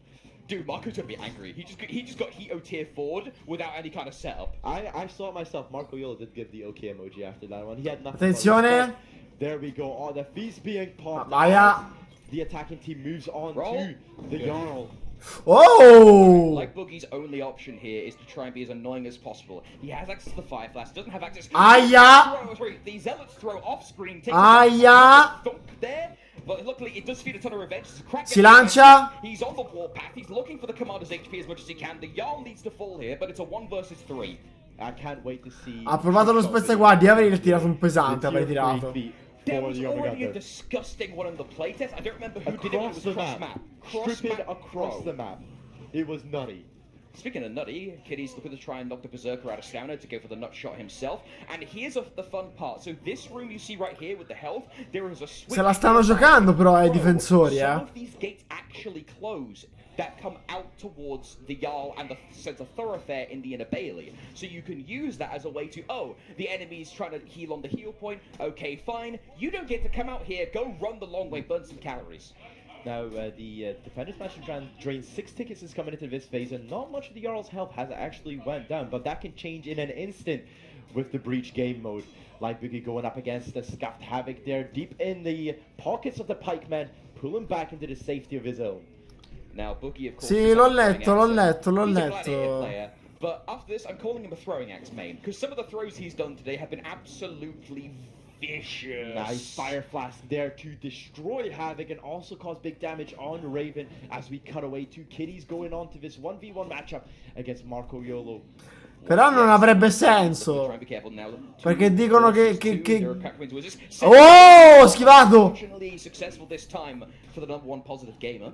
Dude, Marco's gonna be angry. He just got Hito tier 4'd without any kind of setup. I saw it myself. Marco Yellow did give the OK emoji after that one. He had nothing. Attenzione! There we go. Oh, the feast being popped. Vaya! The attacking team moves on to the Jarl. Oh! Like Boogie's only option here is to try and be as annoying as possible. He has access to the Fire Flash, doesn't have access to the Zealots throw off screen. Thunk there, but luckily it does feed a ton of revenge. Si lancia. He's on the warpath. He's looking for the commander's HP as much as he can. The Jarl needs to fall here, but it's a 1 versus 3. I can't wait to see. Ha provato lo spezzaguardia, avrei tirato un pesante, avrei tirato. There was already a disgusting one in the playtest. I don't remember who did it, but it was cross map. Stripping across the map. It was nutty. Speaking of nutty, Kitty's looking to try and knock the Berserker out of stamina to go for the nut shot himself. And here's the fun part. So this room you see right here with the health, there is a switch. Se la stanno giocando però ai difensori, Some of these gates actually close that come out towards the Jarl and the center thoroughfare in the inner bailey. So you can use that as a way to, oh, the enemy's trying to heal on the heal point. Okay, fine. You don't get to come out here. Go run the long way, burn some calories. Now, the defenders managed to drain 6 tickets since coming into this phase, and not much of the Jarl's health has actually went down, but that can change in an instant with the Breach game mode. Light Boogie going up against the Scuffed Havoc there, deep in the pockets of the Pikeman, pulling back into the safety of his own. Now, Boogie, of course, Sì, l'ho letto. He's a gladiator player, but after this, I'm calling him a throwing axe main, because some of the throws he's done today have been absolutely vicious. Nice Fire Flask there to destroy Havoc and also cause big damage on Raven as we cut away to Kitties going on to this 1v1 matchup against Marco Yolo. Però non avrebbe senso. Perché dicono che... Oh, schivato! Successful this time for the number one positive gamer.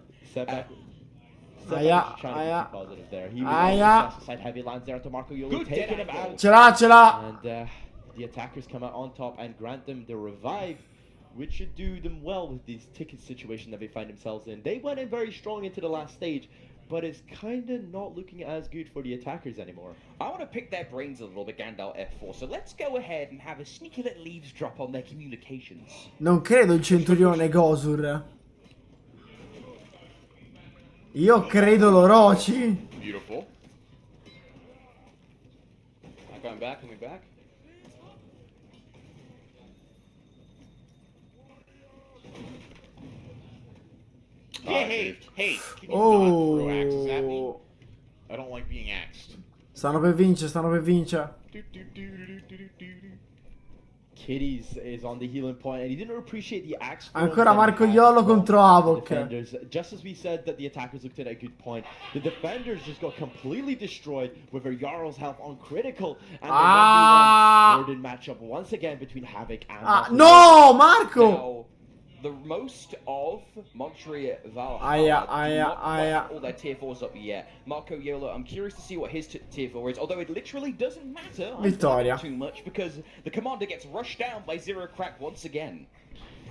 Aia, aia. Aia. Heavy lands there to Marco Yolo, taking him out. Ce l'ha, ce l'ha. And the attackers come out on top and grant them the revive, which should do them well with this ticket situation that they find themselves in. They went in very strong into the last stage, but it's kind of not looking as good for the attackers anymore. I want to pick their brains a little bit, Gandalf F4, so let's go ahead and have a sneaky little eavesdrop on their communications. Non credo il centurione Gosur. Io credo l'Orochi. Beautiful. I'm going back, coming back. Hey, can you not throw axes at me? I don't like being axed. Stanno per vincere, stanno per vincere. Kitties is on the healing point, and he didn't appreciate the axe. Ancora Marco Iolo contro Havoc. Just as we said that the attackers looked at a good point, the defenders just got completely destroyed with their Jarl's health on critical, and the 1v1 Warden matchup once again between Havoc and No, Marco! Now, the most of Montreal Aia, all their tier 4s up yet. Marco Yolo, I'm curious to see what his tier 4 is, although it literally doesn't matter Vittoria. too much because the commander gets rushed down by Zero Crack once again.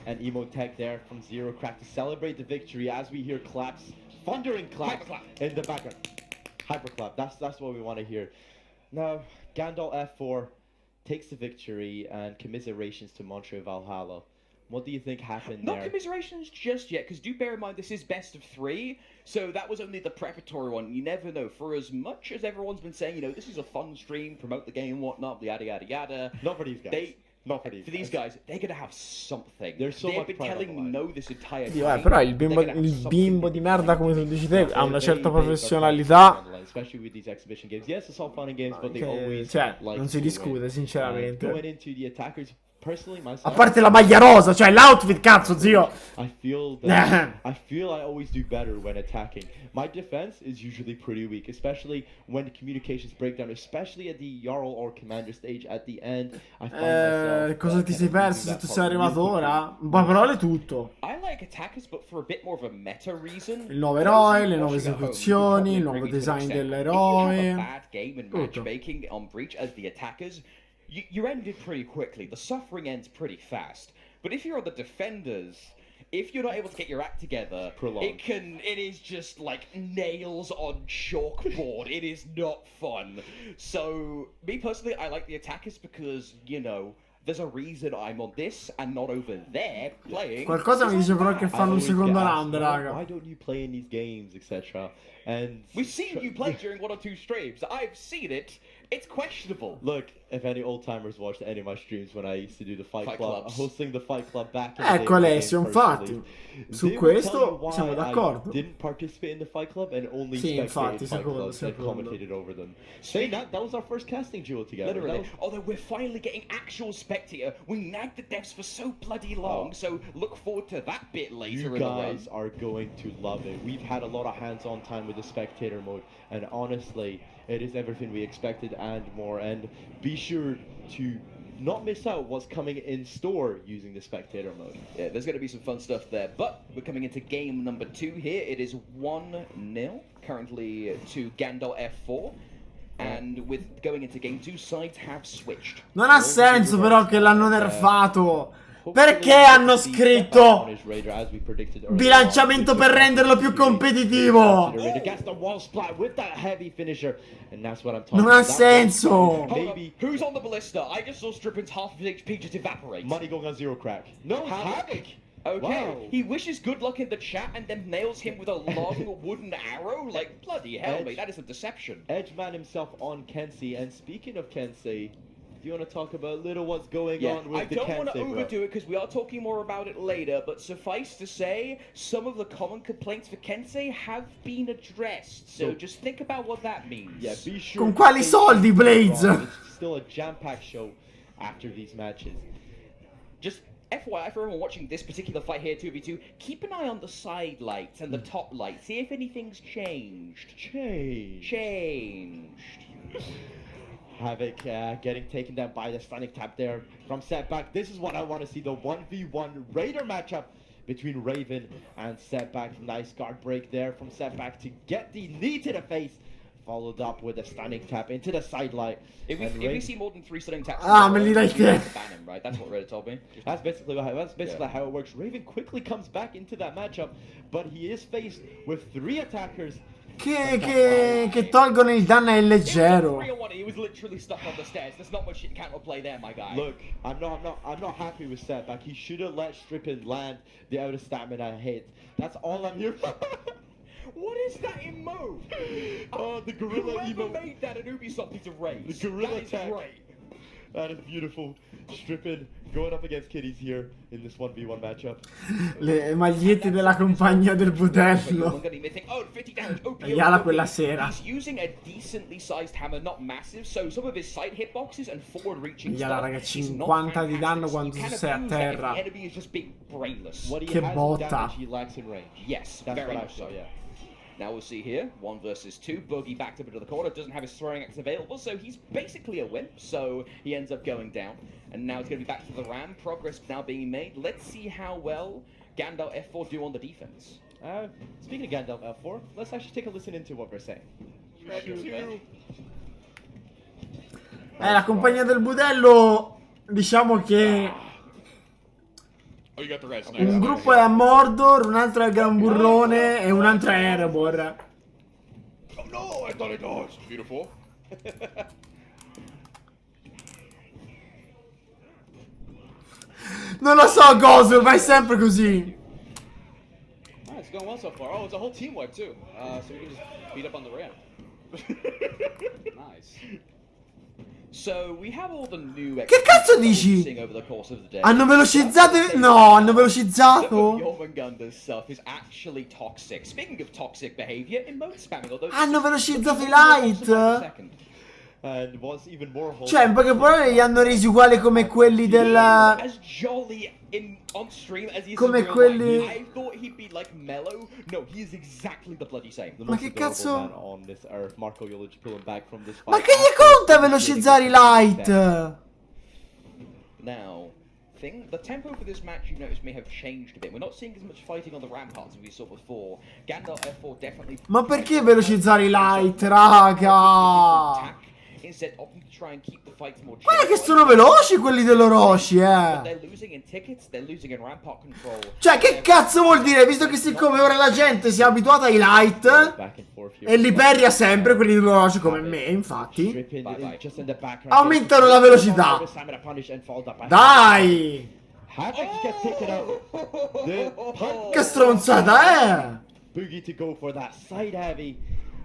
And Emo Tech there from Zero Crack to celebrate the victory as we hear claps, thundering claps in the background. Hyperclap, that's what we want to hear. Now, Gandalf F4 takes the victory and commiserations to Montreal Valhalla. What do you think happened there? Not commiserations just yet, because do bear in mind this is best of 3, so that was only the preparatory one. You never know. For as much as everyone's been saying, you know, this is a fun stream, promote the game, whatnot, yada yada yada. Not for these guys. Not for these guys, they're gonna have something. There's so They've much been pride telling me no this entire Dio, time. però il bimbo di merda, come tu dici te, ha una certa professionalità. Especially with these exhibition games. Yes, it's all fun and games, but they always Cioè, like non si to discute, win. sinceramente. Going into the attackers, personally, myself, A parte la maglia rosa, cioè l'outfit, cazzo, zio. I feel I always do better when attacking. My defense is usually pretty weak, especially when the communications break down, especially at the Jarl or Commander stage at the end. I find myself cosa ti sei perso se tu sei arrivato ora? Ma parole tutto. I like attackers, but for a bit more of a meta reason. Il nuovo eroe, le nuove esecuzioni, il nuovo design dell'eroe. Bad game and matchmaking on Breach as the attackers, you ended pretty quickly. The suffering ends pretty fast. But if you're on the defenders, if you're not able to get your act together, it is just like nails on chalkboard. It is not fun. So, me personally, I like the attackers because, you know, there's a reason I'm on this and not over there playing. Qualcosa mi dice però che fanno un secondo round, raga. Why don't you play in these games, etc. And we've seen you play during 1 or 2 streams. I've seen it. It's questionable. Look, if any old timers watched any of my streams when I used to do the Fight Club, Clubs. hosting the Fight Club back in Ecco Alessio, infatti, su questo siamo d'accordo. I didn't participate in the Fight Club and only Sì, spectated infatti, Fight Clubs and commentated over them. Saying that was our first casting duel together. Literally. Although we're finally getting actual spectator. We nagged the devs for so bloody long, so look forward to that bit later You in the run. guys are going to love it. We've had a lot of hands-on time with the spectator mode, and honestly, it is everything we expected and more. And be sure to not miss out what's coming in store using the spectator mode. Yeah, there's going to be some fun stuff there. But we're coming into game number 2 here. It is 1-0 currently to Gandalf F4. And with going into game 2, sides have switched. Non ha senso però che l'hanno nerfato. Perché hanno scritto bilanciamento per renderlo più competitivo? Non ha senso. Who's on the ballista? I just saw Strippin's half of his HP just evaporate. Money going on 0 crack. No havoc. Okay, Wow. he wishes good luck in the chat and then nails him with a long wooden arrow? Like, bloody hell, mate, that is a deception. Edgeman himself on Kensei, and speaking of Kensei, do you want to talk about a little what's going on with I the don't Kensei, want to bro? overdo it because we are talking more about it later, but suffice to say, some of the common complaints for Kensei have been addressed, so just think about what that means. Yeah, be sure. Con quali soldi, Blades? It's still a jam-packed show after these matches. Just FYI for everyone watching this particular fight here, 2v2, keep an eye on the side lights and the top lights. See if anything's changed. Changed. Havoc getting taken down by the stunning tap there from Setback. This is what I want to see, the 1v1 Raider matchup between Raven and Setback. Nice guard break there from Setback to get the knee to the face, followed up with a stunning tap into the side light. If we see more than 3 stunning taps, me li dai te. ban him, right? That's what Reddit told me. That's basically how it works. Raven quickly comes back into that matchup, but he is faced with 3 attackers. Che tolgono il danno è leggero. He was literally stuck on the stairs. There's not much counterplay there, my guy. Look, I'm not happy with Setback. He should have let Strippin land the out of stamina hit. That's all I'm here for. What is that emote? Oh, the gorilla Whoever emote. made that at Ubisoft needs a raise. The gorilla that is tag. great. That is beautiful. Strippin going up against Kitties here in this 1v1 matchup. Le magliette della compagnia del budello. Oh, 50 damage. Oh, Yala quella sera. He's using a decently sized hammer, not massive, so some of his side hitboxes and forward reaching Yala stuff raga, is not 50 di danno quando You can sei a abuse that if terra. the enemy is just being brainless. What he Che has in botta. damage, he lacks in range. Yes, That's very what I much saw, so. yeah. Now we'll see here, 1 versus 2. Boogie backed up into the corner, doesn't have his throwing axe available, so he's basically a wimp, so he ends up going down. And now it's going to be back to the Ram, progress now being made. Let's see how well Gandalf F4 do on the defense. Speaking of Gandalf F4, let's actually take a listen into what we're saying. La compagnia del budello, diciamo che Oh, you got the rest. un gruppo è a Mordor, un altro è a Gran Burrone e un altro è a Erebor. Oh no, I thought it was beautiful. Non lo so, Gozu, vai sempre così. Alright, it's going well so far. Oh, it's a whole team wipe too. So we can just beat up on the ramp. Nice. So we have all the new Che cazzo dici? over the course of the day. Hanno velocizzato? No, hanno velocizzato? Jormungandr's stuff is actually toxic. Speaking of toxic behavior, emote spamming, although Hanno velocizzato i light? And was even more Cioè, in poche parole li hanno resi uguali come quelli della... As jolly on stream as he is Come in real quelli- life. I thought he'd be like mellow. No, he is exactly the bloody same. The Ma most che adorable cazzo? man on this earth. Marco Yulich pulling back from this fight. Ma che gli conta velocizzare i light? Now, the tempo for this match, you've noticed, may have changed a bit. We're not seeing as much fighting on the ramparts as we saw before. Gandalf F4 definitely... Ma perché velocizzare i light, raga? Instead, opting to try and keep the fights more Guarda che sono veloci quelli dell'Orochi, But they're losing in tickets, they're losing in rampart control. Cioè, che cazzo vuol dire? Visto che siccome ora la gente si è abituata ai light e li perria sempre quelli dell'Orochi come me, infatti, aumentano la velocità. Dai! Che stronzata è? Boogie to go for that side heavy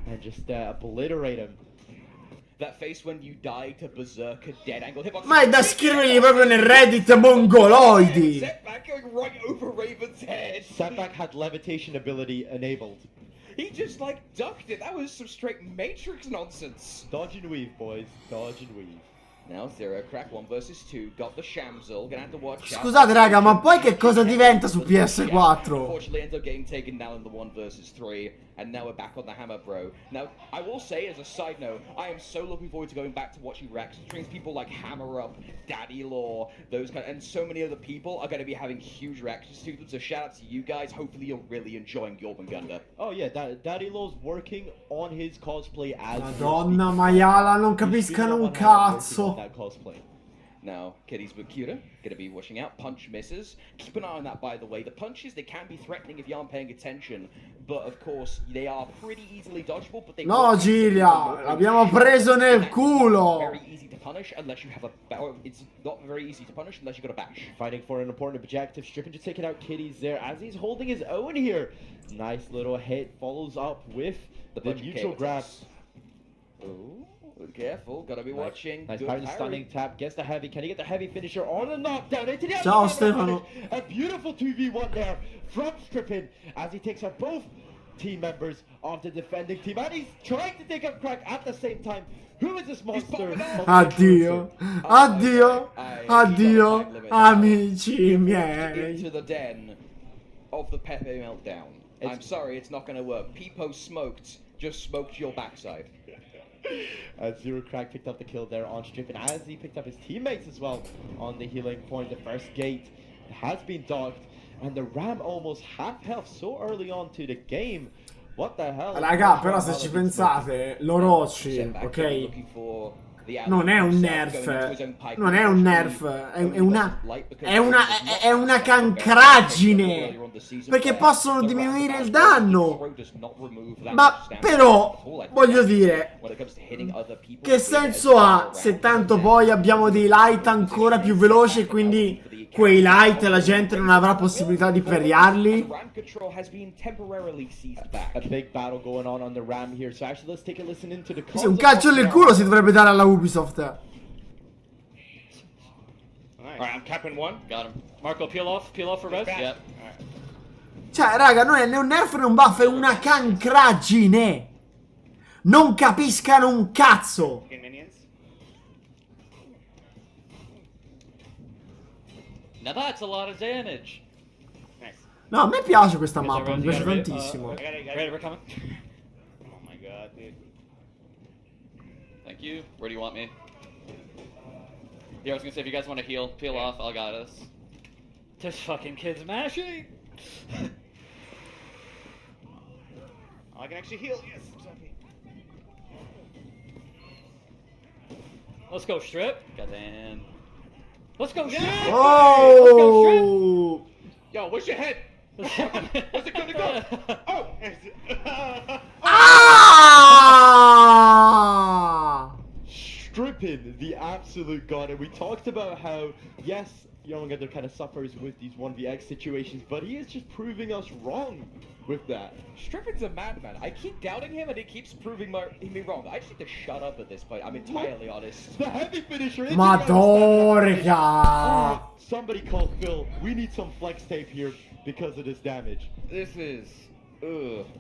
and just obliterate him. That face when you die to berserker dead angle hitbox. Ma è da scrivergli proprio nel Reddit mongoloidi. Setback going right over Raven's head. Setback had levitation ability enabled. He just like ducked it. That was some straight Matrix nonsense. Dodge and weave, boys. Dodge and weave. Now Zero Crack 1 vs 2, got the Shamsul, gonna have to watch out. Scusate raga, ma poi che cosa diventa su PS4? Unfortunately ends up getting taken down in the 1 vs 3, and now we're back on the hammer, bro. Now, I will say as a side note, I am so looking forward to going back to watching reaction streams. People like Hammer Up, Daddy Law, those kind, and so many other people are going to be having huge reactions to them. So shout out to you guys. Hopefully you're really enjoying Jormungandr. Oh yeah, Daddy Law's working on his cosplay as Madonna maiala, non capiscano un cazzo. that cosplay. Now, Kitty's Bakura, gonna be washing out. Punch misses. Keep an eye on that, by the way. The punches, they can be threatening if you aren't paying attention. But, of course, they are pretty easily dodgeable. But they No, Gilia, l'abbiamo preso nel culo. Very easy to punish unless you have a... It's not very easy to punish unless you've got a bash. Fighting for an important objective. Stripping just taking out Kitty's there as he's holding his own here. Nice little hit. Follows up with the neutral grab. Oh. Careful, gotta be watching. Nice parry, stunning tap, gets the heavy. Can he get the heavy finisher on the knockdown? Into the Ciao Stefano. A beautiful 2v1 there from Strippin as he takes out both team members of the defending team. And he's trying to take out Crack at the same time. Who is this monster? Addio, addio, addio, amici miei. Into the den of the Pepe meltdown. I'm sorry, it's not gonna work. Peepo smoked, just smoked your backside. Zero Crack picked up the kill there on Strippin as he picked up his teammates as well on the healing point. The first gate has been docked and the Ram almost half health so early on to the game. What the hell? Raga, però se ci pensate, l'Orochi, ok? Non è un nerf, non è un nerf, è una cancraggine, perché possono diminuire il danno, ma però, voglio dire, che senso ha se tanto poi abbiamo dei light ancora più veloci e quindi quei light la gente non avrà possibilità di parriarli? Sì, un calcio nel culo si dovrebbe dare alla Ubisoft. Alright, I'm capping one. Got him. Marco, peel off for res? Yep. Cioè, raga, non è né un nerf né un buff, è una cancraggine. Non capiscano un cazzo. Now that's a lot of damage. Nice. No, a me piace questa mappa, mi piace tantissimo. Ready, we're coming. Oh my god, dude. Thank you. Where do you want me? Yeah, I was gonna say, if you guys want to heal, peel off, I'll got us. This fucking kid's mashing! I can actually heal, yes. Let's go, Strip. Goddamn. Let's go, Strip! Oh! Yo, where's your head? Where's it gonna go? Oh! Ah! Strippin, the absolute god. And we talked about how, yes, Jormungandr kind of suffers with these 1vx situations, but he is just proving us wrong with that. Strippin's a madman. I keep doubting him and he keeps proving me wrong. I just need to shut up at this point. I'm entirely honest. The heavy finisher. Madorga! Somebody call Phil. We need some flex tape here because of this damage. This is...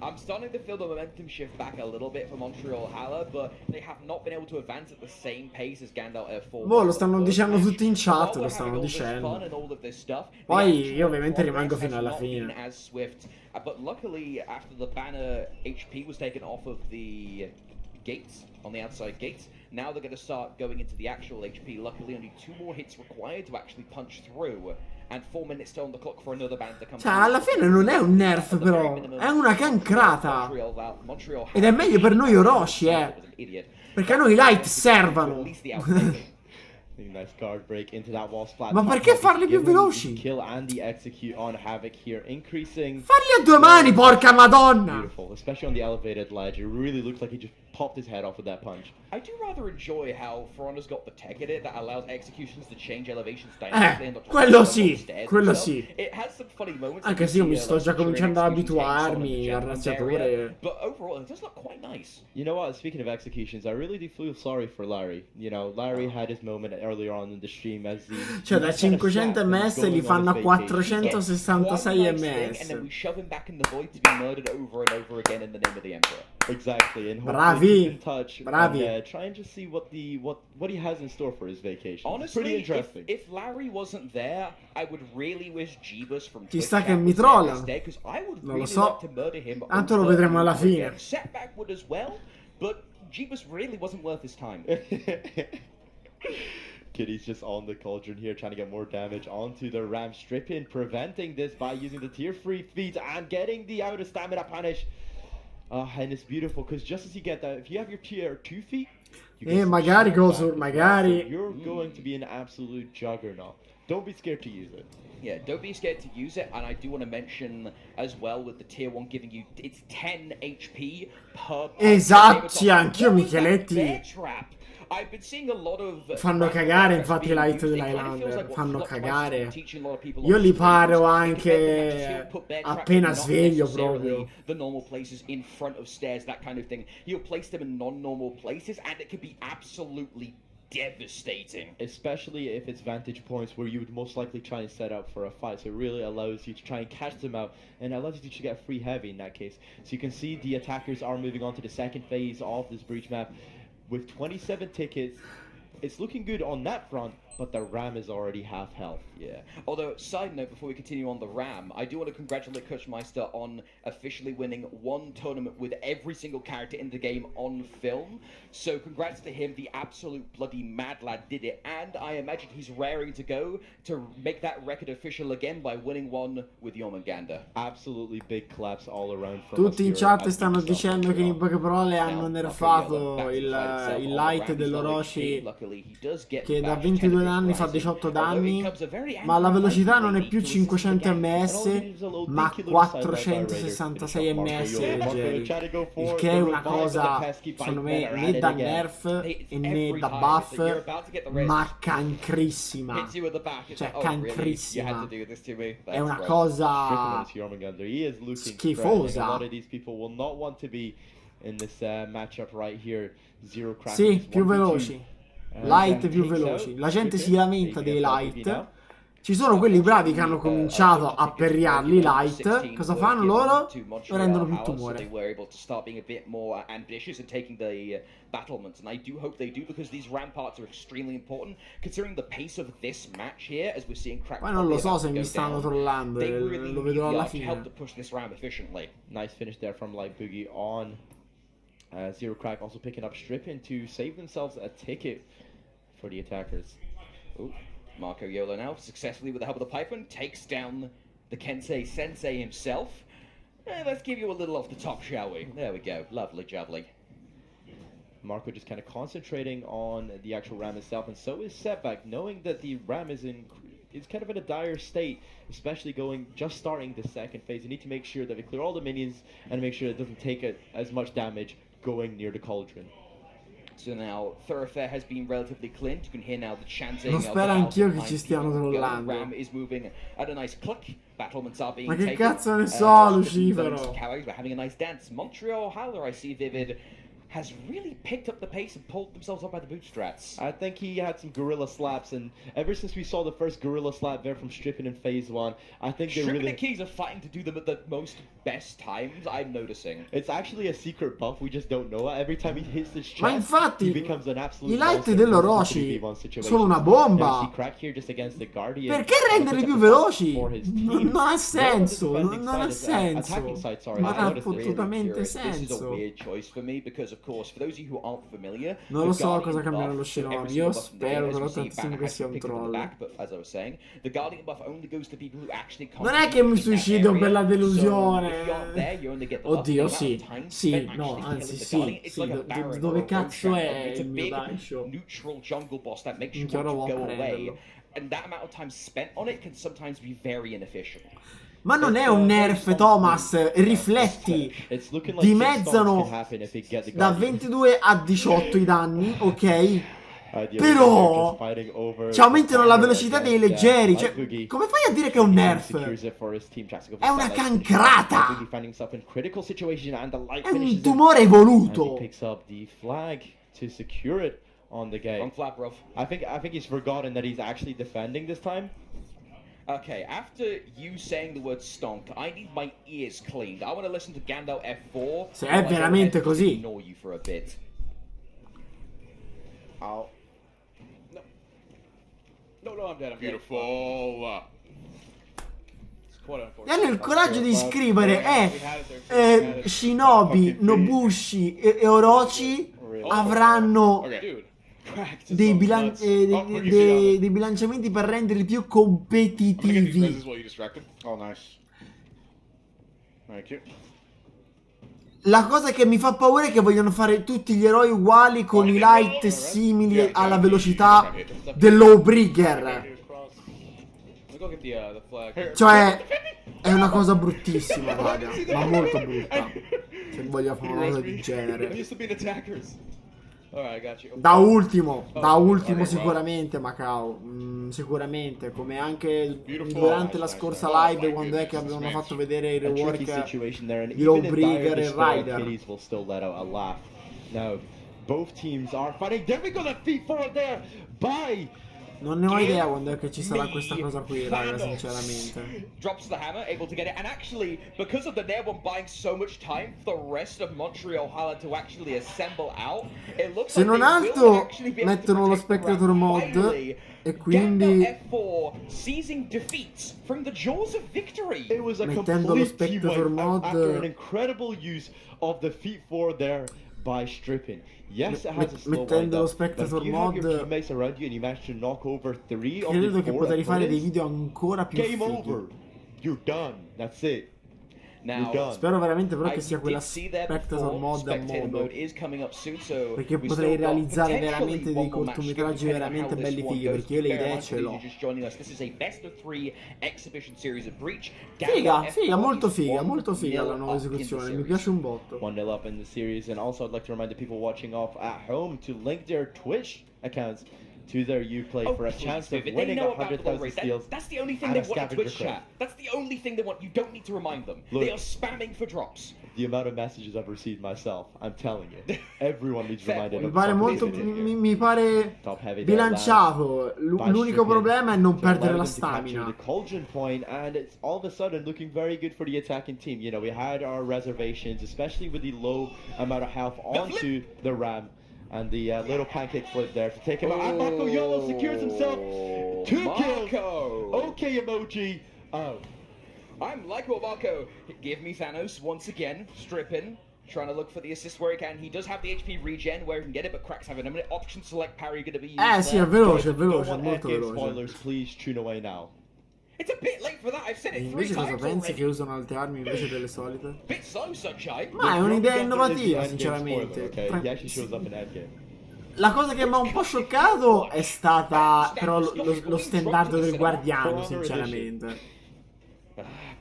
I'm starting to feel the momentum shift back a little bit for Montreal HULDA, but they have not been able to advance at the same pace as Gandalf F4. Boh, lo stanno dicendo tutti in chat, lo stanno dicendo. Poi io ovviamente rimango fino alla fine. But luckily, after the banner HP was taken off of the gates, on the outside gates, now they're going to start going into the actual HP. Luckily, only 2 more hits required to actually punch through. And 4 minutes still on the clock for another band to come. Cioè, alla fine non è un nerf, però. È una cancrata. Ed è meglio per noi Orochi, perché a noi i light servono. Nice guard break into that wall splat. Ma perché farli più veloci? Kill and the execute on Havoc here, increasing. Farli a 2 mani, porca madonna! Beautiful, especially on the elevated ledge. It really looks like he just popped his head off with that punch. I do rather enjoy how For Honor's got the tech in it that allows executions to change elevations dynamically. Quello sì, quello sì. It has some funny moments. Anche se io mi sto già cominciando ad abituarmi al razziatore. But overall, it does look quite nice. You know what? Speaking of executions, I really do feel sorry for Larry. You know, Larry had his moment earlier on in the stream as the... Cioè, da 500 ms li fanno a 466 ms. And then we shove him back in the void to be murdered over and over again in the name of the Emperor. Exactly, and hopefully Bravi. keep in touch Bravi. and try and just see what he has in store for his vacation. Honestly, Pretty interesting. if Larry wasn't there, I would really wish Jeebus from Ci Twitch sta che chat mi was there trolla. instead, 'cause I would Non lo really so. like to murder him. Tanto lo over vedremo alla and over fine. again. Setback would as well, but Jeebus really wasn't worth his time. Kitty's just on the cauldron here, trying to get more damage onto the ram. Stripping, preventing this by using the tier 3 feet and getting the out of stamina punish. And it's beautiful because just as you get that, if you have your tier 2 feet, you get some magari shot Gozo, back as well, magari. so you're going to be an absolute juggernaut. Don't be scared to use it. Yeah, don't be scared to use it, and I do want to mention as well with the tier 1 giving you, it's 10 HP per... Esatti, anch'io Micheletti. Bear trap. I've been seeing a lot of Fanno cagare infatti i light dell'Highlander, fanno cagare. Io li paro anche appena sveglio proprio. The normal places in front of stairs, that kind of thing. He'll place them in non-normal places, and it can be absolutely devastating. Especially if it's vantage points where you would most likely try and set up for a fight. So it really allows you to try and catch them out and allows you to get free heavy in that case. So you can see the attackers are moving on to the second phase of this breach map. With 27 tickets, it's looking good on that front, but the Ram is already half health. Yeah. Although, side note, before we continue on the Ram, I do want to congratulate Kushmeister on officially winning one tournament with every single character in the game on film. So congrats to him. The absolute bloody mad lad did it. And I imagine he's raring to go to make that record official again by winning one with Jormungandr. Absolutely big claps all around from Tutti in chat stanno dicendo che in poche parole hanno nerfato il light dell'Orochi, che da 22 danni fa 18 danni, ma la velocità non è più 500 ms ma 466 ms leggeri, il che è una cosa secondo me né da nerf e né da buff, ma cancrissima, cioè cancrissima, è una cosa schifosa. Sì, più veloci. Light più veloci. La gente si lamenta dei light. Ci sono quelli bravi che hanno cominciato a perriarli light. Cosa fanno loro? Lo rendono più tumore. Battlements, and I do hope they do, because these ramparts are extremely important considering the pace of this match here, as we're seeing crack. Poi non lo so se mi stanno trollando, lo vedrò alla fine. Help to push this ram efficiently. Nice finish there from Light Boogie on Zero Crack, also picking up Stripping to save themselves a ticket for the attackers. Ooh, Marco Yolo now successfully, with the help of the Python, takes down the Kensei Sensei himself. Let's give you a little off the top, shall we? There we go. Lovely jubbly. Marco just kind of concentrating on the actual Ram itself, and so is Setback, knowing that the Ram is kind of in a dire state, especially just starting the second phase. You need to make sure that we clear all the minions and make sure it doesn't take as much damage going near the cauldron. So now Thoroughfare has been relatively cleansed. You can hear now the chanting. Non spero anch'io che ci stiano trollando. Ram is moving at a nice click. Battlements are being Ma che taken. cazzo ne so, Lucifero? We're having a nice dance. Montreal Howler, I see Vivid, has really picked up the pace and pulled themselves up by the bootstraps. I think he had some gorilla slaps, and ever since we saw the first gorilla slap there from Stripping in phase 1, I think they're Stripping really... and Keys are fighting to do them at the most best times, I'm noticing. It's actually a secret buff, we just don't know it. Every time he hits this chest, Ma infatti, he becomes an absolute i light monster dell'Orochi sono una Now bomba. we see Crack here just against the Guardian. Perché renderli più veloci? Non ha senso, non ha senso. Non ha assolutamente This is a senso. weird choice for me, because of course, for those of you who aren't familiar, Non lo the so Guardian cosa cambierà buff, lo so every scenario. single Io buff in the spero game, as però we see, tantissimo Banner che has sia un picked up the troll. back, but as I was saying, the Guardian buff only goes to people who actually Non è che mi suicido per la delusione. So if you aren't there, you only get the buff. Oddio, The amount sì. of time Sì, spent no, actually anzi killing the sì. Guardian, it's Sì, like a Baron or dove a cazzo Roshan. è It's a il mio big Daisho? neutral jungle boss that makes you Minchia, ora want to vado go a away. prenderlo. And that amount of time spent on it can sometimes be very inefficient. Ma non è un nerf, Thomas, rifletti, dimezzano da 22 a 18 i danni, ok? Però ci aumentano la velocità dei leggeri, cioè, come fai a dire che è un nerf? È una cancrata! È un tumore evoluto! On the game. I think he's forgotten that he's actually defending this time. Okay, after you saying the word stonk, I need my ears cleaned. I want to listen to Gandalf F4. Se è veramente così. Ignore you for a bit. No, I'm dead. I'm Beautiful. E hanno il coraggio di scrivere Shinobi, Nobushi e Orochi avranno dei bilanciamenti per renderli più competitivi. Oh, nice. Thank you. La cosa che mi fa paura è che vogliono fare tutti gli eroi uguali con i light simili alla velocità dell'Owbrigger. Cioè, è una cosa bruttissima, raga. Ma molto brutta. Se voglio fare una cosa del genere. Da ultimo sicuramente Macao. Sicuramente, come anche durante la scorsa live, quando è che avevano fatto vedere il rework di Lawbreaker e Rider. Both teams are fighting. There we go, that feet forward there by Non ne ho idea quando è che ci sarà questa cosa qui, raga, sinceramente. Drops the hammer, able to get it, and actually, because of the Nair one buying so much time for the rest of Montreal HULDA to actually assemble out, it looks Se like non they will altro actually be able to mettono lo Spectator mod e quindi F4 seizing defeats from the jaws of victory. It was a mettendo lo complete Spectator teamwork mod after an incredible use of the feet 4 there by stripping. Yes, it has a slow mettendo lo wind up, but Spectator if you have your mod teammates around you and you manage to knock over 3 of credo the che 4 potrei fare dei opponents, video ancora più game fighi. over. You're done. That's it. Now, spero veramente però che I sia quella did see that Spectator before. mod a Spectator modo, mode is coming up soon, so perché we potrei still got realizzare potentially veramente dei one more match cortometraggi depending on veramente how this belli one fighi, goes. perché io le Bear in idee mind, ce for l'ho. those just joining us, this is a best of 3 exhibition series of Breach. Figa, figa, molto is figa, molto 1-0 figa la nuova up in the esecuzione, mi series. piace un botto. 1-0 up in the series, and also I'd like to remind the people watching off at home to link their Twitch accounts to their Uplay for a chance of Vivid. winning They know about the 100,000 race. steals. That's the only thing and they a want in scavenger Twitch crate. chat. That's the only thing they want. You don't need to remind them. Look. They are spamming for drops. The amount of messages I've received myself, I'm telling you, everyone needs reminded Mi of pare something molto, in here. mi pare Top heavy bilanciato. L'unico problema è non perdere la The stamina. cauldron point, and it's all of a sudden looking very good for the attacking team. You know, we had our reservations, especially with the low amount of health onto the ram. And the little pancake flip there to take him out. And Mako Yolo secures himself 2 kills. Okay, emoji. Oh. I'm like Marco. Give me Thanos once again, stripping, trying to look for the assist where he can. He does have the HP regen where he can get it, but Crack's having a option select parry going to be used. Sì, è veloce, è Don't want molto endgame veloce. spoilers, please tune away now. It's a bit late for that. I've said it 3 Invece cosa times pensi already. che usano altre armi invece delle solite? Bit slow, Sunshine. Ma è un'idea Gunther is the innovativa, endgame sinceramente. spoiler, okay? He actually shows up in endgame. La cosa che mi ha un po' scioccato è stata però lo stendardo del guardiano, sinceramente.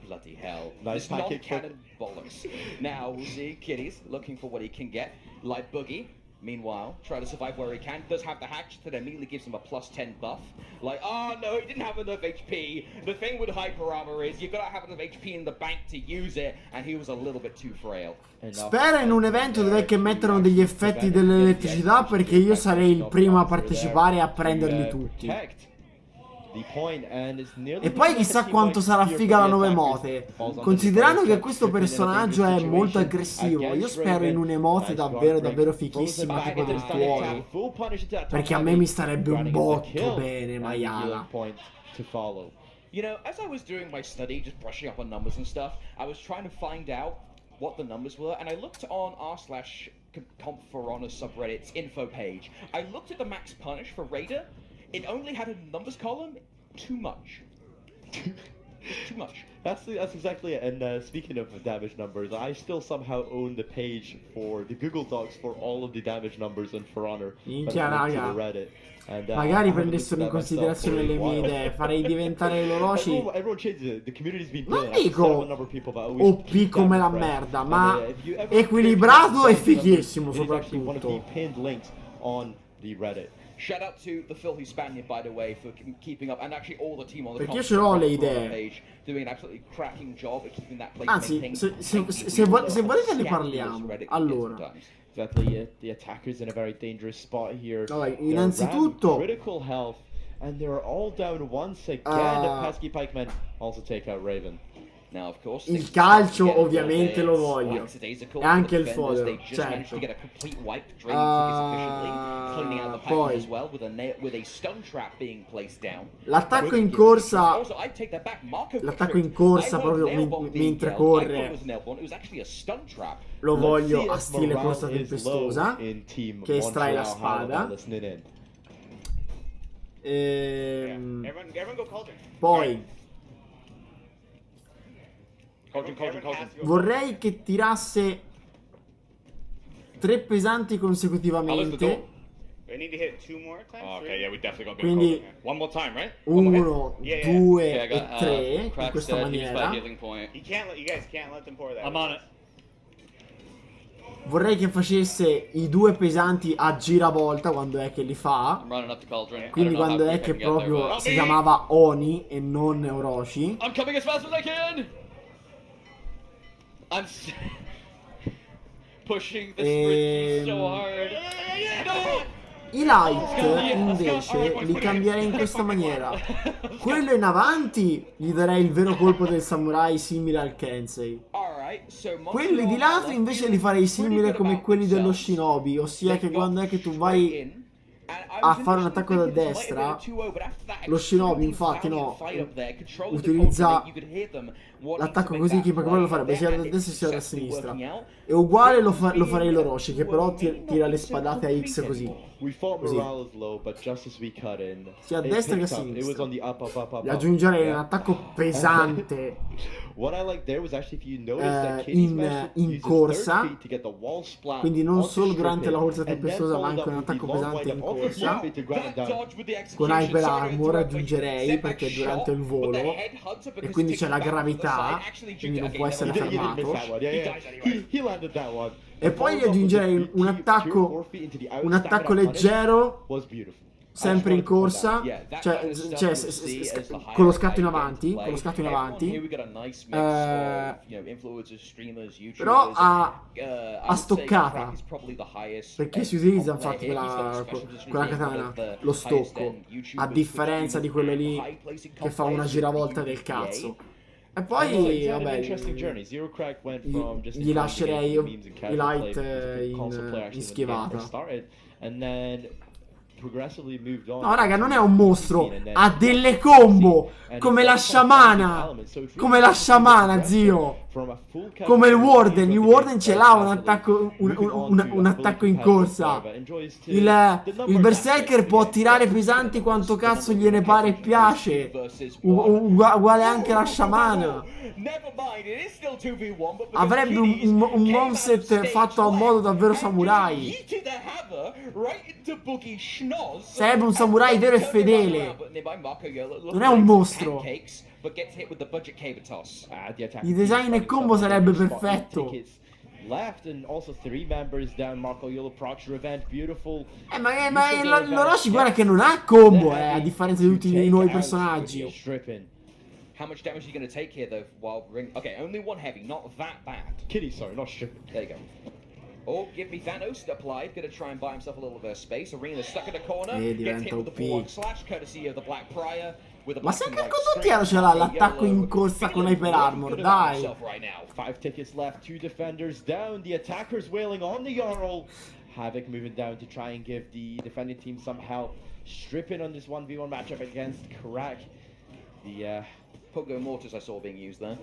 Bloody hell. Nice This pancake non-canon bollocks. Now we'll see Kitties looking for what he can get. Light Boogie, meanwhile, trying to survive where he can. Does have the hatch that immediately gives him a +10 buff. Like, oh no, he didn't have enough HP. The thing with hyper armor is you've got to have enough HP in the bank to use it, and he was a little bit too frail. Spera in un evento dove che mettono degli effetti dell'elettricità, perché io sarei il primo a partecipare e a prenderli tutti. E poi chissà quanto sarà figa la nuova emote. Considerando che questo personaggio è molto aggressivo, io spero in un'emote davvero davvero fichissima, tipo del tuono, perché a me mi starebbe un botto bene Mayala. You know, as I was doing my study, just brushing up on numbers and stuff, I was trying to find out what the numbers were, and I looked on r/comp for honor subreddit's info page. I looked at the max punish for Raider. It only had a numbers column. Too much. Too much. That's exactly it. And speaking of damage numbers, I still somehow own the page for the Google Docs for all of the damage numbers in For Honor. Minchia, raga. And, magari prendessero in considerazione le mie idee, farei diventare l'Orochi. Non dico OP come la merda, ma equilibrato e fighissimo soprattutto. Shout out to the filthy Spaniard, by the way, for keeping up, and actually all the team on the Perché io ce l'ho le idee. page, doing an absolutely cracking job at keeping that place Anzi, maintained. se volete ne parliamo. Allora, exactly, the attackers in a very dangerous spot here. Innanzitutto, critical health And they're all down once again. The pesky pikemen also take out Raven. Now, of course, Il calcio ovviamente lo voglio. E anche il fodero, certo. Poi l'attacco in corsa. L'attacco in corsa proprio mentre corre. Lo voglio a stile corsa tempestosa. Che estrae la spada. Poi vorrei che tirasse 3 pesanti consecutivamente. Quindi 1, 2 e 3 in questa maniera. Vorrei che facesse i 2 pesanti a giravolta quando è che li fa. Quindi quando è che proprio si chiamava Oni e non Orochi. I'm coming as fast as I can. I'm pushing the sprint so hard. No! I light invece li cambierei in questa maniera. Quello in avanti gli darei il vero colpo del samurai simile al Kensei. Quelli di lato invece li farei simile come quelli dello shinobi, ossia che quando è che tu vai a fare un attacco da destra, lo shinobi infatti no, utilizza l'attacco così che poi lo farebbe sia da destra sia da sinistra. E uguale lo farei l'Orochi, che però tira le spadate a X così. Sia a destra che a sinistra. Gli aggiungerei un attacco pesante in corsa, quindi non solo durante la corsa tempestosa ma anche un attacco pesante in corsa. Con Hyper Armor aggiungerei, perché è durante il volo e quindi c'è la gravità, quindi non può essere fermato. E poi gli aggiungerei un attacco leggero sempre in corsa, cioè con lo scatto in avanti, però a stoccata, perché si utilizza infatti quella katana, lo stocco, a differenza di quello lì che fa una giravolta del cazzo. E poi vabbè, gli lascerei i light in schivata. No raga, non è un mostro, ha delle combo come la sciamana, zio, come il Warden ce l'ha un attacco in corsa. Il Berserker può tirare pesanti quanto cazzo gliene pare e piace, uguale anche la sciamana. Avrebbe un moveset fatto a modo davvero samurai. Sarebbe un samurai vero e fedele. Non è un mostro. Il design e combo sarebbe perfetto. Ma l'Orochi guarda che non ha combo, a differenza di tutti i nuovi personaggi. How much damage are you going to take here, though, while Okay, only one heavy, not that bad. Kitty, sorry, not ship. There you go. Oh, give me Thanos applied. Gonna try and buy himself a little bit of space. Arena stuck in a corner. Gets hit with the forward slash, courtesy of the Black Prior. Ma se anche il condottiero ce l'ha l'attacco in corsa con Hyper Armor, dai. 5 tickets left, 2 defenders down. The attackers wailing on the Jarl. Havoc moving down to try and give the defending team some help. Stripping on this 1v1 matchup against Crack. The Pogo Mortars I saw being used there.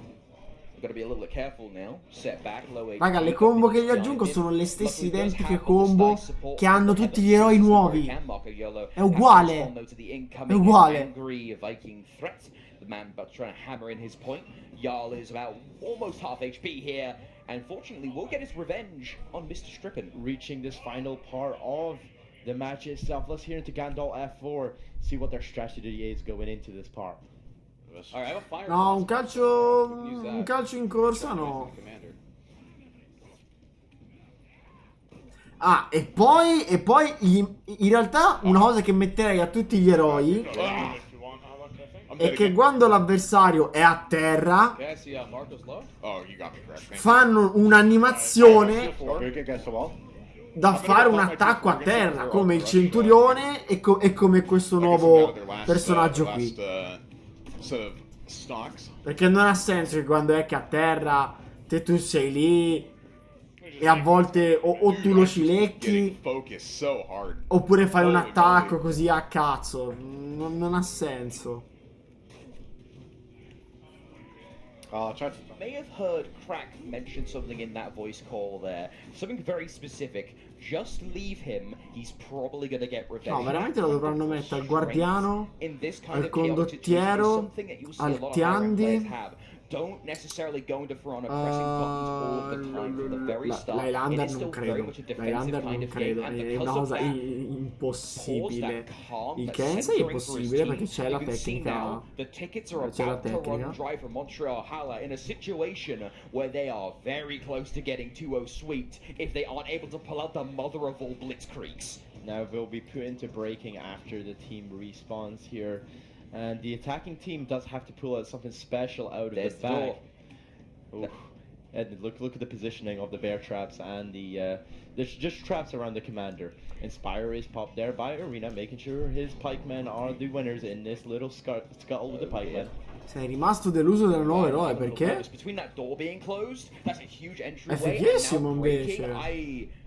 We've got to be a little bit careful now. Set back, low HP. Raga, le combo che gli aggiungo sono le stesse identiche combo che hanno tutti gli eroi nuovi. È uguale. È uguale. The man but trying to hammer in his point. Jarl is about almost half HP here, and fortunately will get his revenge on Mr. Strippin. Reaching this final part of the match itself. Let's hear into Gandalf F4, see what their strategy is going into this part. No, un calcio in corsa no. Ah, e poi in realtà una cosa che metterei a tutti gli eroi è che quando l'avversario è a terra fanno un'animazione da fare un attacco a terra, come il Centurione e come questo nuovo personaggio qui. Perché non ha senso che quando è che a terra tu sei lì e a volte o tu lo cilecchi oppure fai un attacco così a cazzo. Non ha senso. May have heard Crack mention something in that voice call there. Something very specific. Just leave him. He's probably gonna get revenge. No, veramente lo dovranno mettere al guardiano, al condottiero, al tiandi. Don't necessarily go into front of pressing buttons all of the time from the very start. It is still very much a defensive kind of game, and è una because of cosa that, impossibile. calm, Il that Kensa è centering for his impossibile team. perché c'è la You can see tecnica. now the tickets are C'è la about to run tecnica. dry for Montreal Hala in a situation where they are very close to getting 2-0 swept if they aren't able to pull out the mother of all blitzkriegs. Now they'll be put into breaking after the team respawns here. And the attacking team does have to pull out something special out of There's the the bag. door. Oof. And look at the positioning of the bear traps and the there's just traps around the commander. Inspire is popped there by Arena, making sure his pikemen are the winners in this little scuttle with the pikemen. Sei rimasto deluso del nuovo eroe perché? Between that door being closed, that's a huge È entryway. fighissimo and now breaking, invece.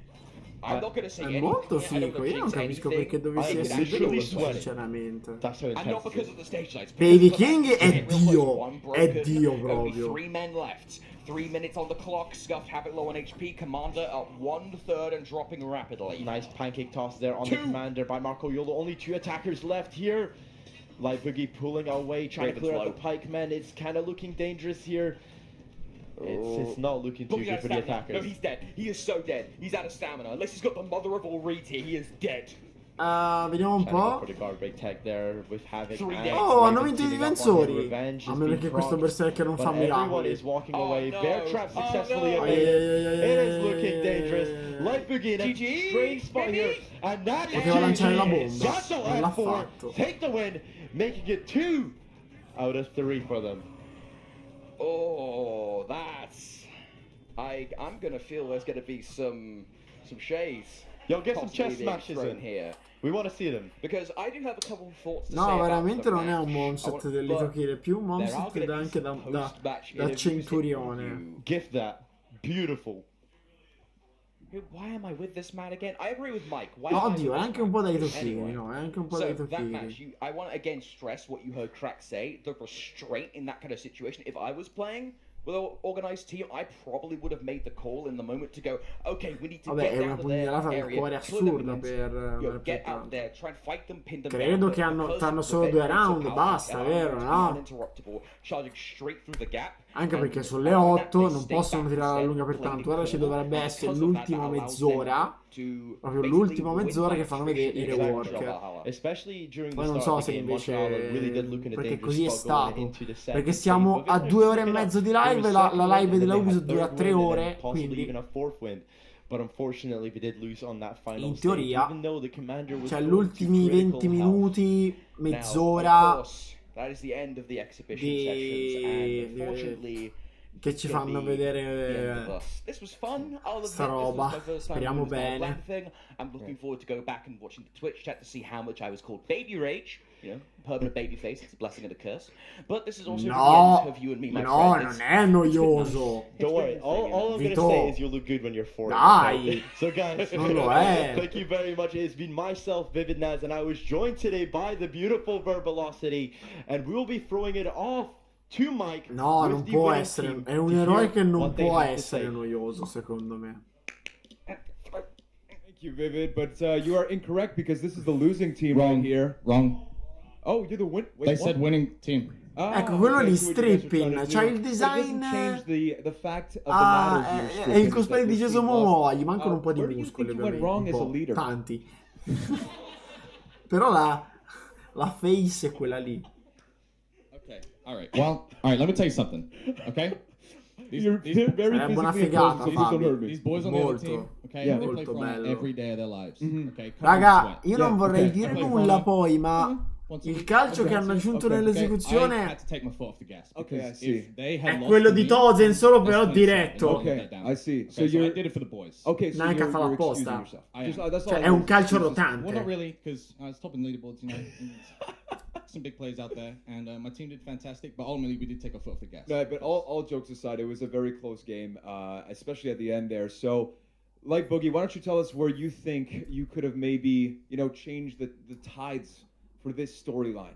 I'm not gonna say È anything. molto I don't figo, wanna io non jinx capisco anything. perché dovessi I could essere actually deluso, sweat it. sinceramente. And not because of the stage lights. Per i because of the vichinghi fact è that real close, Dio, one è broken, Dio only proprio. 3 men left. 3 minutes on the clock. Scuffed, Havoc low on HP. Commander at 1/3 and dropping rapidly. Nice pancake toss there on the commander by Marco Yolo. Only 2 attackers left here. Light Boogie pulling away, trying to clear out the pikemen. It's kind of looking dangerous here. It's not looking too Boogie's good out for of the stamina. attackers. No, he's dead. He is so dead. He's out of stamina. Unless he's got the mother of all reeds here, he is dead. Vediamo un po'. For the guard break tech there with Havoc. Oh, hanno vinto i difensori. A meno che questo berserker non fa Everyone miracoli. is walking away. Bear trap successfully no. evaded. It is Yeah. looking dangerous. Light Boogie in a strange spot here. And that is Poteva lanciare la bomba, Just non l'ha F4. fatto. Take the win, making it 2 out of 3 for them. Oh, that's. I'm gonna feel there's gonna be some shades. Yo, get some possibly chest being smashes thrown in. here. We want to see them. Because I do have a couple of thoughts to say No, about veramente the non è un match. monset dell'Ito Kill, è più un monset anche da Centurione. Gift that. Beautiful. Why am I with this man again? I agree with Mike. Why No, am I oddio, with è this anche un man? po' da Ito Anyway. Kill, no? È anche un po' da So Ito that Kill. match, I want to again stress what you heard Crack say, the restraint in that kind of situation. If I was playing with an organized team, I probably would have made the call in the moment to go, okay, we need to Vabbè, get è down una to their pugnalata del area, cuore clear them assurda per get out tanto. there, try and fight them, pin them Credo down. che But because hanno solo the 2 veterans are round, powerful basta, and vero, are no? uninterruptible, charging straight through the gap. Anche And perché sulle on 8 that, they non stay possono back tirare la instead, lunga per playing tanto. Ora ci cool, dovrebbe and essere because of that, l'ultima that allows mezz'ora. them Proprio to l'ultima basically mezz'ora win che by fanno vedere i attrition rework. Especially during Poi the non start so of se the game, invece Montreal really did look in a perché dangerous così è spot going stato. into the second Perché siamo phase. a But 2 ore e they're mezzo di picking up live e their la live second della win, and Ubisoft then dura they 3 had third win, ore, and then possibly quindi even a fourth win. But unfortunately we did lose on that final in stage, teoria even though the commander was cioè going to l'ultimi critical 20 health. minuti, Now, mezz'ora of course, that is the end of the exhibition sessions, and unfortunately, che ci it's gonna fanno be the end of vedere us. This was fun. I'll sta admit, this roba. was my first time Speriamo doing this kind of bene. LAN thing. I'm looking forward to go back and watching the Twitch chat to see how much I was called Baby Rage. You know, permanent baby face. It's a blessing and a curse. But this is also the end of you and me, my no, friend. non è noioso. Don't worry, all I'm going to Vito. say is you'll look good when you're 40. Dai. Okay? So guys, Non lo è. thank you very much. It's been myself, Vivid Naz, and I was joined today by the beautiful Verbalocity, and we'll be throwing it off to Mike. No, with non the può winning essere. team È un to hear eroe che non what they può have to essere say. noioso, secondo me. Thank you, Vivid, but you are incorrect because this is the losing team Wrong. right here. Wrong. Oh, you're the win. Wait, They what? said winning team. Ah, Ecco, quello okay, lì, I see what you guys are stripping, trying to c'ha do. il But it design, doesn't change the fact of the Ah, matter here, è stripping, il is cosplay that di this Jason team lost. Momoa, gli mancano un po' di Where do you muscoli, think you went ovviamente, wrong as a un po', leader? tanti. Però la face è quella lì. Okay. All right. Well, all right. Let me tell you something. Okay. You're very Sarebbe una physically figata, opposed, so please don't hurt Fabio. me. These boys on the other team. Molto. Okay. Yeah. They play Molto for bello. every day of their lives. Mhm. Okay. Covered in Raga, sweat. io non vorrei okay. dire I play nulla Frona. poi, ma Il calcio che hanno aggiunto nell'esecuzione I had to take my foot off the gas. Okay, I because see. if they had è lost quello the di lead, Tozen, solo this però went inside, diretto. and Okay, let that down. I see. Okay, So I you're- did it for the boys. Okay, so Neanche a fa you're excusing l'apposta. yourself. I Just, am. that's Cioè, all è I un was- calcio Well, rotante. not really, because I was top in leaderboards, you know. and some big plays out there, and my team did fantastic, but ultimately we did take our foot off the gas. No, but all jokes aside, it was a very close game, especially at the end there. So, like Boogie, why don't you tell us where you think you could have maybe, changed the tides for this storyline?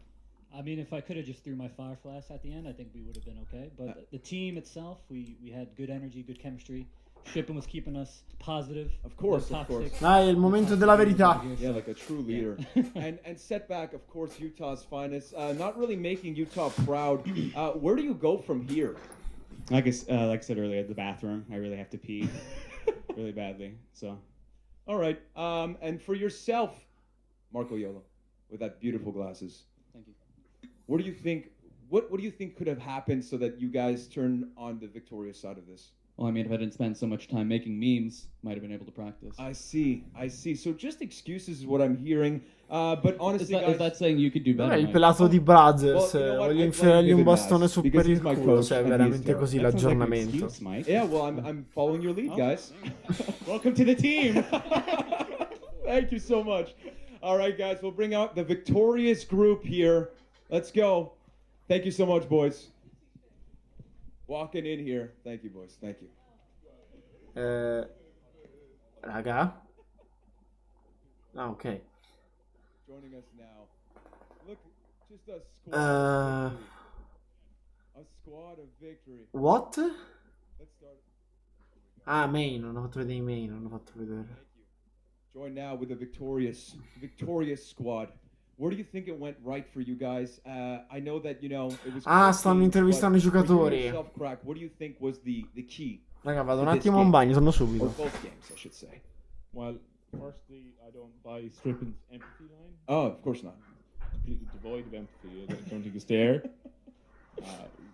I mean, if I could have just threw my fire flash at the end, I think we would have been okay. But the team itself, we had good energy, good chemistry. Shipping was keeping us positive. Of course, no of course. toxic- Dai, è il momento della verità. Yeah, like a true leader. and setback, of course, Utah's finest. Not really making Utah proud. Where do you go from here? Like I said earlier, the bathroom. I really have to pee really badly. So, All right. And for yourself, Marco Yolo, with that beautiful glasses. Thank you. What do you think? What do you think could have happened so that you guys turn on the victorious side of this? Well, I mean, if I didn't spend so much time making memes, might have been able to practice. I see. So just excuses is what I'm hearing. But honestly, Is that saying you could do better? Il Mike? pelato di Brothers, Well, you know what? voglio I'd infilargli like un Vivid bastone Naz, su because per il he's my culo, coach cioè and veramente he's così there. That sounds like an l'aggiornamento. excuse, Mike. Yeah, well, I'm following your lead, guys. Welcome to the team. Thank you so much. All right, guys, we'll bring out the victorious group here. Let's go. Thank you so much, boys. Walking in here. Thank you, boys. Thank you. Raga. Ah, ok. Joining us now. Look, just a squad. A squad of victory. What? Let's start. Ah, main, non ho fatto vedere i main, non ho fatto vedere. Join now with the victorious squad. Where do you think it went right for you guys? I know that, it was... Ah, stanno intervistando i giocatori. Yourself, Crack, what do you think was the key? Raga, vado un to this attimo a un game? bagno, torno Or subito. both games, I should say. Well, firstly, I don't buy Strippin's empathy line. Oh, of course not. Completely devoid of empathy. I don't think it's there.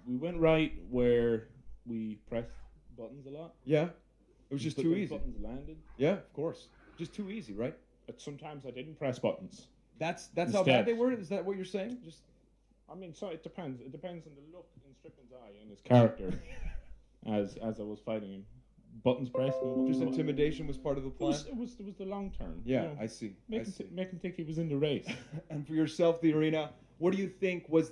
We went right where we pressed buttons a lot. Yeah, it was just But too those easy. Buttons landed. Yeah, of course. Just too easy, right? But sometimes I didn't press buttons. That's how bad they were? Is that what you're saying? Just I mean, so it depends. It depends on the look in Strippin's eye and his character as I was fighting him. Buttons pressed. Just intimidation was part of the plan? It was the long term. Yeah, I see. Make him think he was in the race. And for yourself, the arena, what do you think was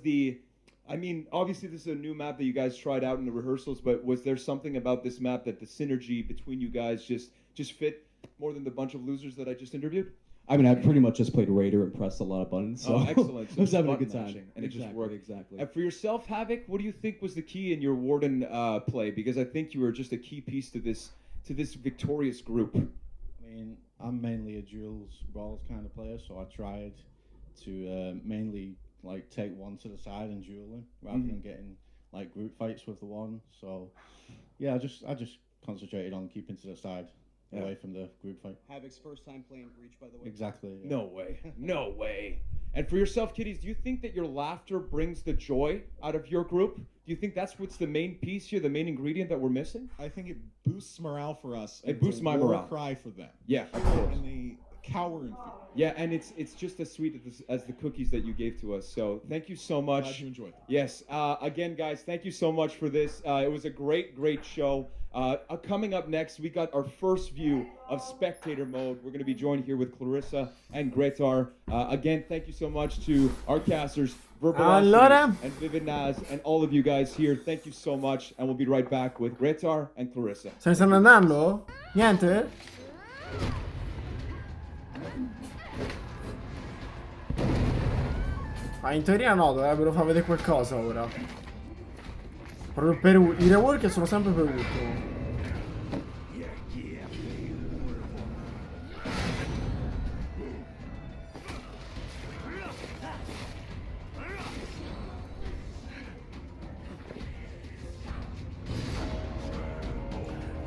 obviously this is a new map that you guys tried out in the rehearsals, but was there something about this map that the synergy between you guys just fit more than the bunch of losers that I just interviewed? I mean, I pretty much just played Raider and pressed a lot of buttons. So Oh, excellent. So I was just having a button good time. mashing, and it just Exactly, worked. Exactly. And for yourself, Havoc, what do you think was the key in your Warden play? Because I think you were just a key piece to this victorious group. I mean, I'm mainly a duels brawls kind of player, so I tried to mainly take one to the side and duel him rather than getting group fights with the one. So yeah, I just concentrated on keeping to the side. Yeah. Away from the group fight. Havoc's first time playing Breach, by the way. Exactly. Yeah. No way. No way. And for yourself, Kitties, do you think that your laughter brings the joy out of your group? Do you think that's what's the main piece here, the main ingredient that we're missing? I think it boosts morale for us. It and boosts it's a my war morale. cry for them. Yeah, of course. And they cower in fear. Yeah, and it's just as sweet as the cookies that you gave to us. So thank you so much. Glad you enjoyed it. Yes. Again, guys, thank you so much for this. It was a great show. Coming up next, we got our first view of spectator mode. We're going to be joined here with Clarissa and Gretar. Again, thank you so much to our casters, Allora. and Vivid Naz, and all of you guys here. Thank you so much, and we'll be right back with Gretar and Clarissa. Se ne stanno andando? Niente? Ma in teoria no, dovrebbero far vedere qualcosa ora. Proprio i rework sono sempre per ultimo.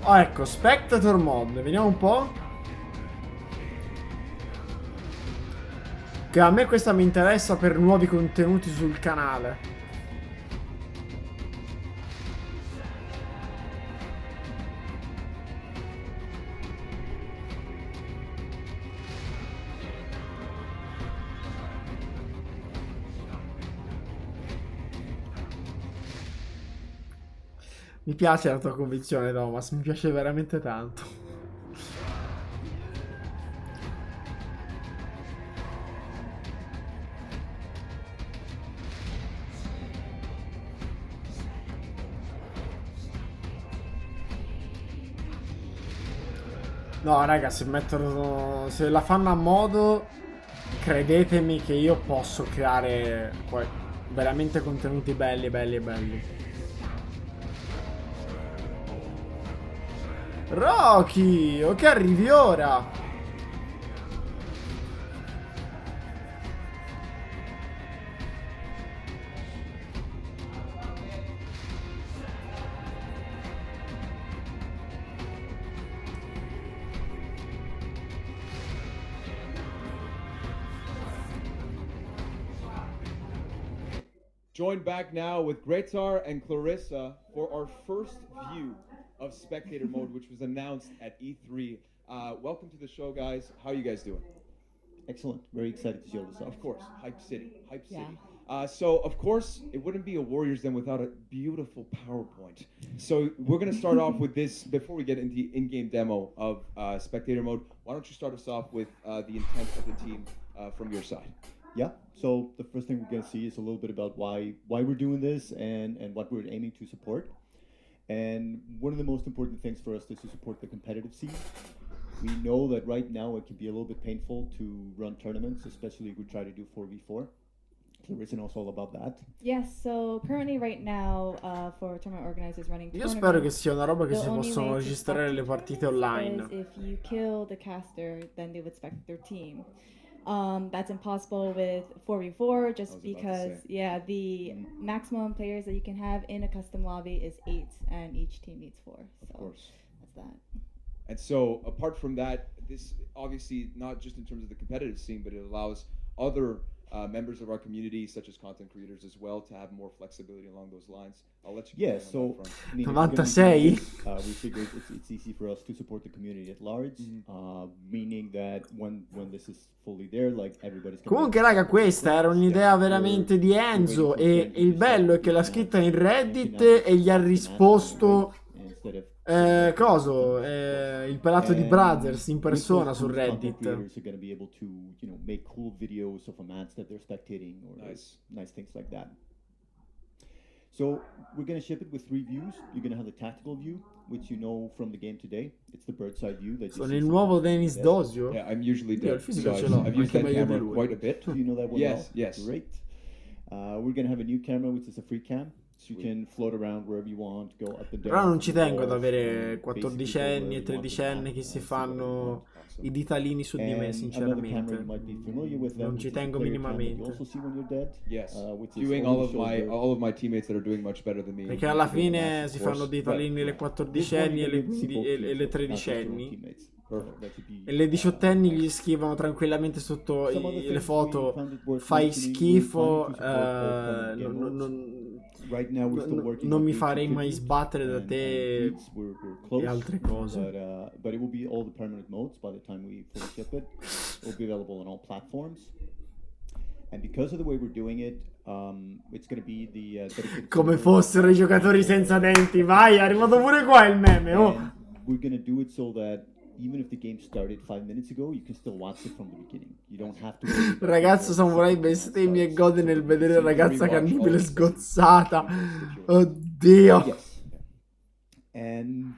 Oh, ecco, Spectator Mod, vediamo un po'. Che a me questa mi interessa per nuovi contenuti sul canale. Mi piace la tua convinzione, Thomas, mi piace veramente tanto. No, raga, se la fanno a modo, credetemi che io posso creare veramente contenuti belli, belli, belli. Rocky, ok, arrivi ora. Joined back now with Gretar and Clarissa for our first view of spectator mode, which was announced at E3. Welcome to the show, guys. How are you guys doing? Excellent. Very excited to show this off. Of course, Hype City. Hype Yeah. City. So, of course, it wouldn't be a Warriors Den without a beautiful PowerPoint. So, we're going to start off with this before we get into the in-game demo of spectator mode. Why don't you start us off with the intent of the team from your side? Yeah, so the first thing we're going to see is a little bit about why we're doing this and what we're aiming to support. And one of the most important things for us is to support the competitive scene. We know that right now it can be a little bit painful to run tournaments, especially if we try to do 4v4. Clarissa knows all about that. Yes, so currently right now for tournament organizers running Io spero che sia una roba che si possono registrare le partite online. If you kill the caster, then they would spec their team. That's impossible with 4v4 just because, yeah, the maximum players that you can have in a custom lobby is 8, and each team needs 4. So Of course. that's that. And so, apart from that, this obviously not just in terms of the competitive scene, but it allows other members of our community, such as content creators as well, to have more flexibility along those lines. I'll let you. Yeah, so I mean, 96. We figured it's easy for us to support the community at large, meaning that when this is fully there, like everybody's. Comunque, raga, questa era un'idea veramente di Enzo. E il bello è che l'ha scritta in Reddit e gli ha risposto. Il pelato di Brothers in persona su Reddit. Creators are going to be able to, make cool videos of a match that they're spectating or nice things like that. So we're going to ship it with 3 views. You're going to have the tactical view, which you know from the game today. It's the bird's eye view. That Sono il nuovo Dennis Dosio. Yeah, I'm usually Io il dead. fisico So ce l'ho. I've used Anche that meglio di camera lui. quite a bit. Do you know that one? Yes, well? yes. Great. We're going to have a new camera, which is a free cam. So you can float around wherever you want, go up and down. Però non ci tengo ad avere 14enni e 13enni che si fanno i ditalini su di me, sinceramente. Non ci tengo minimamente. Yes. Viewing all of my teammates that are doing much better than me. Perché alla fine si fanno ditalini le 14enni e le 13enni. E le 18enni gli scrivono tranquillamente sotto le foto: fai schifo, non mi farei mai sbattere da te e altre cose. But it will be all the permanent modes by the time we fully ship it. It will be available on all platforms. And because of the way we're doing it, it's going to be the come fossero i giocatori senza denti. Vai, è arrivato pure qua il meme. Oh. We're going to do it so that even if the game started 5 minutes ago, you can still watch it from the beginning. You don't have to. Ragazzo samurai bestemmia e gode nel vedere la ragazza cannibale sgozzata. Oddio. Yes. And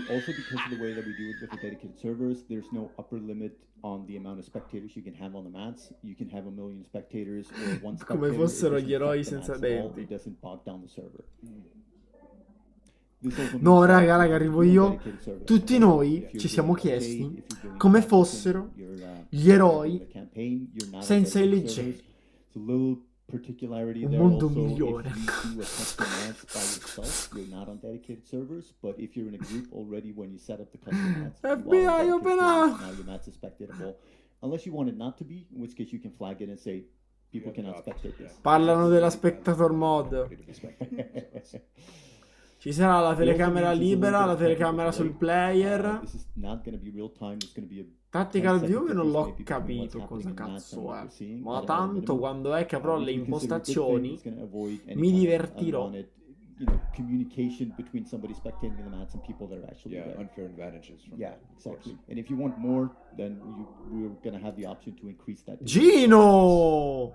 also because of the way that we do it with the dedicated servers, there's no upper limit on the amount of spectators you can have on the mats. You can have 1 million spectators or 1 spectator. Come fossero It gli eroi doesn't senza affect the match at all. denti. It doesn't bog down the server. No, raga, arrivo io. Tutti noi ci siamo chiesti come fossero gli eroi senza i leggeri. Un mondo migliore. FBI, open up! Unless you want it not to be, in which case you can flag it and say people cannot spectate this. Parlano della spectator mod. Ci sarà la telecamera libera, la telecamera sul player. Tactical view che non l'ho capito cosa cazzo è. Ma tanto quando è che avrò le impostazioni mi divertirò. communication between somebody spectating the match and people that are actually there. Unfair advantages. From Yeah, exactly. And if you want more, then we're going to have the option to increase that. Gino!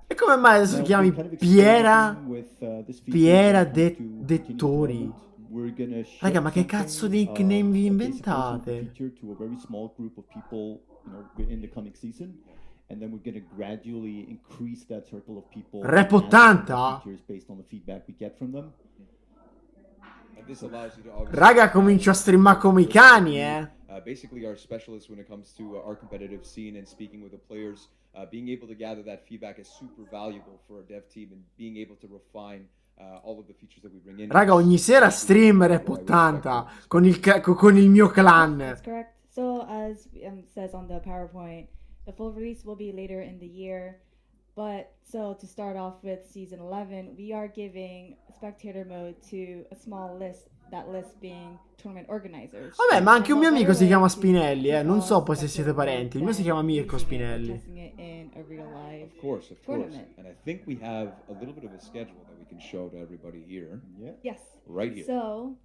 E come mai adesso ti chiami Piera? Piera Dettori? Raga, ma che cazzo di nickname vi inventate? To a very small group of people, in the coming season. And then we're going to gradually increase that circle of people. Rep 80? Based on the feedback we get from them. Raga, comincio a streamare come i cani, Basically, our specialists when it comes to our competitive scene and speaking with the players, being able to gather that feedback is super valuable for our dev team and being able to refine all of the features that we bring in. Raga, ogni sera stream Rep 80 con il mio clan. That's correct. So as says on the PowerPoint, the full release will be later in the year. But so to start off with season 11, we are giving spectator mode to a small list, that list being tournament organizers. Vabbè, ma anche un mio amico si chiama Spinelli, non so poi se siete parenti. Il mio si chiama Mirko Spinelli. Of course. And I think we have a little bit of a schedule that we can show to everybody here. Yeah. Yes. Right here. So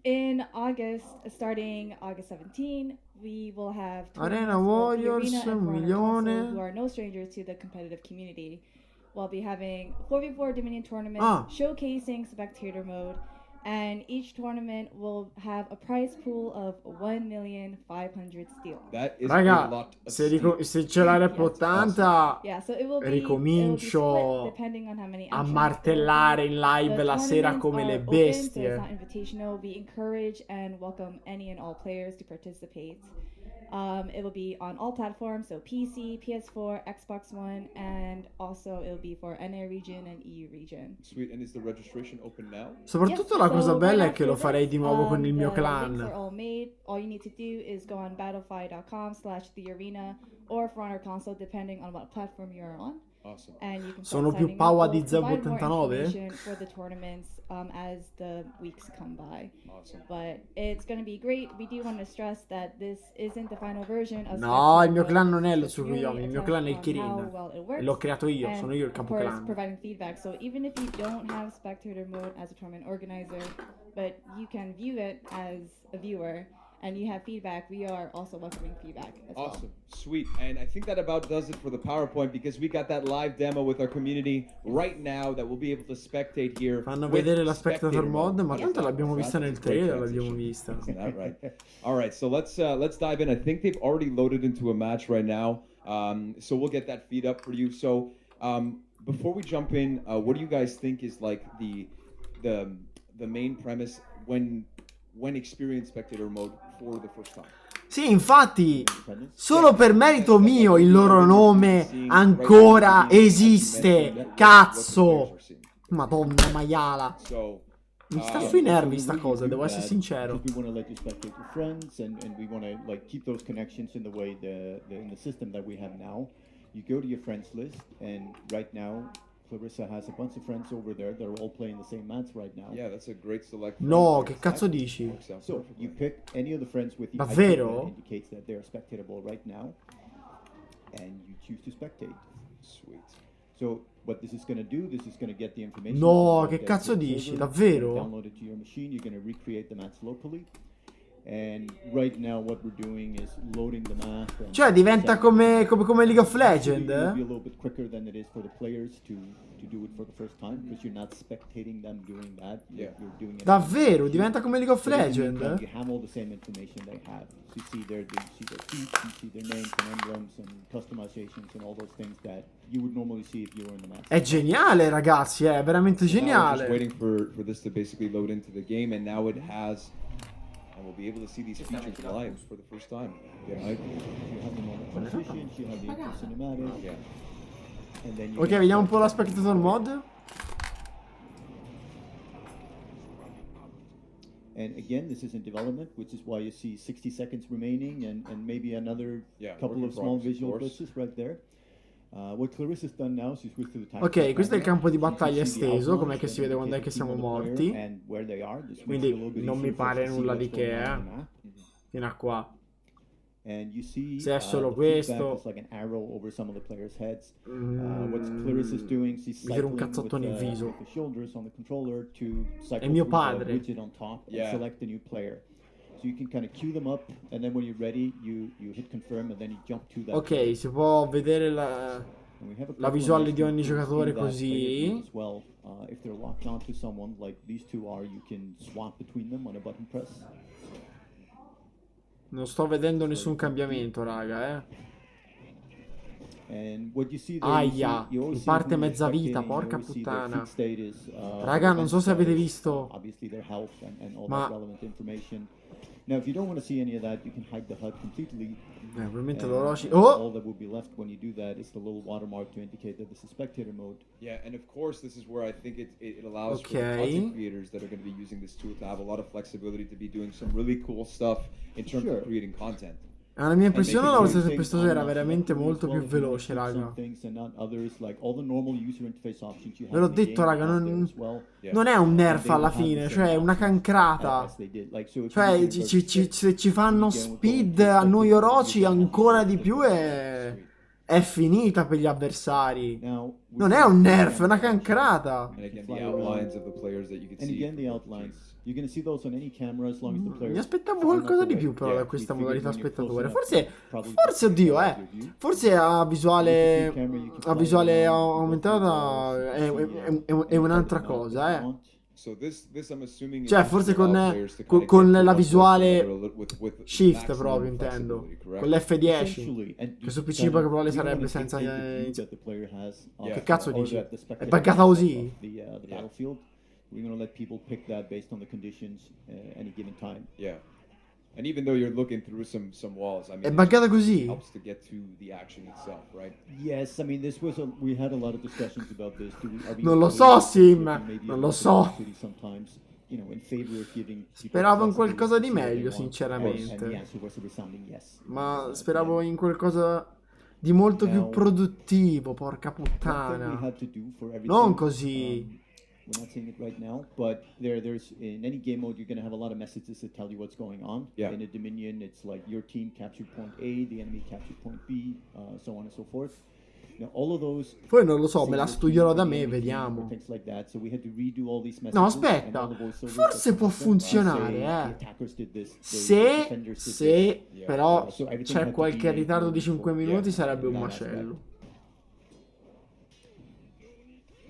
in August, starting August 17, we will have Arena Warriors, who are no strangers to the competitive community. We'll be having 4v4 Dominion tournaments showcasing spectator mode, and each tournament will have a prize pool of 1,500,000 steel. That is Raga, a lot of se ce l'ha Rep 80, Yeah, so it will be, ricomincio depending on how many a entries. martellare in live The la sera tournaments come are le open, so it's bestie. not invitational. We encourage and welcome any and all players to participate. It will be on all platforms, so PC, PS4, Xbox One, and also it will be for NA region and EU region. Sweet, and is the registration open now? Soprattutto la cosa bella è che lo farei di nuovo con il mio The links clan. are all made. All you need to do is go on battlefy.com/thearena or for on our console, depending on what platform you're on. Awesome. And you can Sono start più signing Paua up. di We'll provide more 89? information for the tournaments as the weeks come by. Awesome. But it's going to be great. We do want to stress that this isn't the final version of No, il mio Spectator clan Mode. non è lo It's really Tsukuyomi, il mio a clan è il test on how Kirin. well it E works. l'ho creato io, And, sono io il of capo course, clan. providing feedback. So even if you don't have Spectator Mode as a tournament organizer, but you can view it as a viewer, and you have feedback, we are also welcoming feedback as Awesome. well. Sweet. And I think that about does it for the PowerPoint because we got that live demo with our community right now that we'll be able to spectate here. Fanno with vedere la Spectator Mod, ma Yes. tanto l'abbiamo vista nel That's a great trailer, l'abbiamo transition. vista. Isn't that right? All right, so let's dive in. I think they've already loaded into a match right now, so we'll get that feed up for you. So before we jump in, what do you guys think is like the main premise when experience spectator mode for the first time? Sì, infatti, solo per merito mio il loro nome ancora esiste. Cazzo! Madonna maiala. Mi sta sui nervi sta cosa, devo essere sincero. We want to let you spectate your friends, and we want to like keep those connections in the way in the system that we have now. You go to your friends list, and right now Clarissa has a bunch of friends over there that are all playing the same match right now. Yeah, that's a great select. No, che cazzo dici? So you pick any of the friends with the Davvero? icon that indicates that they're spectatable right now, and you choose to spectate. Sweet. So what this is going to do, this is going to get the information. No, from che the cazzo server, dici? you're Davvero? gonna download it to your machine. You're going to recreate the match locally. And right now what we're doing is loading the map. And Cioè diventa come League of Legends, It'll be a little bit quicker than it is for the players to do it for the first time because you're not spectating them doing that. You're doing it. Davvero? Diventa come League of So in the Legends? meantime, you have all the same information they have. So you see their feet, you see their names and emblems and customizations and all those things that you would normally see if you were in the match. È geniale, ragazzi, è veramente So now we're geniale. just waiting for this to basically load into the game, and now it has, and we'll be able to see these features live for the first time. You have the moment transitions, you have the intro cinematic. Yeah. And then you Ok, vediamo un po' la Spectator Mod. And again, this is in development, which is why you see 60 seconds remaining and maybe another couple of small visual glitches right there. What Clarissa's done now, she's switched to the time. Ok, questo è il campo di battaglia esteso, com'è che si vede quando è che siamo morti. Quindi non mi pare nulla di che, fino a qua. And you see se è solo the feedback questo. is like an arrow over some of the players' heads. What Clarissa is doing, she's Mi tiro un cycling cazzotto nel with viso. the shoulders on the controller to cycle È mio through padre. the widget on top and select the new player. So you can kind of queue them up, and then when you're ready, you hit confirm, and then you jump to that. Ok, si può vedere la visuale di ogni giocatore così. As well, if they're locked onto someone like these two are, you can swap between them on a button press. Non sto vedendo nessun cambiamento, raga, And what you see there, Aia, you mi always see parte who they're mezza vita, spectating, you porca always see their puttana. feed status, Raga, non so se avete status, visto. obviously their health and all Ma- that relevant information. Now, if you don't want to see any of that, you can hide the HUD completely. Probabilmente And l'Orochi. all Oh! that would be left when you do that is the little watermark to indicate that this is spectator mode. Yeah, and of course, this is where I think it allows for the Okay. content creators that are going to be using this tool to have a lot of flexibility to be doing some really cool stuff in terms of creating content. La mia impressione And la making volta certain questo things era on and off veramente selectable molto as più well. If you wanna veloce, click some raga. things and not others, like all the normal user interface options you Ve l'ho have in the detto, game raga, are there non, as well. non è un nerf And they will alla have the fine, same cioè è una options cancrata. as they did. Like, so if Cioè, you're using se ci fanno speed a noi Orochi ancora di più è finita per gli avversari. Non è un nerf, è una cancrata. And again, the outlines of the players that you can And see. again, the outlines. You're going to see those on any camera as long as the player. Mi aspettavo qualcosa di più però da questa modalità spettatore. Forse oddio, forse a visuale aumentata è un'altra cosa, So this I'm assuming Cioè, is forse to allow con, players to con, kinda con get to la one person visuale with shift maximum proprio intendo, flexibility, correct? con l'F10 Essentially, and che su you PC kind of- probably you wanna sarebbe senza dictate the view that the player has, che cazzo or dici? that the È spectator buggata has così? of the battlefield. We're going to let people pick that based on the conditions any given time. Yeah. And even though you're looking through some walls, I mean, È it buggata just così? helps to get to the action itself, right? Yes, I mean we had a lot of discussions about this. Non lo so, Sim, non lo so. Sometimes, you know, in favor of giving people Speravo in flexibility qualcosa to di see what they meglio, want, and the sinceramente. answer was a resounding yes. Ma speravo in qualcosa di molto più Now, produttivo, porca One thing we puttana. had to do for everything, Non così. we're not saying it right now, but there's in any game mode you're going to have a lot of messages that tell you what's going on. Yeah. In a Dominion, it's like your team captured point A, the enemy captured point B, so on and so forth. Now, all of those. Poi non lo so, me la say your studierò team, da the me, enemy team, vediamo. or things like that. So we had to redo all these messages. No, and all aspetta, the voiceovers forse that può come from, funzionare, say, eh. the attackers did this, the Se, defenders did se, this. però So everything c'è had to qualche be ritardo di moving 5 forward. minuti sarebbe un That aspect. macello.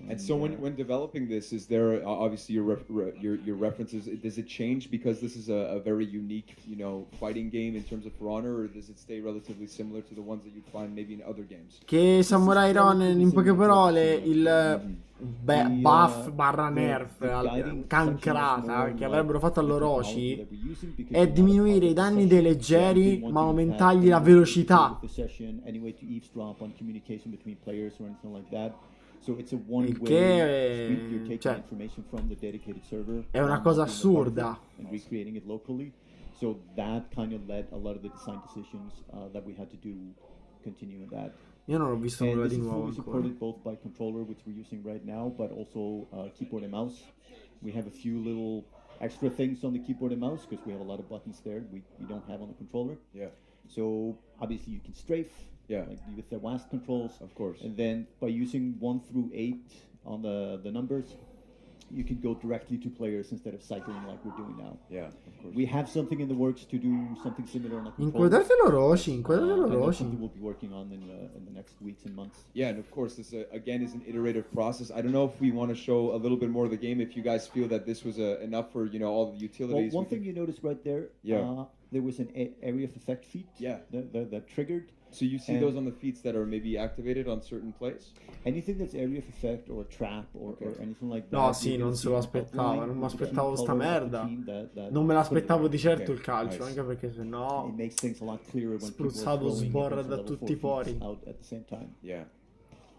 And so when developing this, is there obviously your references? Does it change because this is a very unique, you know, fighting game in terms of For Honor, or does it stay relatively similar to the ones that you'd find maybe in other games? Che Samurai Ronin, in poche parole, il buff barra nerf cancrata che avrebbero fatto all'Orochi è diminuire i danni dei leggeri ma aumentargli la velocità. Il che cioè, è una cosa assurda. So that kind of led a lot of the design decisions that we had to do continuing that. Io non ho visto And nulla this di is nuovo fully ancora. supported both by controller, which we're using right now, but also keyboard and mouse. We have a few little extra things on the keyboard and mouse because we have a lot of buttons there we don't have on the controller. Yeah. So obviously you can strafe. Yeah. Like with the WASD controls. Of course. And then by using 1 through 8 on the numbers, you can go directly to players instead of cycling like we're doing now. Yeah, of course. We have something in the works to do something similar on a controller. Inquadrate l'Orochi, inquadrate And that's l'Orochi. something we'll be working on in the next weeks and months. Yeah, and of course, this again is an iterative process. I don't know if we want to show a little bit more of the game. If you guys feel that this was enough for all the utilities. Well, one thing you noticed right there, Yeah. There was an area of effect feat. Yeah. That triggered. So you see And those on the feats that are maybe activated on certain plays? Anything that's area of effect or a trap or anything like that. No, sì, non se lo aspettava, non mi aspettavo sta merda. Non me l'aspettavo di certo il calcio, anche perché sennò It makes things a lot clearer when people are spruzzato throwing sborra against da level tutti i 4 feet pori. out at the same time. Yeah.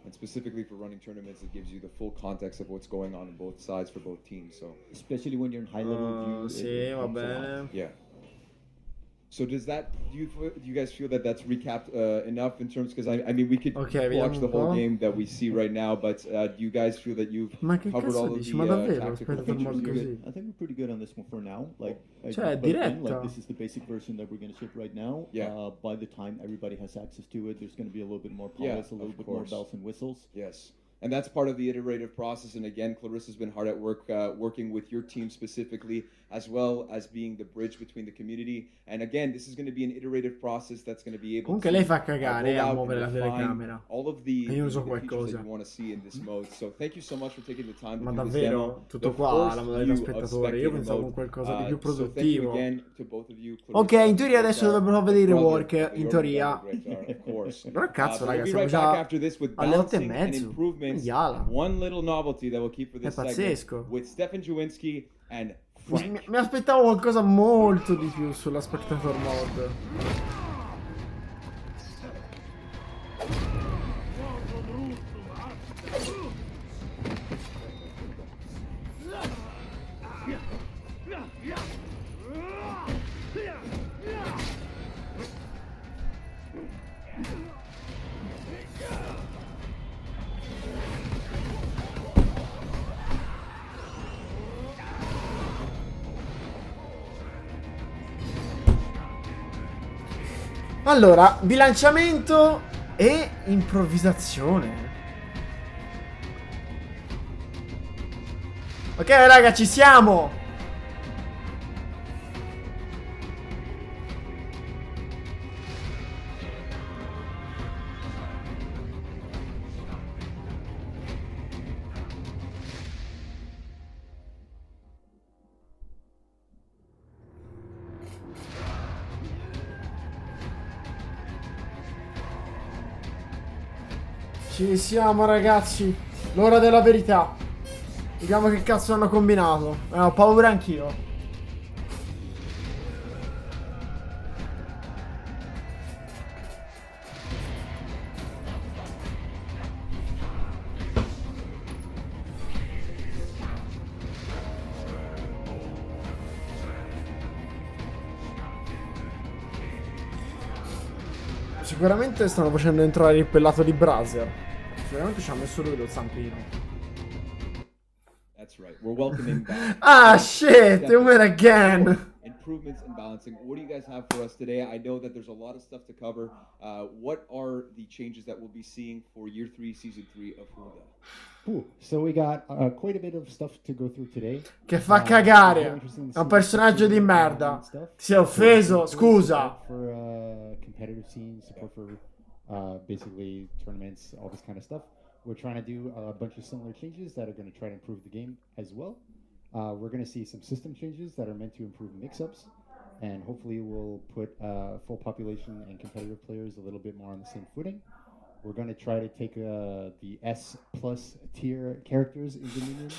And specifically for running tournaments, it gives you the full context of what's going on both sides for both teams. So especially when you're in high level view. Sì, va bene. Yeah. So do you guys feel that that's recapped enough in terms, because I mean we could watch the whole game that we see right now, but do you guys feel that you've covered all of the tactical features? I think we're pretty good on this one for now. Like, Cioè, but again, diretta. like this is the basic version that we're going to ship right now. Yeah. By the time everybody has access to it, there's going to be a little bit more polish, a little bit more bells and whistles. Yes. And that's part of the iterative process. And again, Clarissa's been hard at work working with your team specifically, as well as being the bridge between the community. And again, this is going to be an iterative process that's going to be able Comunque to lei fa cagare roll a out muovere and la define telecamera. all of the E io uso features that qualcosa. you want to see in this mode. So thank you so much for taking the time to Ma do this davvero? demo. Tutto The qua, first la modalità view of spettatore. Io spectator pensavo mode. un qualcosa di più So thank you produttivo. again to both of you, Ok, Clarissa, in teoria adesso Great dovrebbero Star, vedere i your brother, rework, in your teoria. brother, Great Star, of course. Però cazzo, But raga, we'll be siamo right back già after this with alle 8 e balancing and mezzo. improvements. Yala. One little novelty that we'll keep for this È segment pazzesco. with Stefan Jawinski and Frank. Mi aspettavo qualcosa molto di più sulla spectator mode. Allora, bilanciamento e improvvisazione. Ok, raga, ci siamo. Ci siamo, ragazzi. L'ora della verità. Vediamo che cazzo hanno combinato. Ho paura anch'io. Sicuramente stanno facendo entrare il pellato di Brazier. Sicuramente ci ha messo lui lo zampino. That's right. We're welcoming back. Ah, shit! You win again! Improvements and balancing. What do you guys have for us today? I know that there's a lot of stuff to cover. What are the changes that we'll be seeing for Year 3, Season 3 of HULDA? So we got quite a bit of stuff to go through today. Che fa cagare. È un personaggio di merda. Ti sei offeso? Scusa. For competitive scenes, support for basically tournaments, all this kind of stuff. We're trying to do a bunch of similar changes that are going to try to improve the game as well. We're going to see some system changes that are meant to improve mix-ups, and hopefully we'll put full population and competitive players a little bit more on the same footing. We're going to try to take the S plus tier characters in Dominion.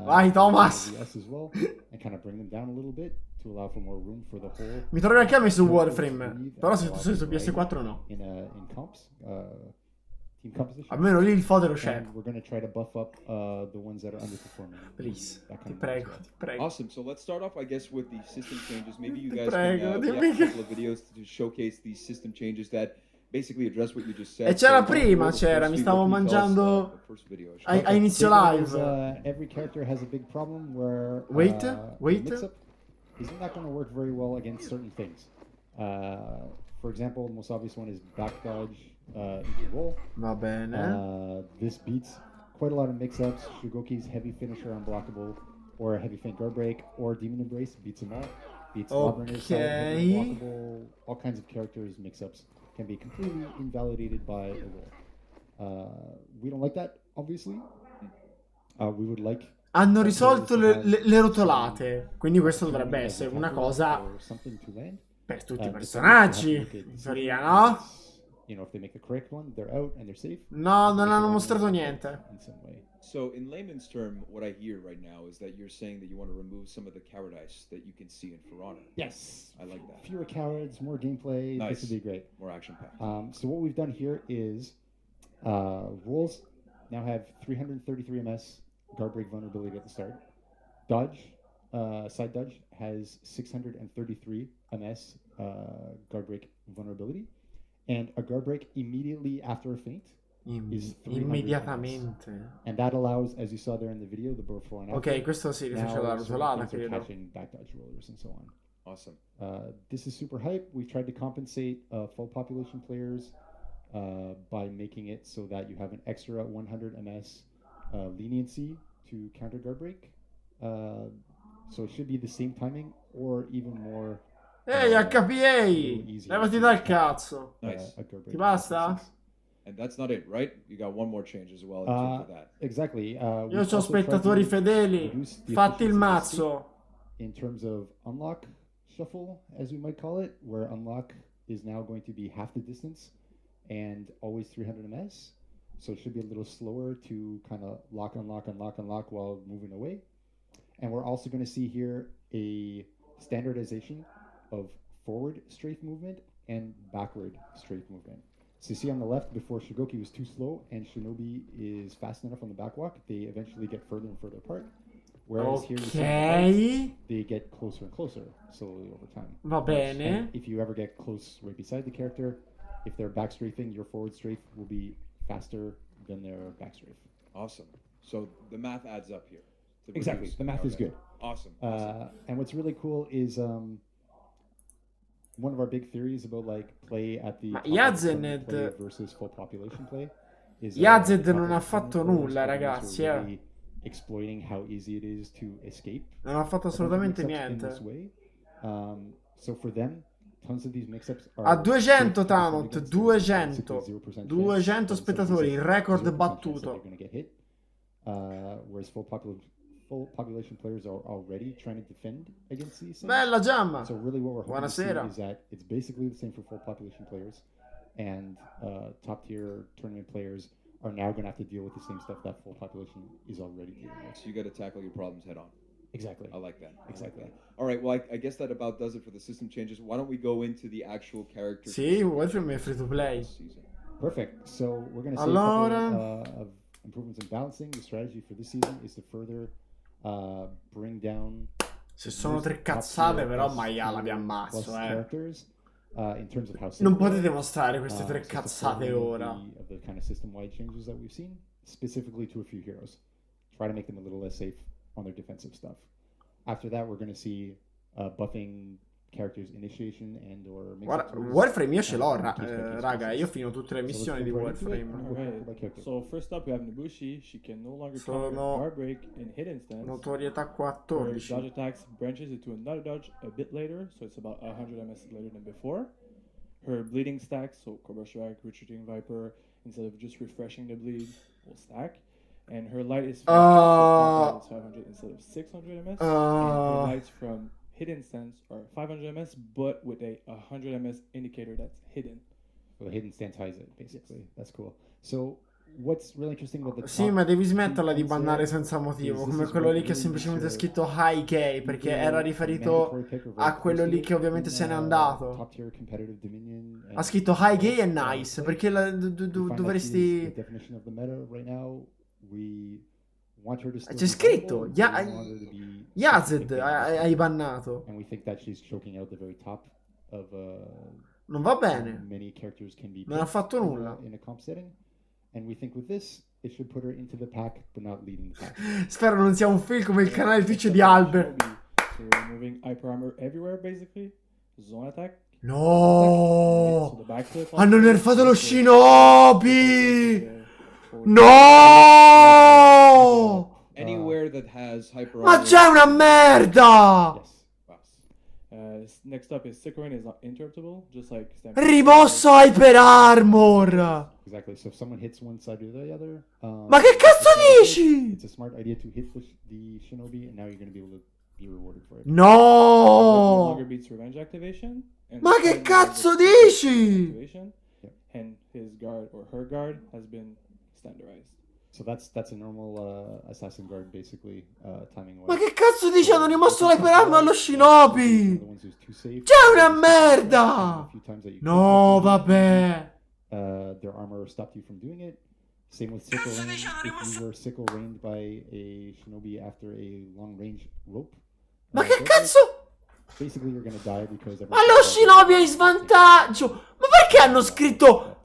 Vai, Thomas! The S as well, and kind of bring them down a little bit to allow for more room for the whole. Mi trovi anche a me su Warframe. Però se tu sei su PS4 no. In comps, team composition. Almeno lì il fodero c'è. And we're going to try to buff up the ones that are underperforming. Please. That Ti kind of prego, stuff. ti prego. Awesome. So let's start off, I guess, with the system changes. Maybe you Ti guys prego, can dimmi react a che- couple of videos to showcase these system changes that basically address what you just said. E c'era So, prima, what c'era, first mi video stavo can you tell us, mangiando the first video? a inizio Because, live. every character has a big problem where Wait, the wait. mix-up is not going to work very well against certain things. For example, the most obvious one is back dodge into roll. Va bene. This beats quite a lot of mix-ups. Shugoki's heavy finisher unblockable, or a heavy feint guard break, or demon embrace beats them all. Beats Lawbreaker's side, heavy unblockable, all kinds of characters mix-ups can be completely invalidated by a roll. We don't like that, obviously. We would like. Hanno risolto le rotolate. Quindi questo dovrebbe essere una cosa per tutti i personaggi. In teoria, no? You know, if they make a correct one, they're out and they're safe. No, non hanno mostrato niente. In some way. So in layman's term, what I hear right now is that you're saying that you want to remove some of the cowardice that you can see in For Honor. Yes. I like that. Fewer cowards, more gameplay. Nice. This would be great. More action packed. So what we've done here is rolls now have 333 MS guard break vulnerability at the start. Dodge, side dodge has 633 MS guard break vulnerability, and a guard break immediately after a feint is 300 MS. Immediatamente. And that allows, as you saw there in the video, the before and after. Ok, questo sì, now c'è la certain rosolata, things are credo. catching back dodge rollers and so on. Awesome. This is super hype. We've tried to compensate full population players by making it so that you have an extra 100 MS leniency to counter guard break. So it should be the same timing or even more. Ehi, HPA! Levati dal cazzo! Nice. Ti basta? And that's not it, right? You got one more change as well in terms of that. Exactly. Io ho spettatori fedeli. Fatti il mazzo. In terms of unlock shuffle, as we might call it, where unlock is now going to be half the distance and always 300 MS. So it should be a little slower to kind of lock, unlock, unlock, unlock while moving away. And we're also going to see here a standardization of forward strafe movement and backward strafe movement. So you see on the left, before Shigoki was too slow and Shinobi is fast enough on the backwalk, they eventually get further and further apart. Whereas here you see on the right, they get closer and closer slowly over time. Va bene. And if you ever get close right beside the character, if they're back strafing, your forward strafe will be faster than their back strafe. Awesome. So the math adds up here. to Exactly. produce. The math is good. Awesome. And what's really cool is one of our big theories about like play at the Ma top of the Yazed play versus full population play is Yazed non ha fatto nulla, ragazzi. really exploiting how easy it is to escape. Non ha fatto assolutamente niente. In this way. So for them, tons of these mix-ups are A 200 Tanot, 200 spettatori, il record 0% battuto. they're gonna get hit. Whereas full population players are already trying to defend against these things. Bella Giamma! So really what we're hoping to see Buonasera. is that it's basically the same for full population players, and top tier tournament players are now going to have to deal with the same stuff that full population is already dealing with. So you got to tackle your problems head on. Exactly. I like that. Exactly. I like that. All right. Well, I guess that about does it for the system changes. Why don't we go into the actual character? Sì, Wolfram è free to play. Perfect. So we're going to see Allora. a couple of improvements in balancing. The strategy for this season is to further bring down. Se sono tre cazzate, però maiala vi ammazzo, characters, in terms of how Non potete mostrare queste tre cazzate ora. Of the kind of system-wide changes that we've seen, specifically to a few heroes. Try to make them a little less safe on their defensive stuff. After that, we're going to see buffing characters' initiation and or... Guarda, Warframe io ce l'ho, raga, io ho finito tutte le missioni di Warframe. Okay. So first up we have Nobushi. She can no longer counter Sono guard break in hidden stance. notorietà Her 14. dodge attacks branches into another dodge a bit later, so it's about 100 MS later than before. Her bleeding stacks, so Cobra Strike, Retreating Viper, instead of just refreshing the bleed, will stack. And her light is 500 instead of 600 MS. And her lights from hidden stance are 500 MS, but with a 100 MS indicator that's hidden. So the hidden stance hides it, basically. That's cool. So what's really interesting about the Sì, ma devi smetterla di bannare senza motivo, come quello lì che ha semplicemente scritto High K, perché era riferito a quello lì che ovviamente se n'è andato. Ha scritto High K e Nice, perché dovresti... C'è scritto Yazed hai bannato. Non va bene. Non ha fatto nulla. And we think with this, it should put her into the pack, but not leading the pack. Spero non sia un film come il canale Twitch di Albert. So removing hyper armor everywhere, basically. Zone attack. No! So the backflip. Hanno nerfato lo Shinobi! No! Anywhere that has hyper Ma armor. c'è una merda! Next up is Sickering is not interruptible, just like Rimosso Hyper Armor! Exactly. So if someone hits one side or the other, Ma che cazzo dici? It's a smart idea to hit the Shinobi, and now you're going to be able to be rewarded for it. No longer beats revenge activation. And Ma che cazzo dici? And his guard or her guard has been standardized. So that's a normal assassin guard, basically, timing. Ma che cazzo dici? Hanno rimosso l'Hyper Armor allo Shinobi! C'è una merda! No, vabbè. Their armor stopped you from doing it. Same with sickle rain. If you were sickle rained by a Shinobi after a long range rope. Ma che cazzo? basically you're gonna die because Ma lo Shinobi è in svantaggio! Ma perché hanno scritto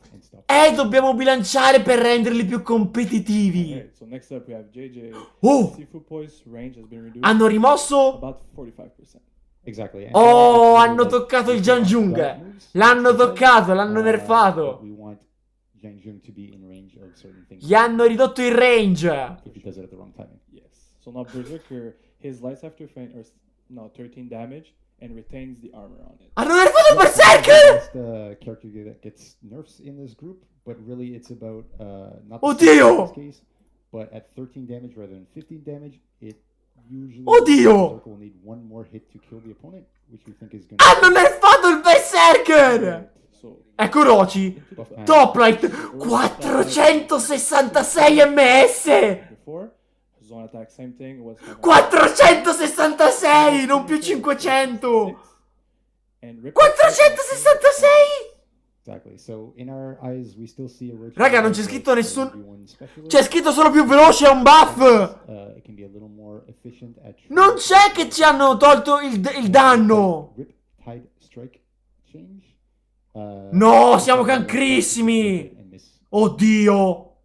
dobbiamo bilanciare per renderli più competitivi? Okay, so next up we have JJ. Oh! Sifu Poise range has been reduced Hanno rimosso? about 45%. Exactly. Oh, hanno toccato il Janjung. L'hanno toccato, l'hanno nerfato. We want Janjung to be in range of certain things. Gli hanno ridotto il range. If he does it at the wrong timing. Yes. So now Berserker, his lights after faint are now 13 damage and retains the armor on it. Hanno nerfato il Berserker! That's the character that gets nerfs in this group, but really it's about not the Oddio! in this case, but at 13 damage rather than 15 damage, it usually Oddio! will need one more hit to kill the opponent, which we think is going Hanno nerfato il Berserker! Ecco Orochi. Top light 466 ms. Before, zone attack, same thing, was 466, non più 500. 466! Exactly. So in our eyes we still see Orochi. Raga, non c'è scritto nessun. C'è scritto solo più veloce, è un buff. It can be a little more efficient at Non c'è che ci hanno tolto il danno. Riptide strike change. No, siamo cancrissimi. Oddio.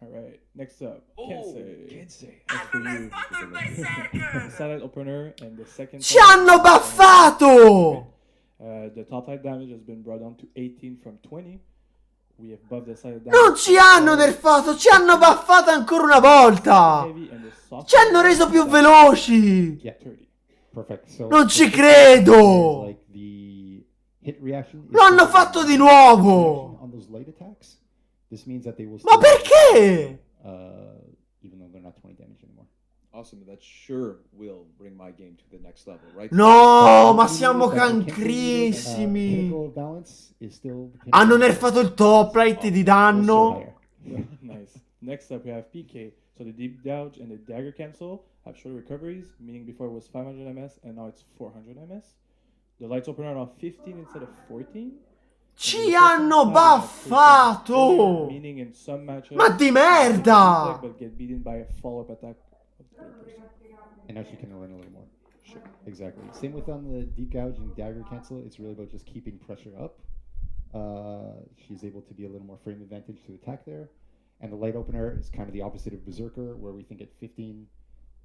Alright, next up. Kensei. That's for you. The silent opener and the second. Ci hanno buffato. The top side damage has been brought down to 18 from 20. We have buffed the side damage. Non ci hanno nerfato, ci hanno buffato ancora una volta. Ci hanno reso più veloci. Yeah. Perfect. So Non ci credo. like the hit reaction Lo hanno fatto di nuovo. on those light attacks. This means that they will Ma perché? Even though they're not 20 damage anymore. Awesome, that sure will bring my game to the next level, right? No, ma siamo cancrissimi. Hanno nerfato il top rate di danno. Nice. Next up we have PK. So the deep dodge and the dagger cancel have short recoveries, meaning before it was 500 ms and now it's 400 ms. The lights open are now 15 instead of 14. Ci hanno buffato. Meaning in some matches, Ma di merda. but get beaten by a follow-up attack. And now she can run a little more. Sure. Exactly. Same with on the deep gouge and dagger cancel. It's really about just keeping pressure up. She's able to be a little more frame advantage to attack there. And the light opener is kind of the opposite of Berserker, where we think at 15,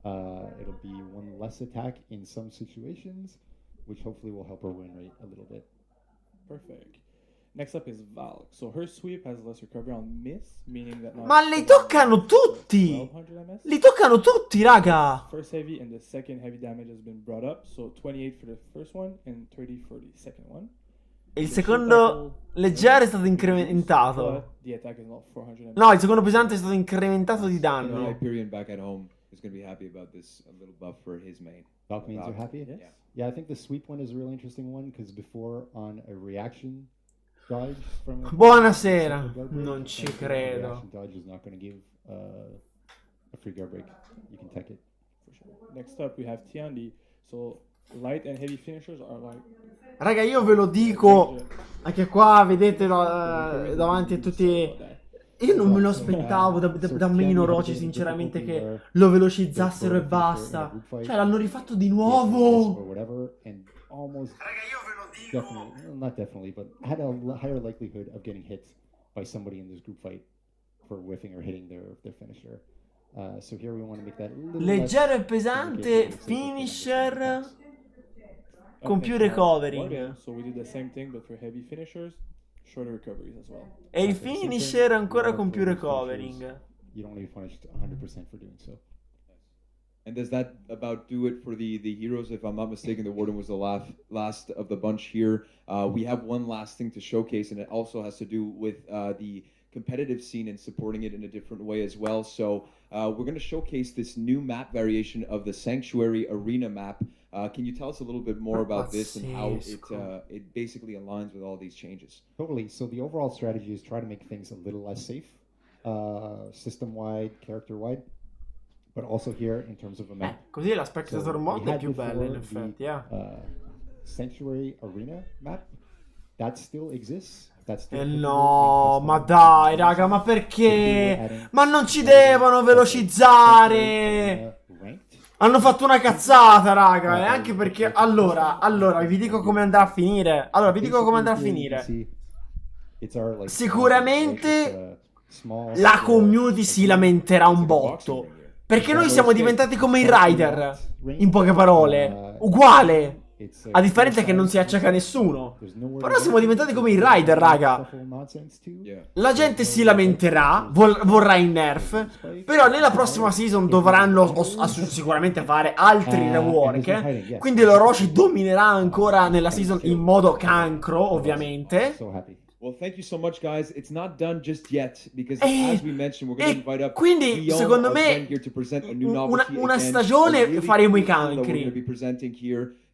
it'll be one less attack in some situations, which hopefully will help her win rate a little bit. Perfect. Next up is Valk. So her sweep has less recovery on miss, meaning that now Ma li toccano tutti. 1200 ms. Li toccano tutti, raga. First heavy and the second heavy damage has been brought up, so 28 for the first one and 30 for the second one. E il secondo leggero è stato incrementato. The attack is now 400 ms. No, il secondo pesante è stato incrementato di And danno. Hyperion back at home is going to be happy about this little buff for his main. Valk means you're happy? Yes. Yeah, I think the sweep one is a really interesting one, because before on a reaction dodge from Buonasera. Non ci credo. Reaction dodge is not going to give a free guard break. You can tech it. For sure. Next up we have Tiandi. So light and heavy finishers are like. Raga, io ve lo dico, anche qua vedete davanti a tutti. Io non me lo aspettavo da main Orochi, sinceramente, che lo velocizzassero e basta. Cioè, l'hanno rifatto di nuovo. Raga, io ve lo dico. Definitely, not definitely, but had a higher likelihood of getting hit by somebody in this group fight for whiffing or hitting their finisher. So here we want to make that a little Leggero e less pesante, finisher con più recovering. So we did the same thing but for heavy finishers, shorter recoveries as well. E il finisher ancora con più recovering. You don't want to be punished 100% for doing so. And does that about do it for the heroes? If I'm not mistaken, the Warden was the last of the bunch here. We have one last thing to showcase, and it also has to do with the competitive scene and supporting it in a different way as well. So we're going to showcase this new map variation of the Sanctuary Arena map. Can you tell us a little bit more about this and how it basically aligns with all these changes? Totally. So the overall strategy is try to make things a little less safe, system-wide, character-wide, but also here in terms of a map. Così la spectator mod è più bella in effetti, Sanctuary Arena map, that still exists. No, ma dai, raga, ma perché? Ma non ci devono velocizzare! Hanno fatto una cazzata, raga. E anche perché. Allora, vi dico come andrà a finire. Allora, vi dico come andrà a finire. Sicuramente la community si lamenterà un botto. Perché noi siamo diventati come i Rider. In poche parole. Uguale. A differenza che non si acceca nessuno. Però siamo diventati come i Rider, raga. La gente si lamenterà, vorrà il nerf. Però nella prossima season dovranno sicuramente fare altri rework. Quindi l'Orochi dominerà ancora nella season in modo cancro, ovviamente. Well, thank you so much, guys. It's not done just yet because, as we mentioned, we're going to invite up quindi, secondo me, una stagione faremo i cancri.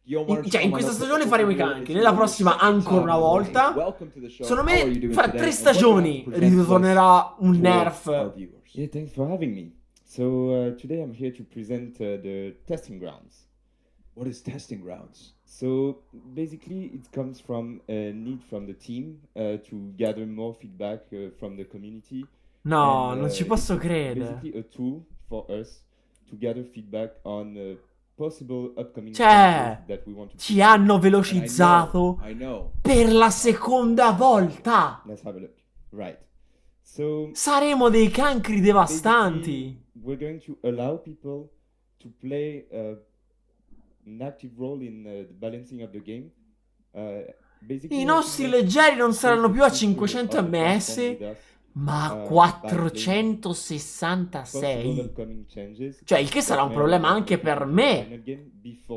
Cioè, in questa stagione faremo i cancri. Nella prossima, ancora una volta. Secondo me, fra 3 stagioni ritornerà un nerf. Yeah, thanks for having me. So, today I'm here to present the testing grounds. What is testing grounds? So basically, it comes from a need from the team to gather more feedback from the community. No, non ci posso it's credere. Basically, a tool for us to gather feedback on possible upcoming Cioè, changes that we want to. ci hanno velocizzato per la seconda volta. Let's have a look. Right. So saremo dei cancri devastanti. We're going to allow people to play an active role in the balancing of the game. I nostri leggeri non saranno più a 500 ms, ma a 466. Cioè, il che sarà un problema anche per me.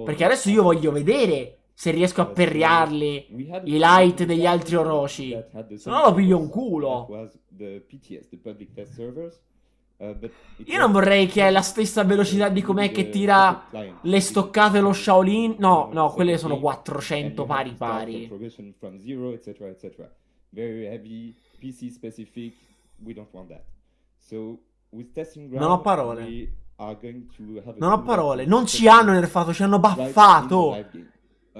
Perché adesso io voglio vedere se riesco a perriarli i light degli altri Orochi. Se no lo piglio un culo. Io non vorrei che è la stessa velocità di com'è che tira le stoccate lo Shaolin. No, no, quelle sono 400 pari. Non ho parole. Non ho parole. Non ci hanno nerfato, ci hanno baffato.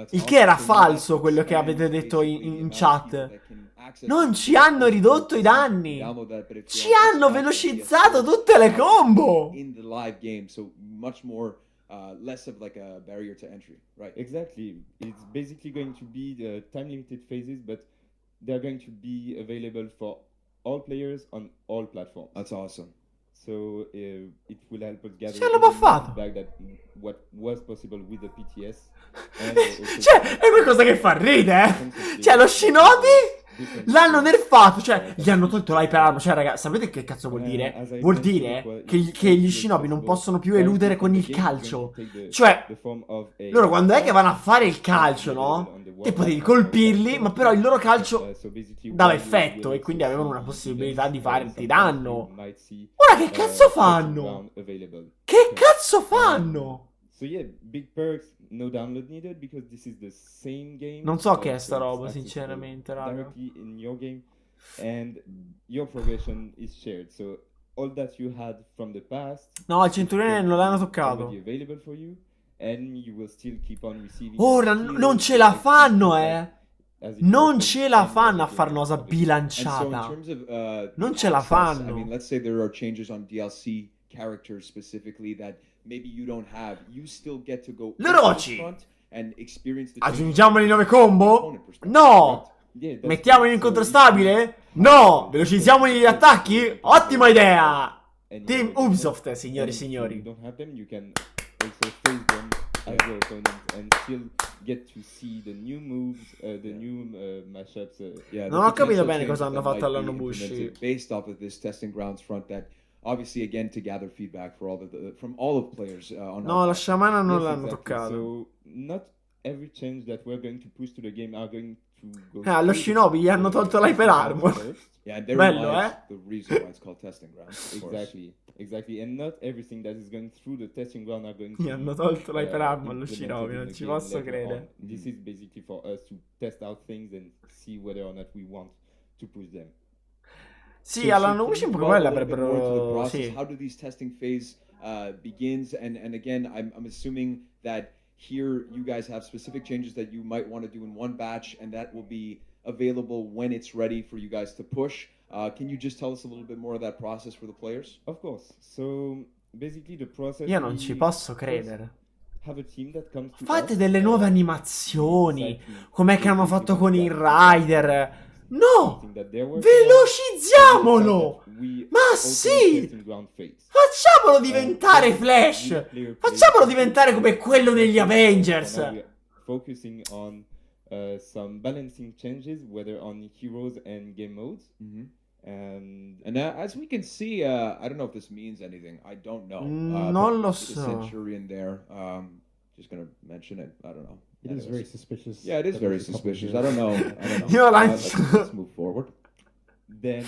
Il che era falso quello che avete detto in chat. Non ci hanno ridotto i danni. Ci hanno velocizzato tutte le combo. In the live game, so much more less of like a barrier to entry, right? Exactly. It's basically going to be the time limited phases, but they're going to be available for all players on all platforms. That's awesome. So it will help us gather feedback that what was possible with the PTS. Cioè, è qualcosa che fa ridere. Cioè, lo Shinobi l'hanno nerfato. Cioè, gli hanno tolto l'hyper armor. Cioè, ragazzi, sapete che cazzo vuol dire? Vuol dire che gli Shinobi non possono più eludere con il calcio. Cioè, loro quando è che vanno a fare il calcio, no? Te potevi colpirli, ma però il loro calcio dava effetto e quindi avevano una possibilità di farti danno. Ora che cazzo fanno? Che cazzo fanno? So yeah, big perks, no download needed because this is the same game. Non so che è sta roba, sinceramente, raga. Directly in your game and your progression is shared. So all that you had from the past. No, il centurione non l'hanno toccato. Available for you and you will still keep on receiving. Ora non ce la fanno, Non ce la fanno a far nosa bilanciata. Non ce la fanno. I mean, let's say there are changes on DLC characters specifically that maybe you don't have. You still get to go L'Orochi. and experience the Aggiungiamo le 9 combo? No! Mettiamo in incontrastabile? No! Velocizziamo gli attacchi? Ottima idea! Team Ubisoft, signori e signori. Don't have them, you can also face them as your opponent and still get to see the new moves, the new mashups. Non ho capito bene cosa hanno fatto all'anno Bushi. Based off of this testing grounds front that obviously again to gather feedback for all from all of players on no, la sciamana non l'hanno toccato. So not every change that we're going to push to the game are going to go. Allo Shinobi gli hanno tolto l'hyper armor. Yeah, and bello, the reason why it's called testing grounds. Exactly, and not everything that is going through the testing ground are going to. Gli hanno tolto l'hyper armor allo Shinobi, non ci posso credere. This is basically for us to test out things and see whether or not we want to push them. Sì, all'anno Bushi un po' quello avrebbero. Sì. How do these testing phase begins? And again, I'm assuming that here you guys have specific changes that you might want to do in one batch, and that will be available when it's ready for you guys to push. Can you just tell us a little bit more of that process for the players? Of course. So basically the process. Io non ci posso credere. Have a team that comes to Fate us, delle nuove animazioni. Com'è che hanno fatto con il Rider. No! Velocizziamolo! Ma sì! Facciamolo diventare Flash! Facciamolo diventare come quello negli Avengers! Focusing on some balancing changes, whether on heroes and game modes. And as we can see, I don't know if this means anything. I don't know. Non lo The so. Centurion there. Just gonna mention it. I don't know. It is very suspicious. Yeah, it is that very there's a couple suspicious. here. I don't know. I don't know. Io la- Let's move forward. Then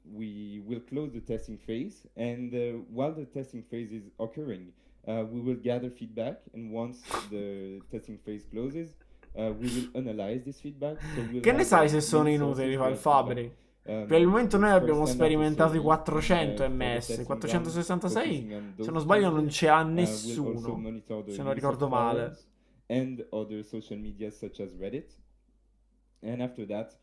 we will close the testing phase, and while the testing phase is occurring, we will gather feedback, and once the testing phase closes, we will analyze this feedback. So we'll Che ne have sai se sono many inutili, sources Fabri? for Per il momento noi abbiamo for sperimentato i standard 400 for the ms, testing 466, ground, focusing on se those non sbaglio non changes. ce l'ha We'll also nessuno, monitor the se non use ricordo of male. forums and other social media such as Reddit. And after that,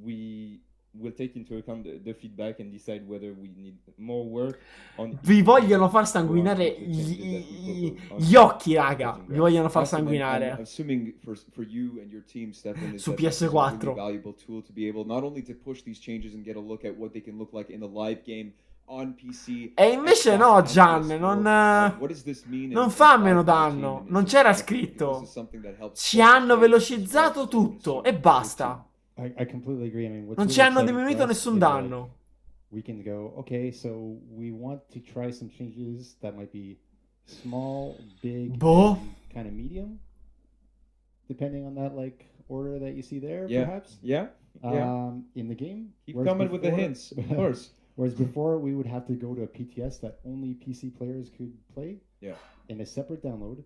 we will take into account the feedback and decide whether we need more work on. Vi vogliono far sanguinare gli occhi, raga. Vi vogliono far Awesome, and sanguinare. I'm assuming for you and your team, Stefan, is Su that this is a PS4. really valuable tool to be able not only to push these changes and get a look at what they can look like in the live game on PC. E invece no, Gian, non fa meno danno. Non c'era scritto. Ci hanno velocizzato tutto e basta. I completely agree. I mean, what's Non really ci hanno exciting for diminuito us nessun is that danno. We can go, okay, so we want to try some changes that might be small, big, Boh. kind of medium, depending on that like order that you see there, Yeah. perhaps. Yeah. Yeah. In the game. Keep Whereas coming with the hints, of course. Whereas before we would have to go to a PTS that only PC players could play. Yeah. In a separate download.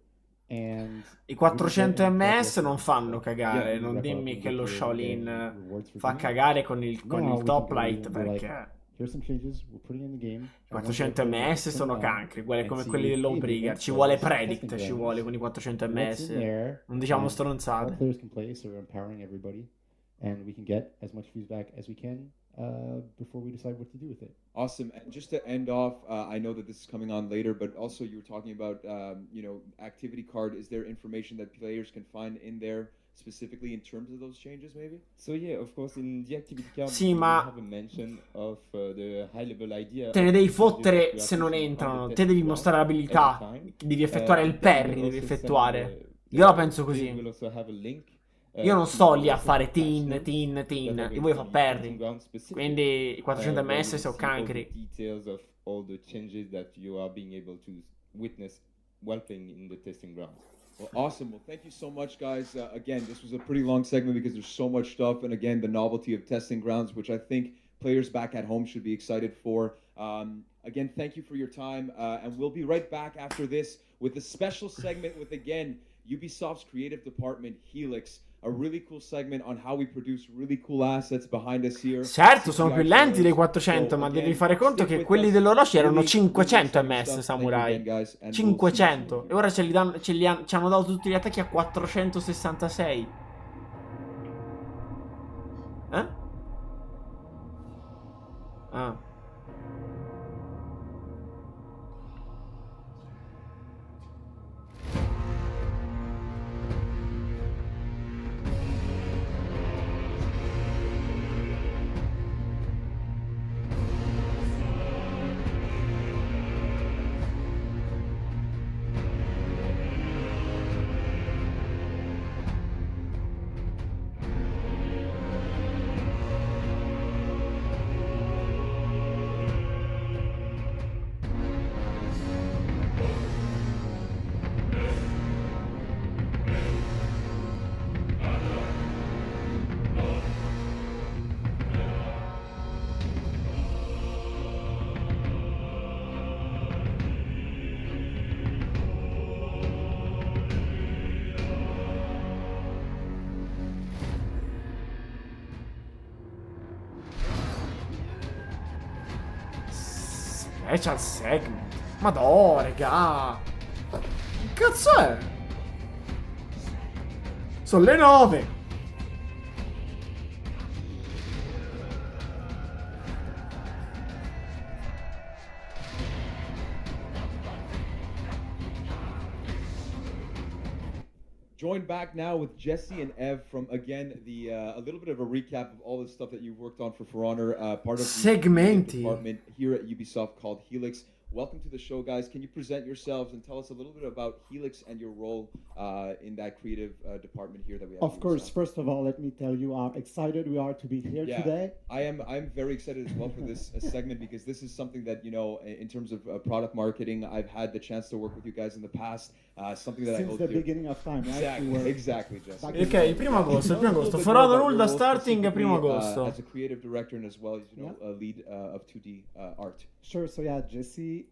And I 400 ms non fanno cagare. Non dimmi che lo Shaolin fa cagare con il top light, perché here's some changes we're putting in the game. i 400 ms sono cancri, uguali come quelli dell'Ombrigar. Ci vuole predict, ci vuole con i 400 ms. Non diciamo All stronzate. players can play, so we're empowering everybody, and we can get as much feedback as we can before we decide what to do with it. Awesome. And just to end off, I know that this is coming on later, but also you were talking about, activity card. Is there information that players can find in there specifically in terms of those changes, maybe? So yeah, of course, in the activity card, Sì, we ma have a mention of the high level idea. te ne devi fottere se non entrano. Te devi mostrare l'abilità. Devi effettuare il parry, devi effettuare. Io la penso così. Io non sto lì a fare tin. Io voglio fare parry. Quindi i 400 ms sono cancri. Details of all the changes that you are being able to witness while playing in the testing grounds. Well, awesome. Well, thank you so much, guys. Again, this was a pretty long segment because there's so much stuff. And again, the novelty of testing grounds, which I think players back at home should be excited for. Again, thank you for your time. And we'll be right back after this with a special segment with, again, Ubisoft's creative department, Helix. A really cool segment on how we produce really cool assets behind us here. Certo, sono più lenti dei 400, ma devi fare conto che quelli dell'Orochi erano 500 ms samurai. 500. E ora ci hanno dato tutti gli attacchi a 466. Eh? Ah. Special segment. Madò, raga. Che cazzo è? Sono le 9. Joined back now with Jesse and Ev from, again, a little bit of a recap of all the stuff that you've worked on for Honor, part of the Segmenti. department here at Ubisoft called Helix. Welcome to the show, guys. Can you present yourselves and tell us a little bit about Helix and your role in that creative department here that we have? Of course, first of all, let me tell you how excited we are to be here today. I'm very excited as well for this segment because this is something that, you know, in terms of product marketing, I've had the chance to work with you guys in the past. Something that I hold Since the beginning of time, right? Exactly, Jesse. Ok, il primo agosto. For Honor HULDA starting primo agosto. As a creative director and as well as, you know, a lead of 2D art. Sure, so yeah, Jesse,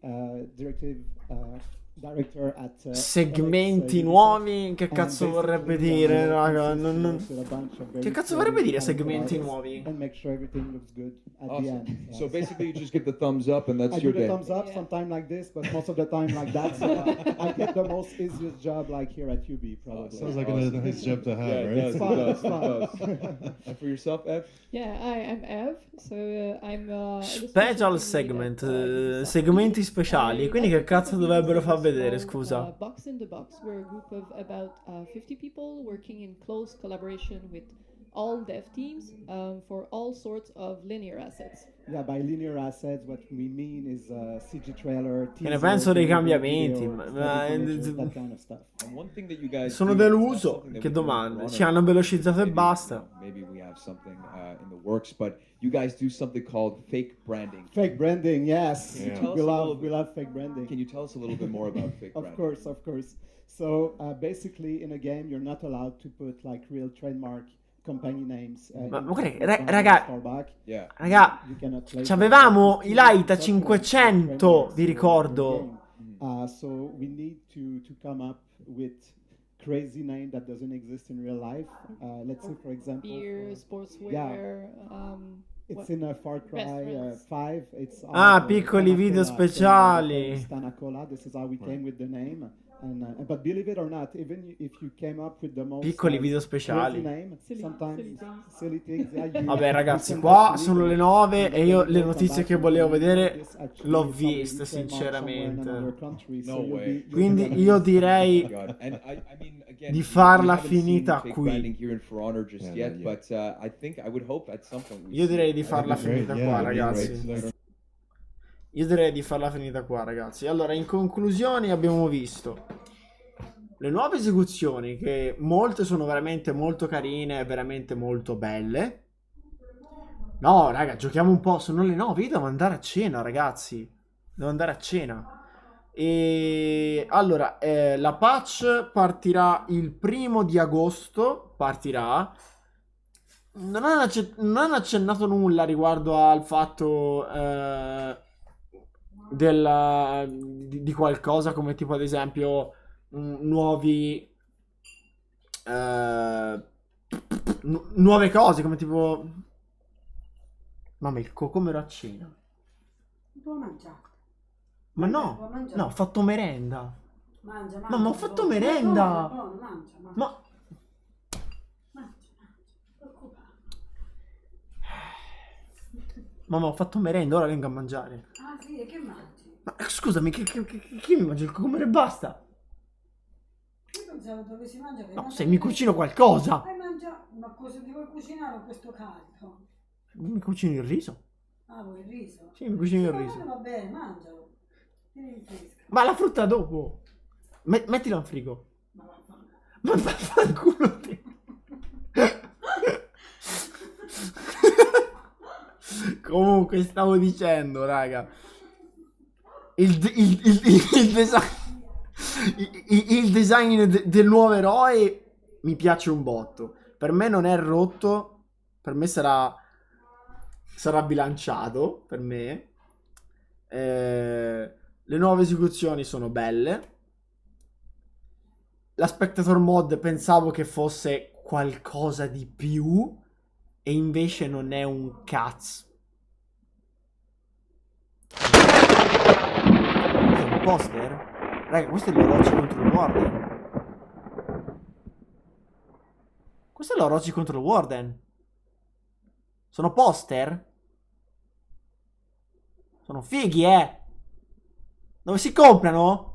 director at segmenti nuovi, che cazzo vorrebbe dire, raga? Che cazzo vorrebbe dire segmenti nuovi? And make sure everything looks good at the end. So basically you just give the thumbs up and that's your day. I do the thumbs up, sometimes like this, but most of the time like that. So I get the most easiest job like here at UB, probably. Sounds like a nice job to have, right? It does. And for yourself, Ev? Yeah, I'm Ev, so I'm Special segment, segmenti speciali. Quindi che cazzo dovrebbero far vedere, scusa? Box in the Box. We're a group of about 50 people working in close collaboration with all dev teams for all sorts of linear assets. Yeah, by linear assets, what we mean is CG trailer, Che ne penso dei cambiamenti? That kind of stuff. And one thing that you guys Sono deluso. Che domande? Ci hanno velocizzato e basta. Maybe we have something in the works, but you guys do something called fake branding. Fake branding, yes. Yeah. We love fake branding. Can you tell us a little bit more about fake branding? Of course. So basically, in a game, you're not allowed to put like real trademark company names. Ma raga, c'avevamo i Laita 500, vi ricordo. So we need to come up with crazy name that doesn't exist in real life. Let's say, for example, beer, sportswear. Yeah. It's in a Far Cry 5. It's piccoli video speciali. Stanacola. This is how we came with the name. And, but believe it or not, even if you came up with the most piccoli video speciali. Name, sometimes silly things. Vabbè ragazzi, qua sono le 9 e io le notizie che volevo vedere l'ho viste sinceramente. Quindi io direi di farla finita qui. Io direi di farla finita qua, ragazzi. Io direi di farla finita qua, ragazzi. Allora, in conclusione abbiamo visto le nuove esecuzioni, che molte sono veramente molto carine e veramente molto belle. No, raga, giochiamo un po'. Sono le 9, io devo andare a cena, ragazzi. Devo andare a cena. E allora, la patch partirà il 1° di agosto. Partirà. Non hanno accennato nulla riguardo al fatto di qualcosa, come tipo ad esempio nuove cose, come tipo mamma, il cocomero a cena. Non può mangiare. Ma no, no, ho fatto merenda. Mangia. Mamma, ho fatto merenda. Mangia. Ma mamma, ho fatto merenda, ora vengo a mangiare. Ah sì, e che mangi? Ma scusami, che mi mangio il cocomero e basta? Io pensavo dove si mangia. No, se mi cucino qualcosa. Mangia una cosa che vuoi cucinare con questo caldo. Mi cucino il riso. Ah, vuoi il riso? Sì, mi cucino il riso. Va bene, mangialo. Ma la frutta dopo. Mettila in frigo. Ma vaffanculo te. Comunque stavo dicendo, raga, il design del nuovo eroe mi piace un botto. Per me non è rotto, per me sarà bilanciato, per me. Le nuove esecuzioni sono belle. La Spectator Mod pensavo che fosse qualcosa di più e invece non è un cazzo. È un poster? Raga, questo è l'Orochi contro il Warden. Questo è l'Orochi contro il Warden. Sono poster? Sono fighi, Dove si comprano?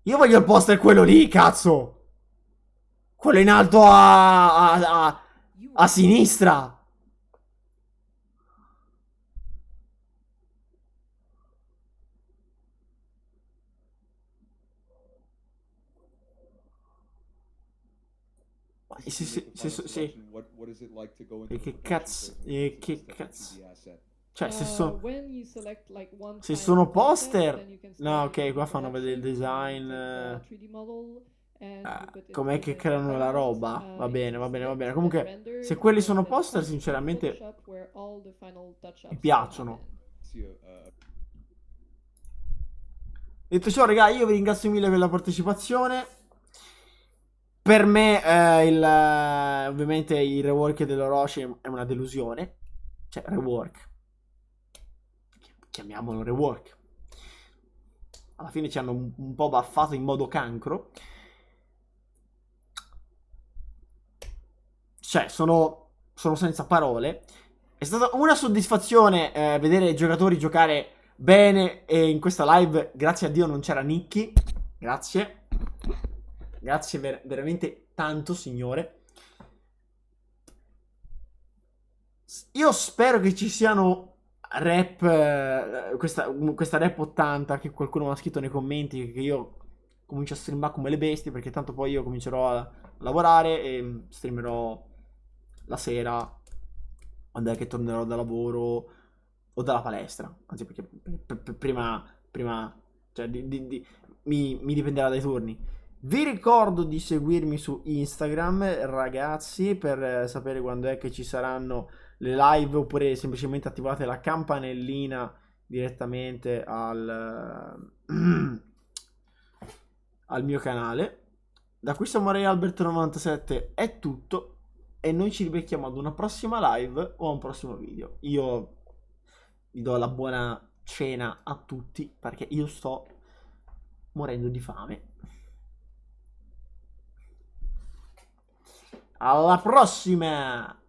Io voglio il poster quello lì, cazzo. Quello in alto a sinistra. Sì. What is it like to go E into che production cazzo. for E just che a cazzo. 3D asset? Cioè, se sono. When you select like one Se final sono concept, poster. then you can No, start ok, qua fanno vedere il production, design. take the 3D model and you put it Com'è in che an creano la environment, roba? Va you bene, can va bene, va select bene. and Comunque, render, se quelli and sono then poster, come to sinceramente Photoshop where all the final touch-ups mi piacciono. happen. Detto ciò, raga, io vi ringrazio mille per la partecipazione. Per me, ovviamente, il rework dell'Orochi è una delusione. Cioè, rework. Chiamiamolo rework. Alla fine ci hanno un po' baffato in modo cancro. Cioè, sono senza parole. È stata una soddisfazione vedere i giocatori giocare bene. E in questa live, grazie a Dio, non c'era Nicky. Grazie. Grazie veramente tanto, signore. Io spero che ci siano rap. Questa rap 80 che qualcuno mi ha scritto nei commenti. Che io comincio a streamare come le bestie. Perché tanto poi io comincerò a lavorare. E streamerò la sera. Quando è che tornerò da lavoro. O dalla palestra. Anzi, perché prima. Cioè, mi dipenderà dai turni. Vi ricordo di seguirmi su Instagram, ragazzi, per sapere quando è che ci saranno le live, oppure semplicemente attivate la campanellina direttamente al mio canale. Da qui Samurai Albert 97 è tutto e noi ci ribecchiamo ad una prossima live o a un prossimo video. Io vi do la buona cena a tutti perché io sto morendo di fame. Alla prossima!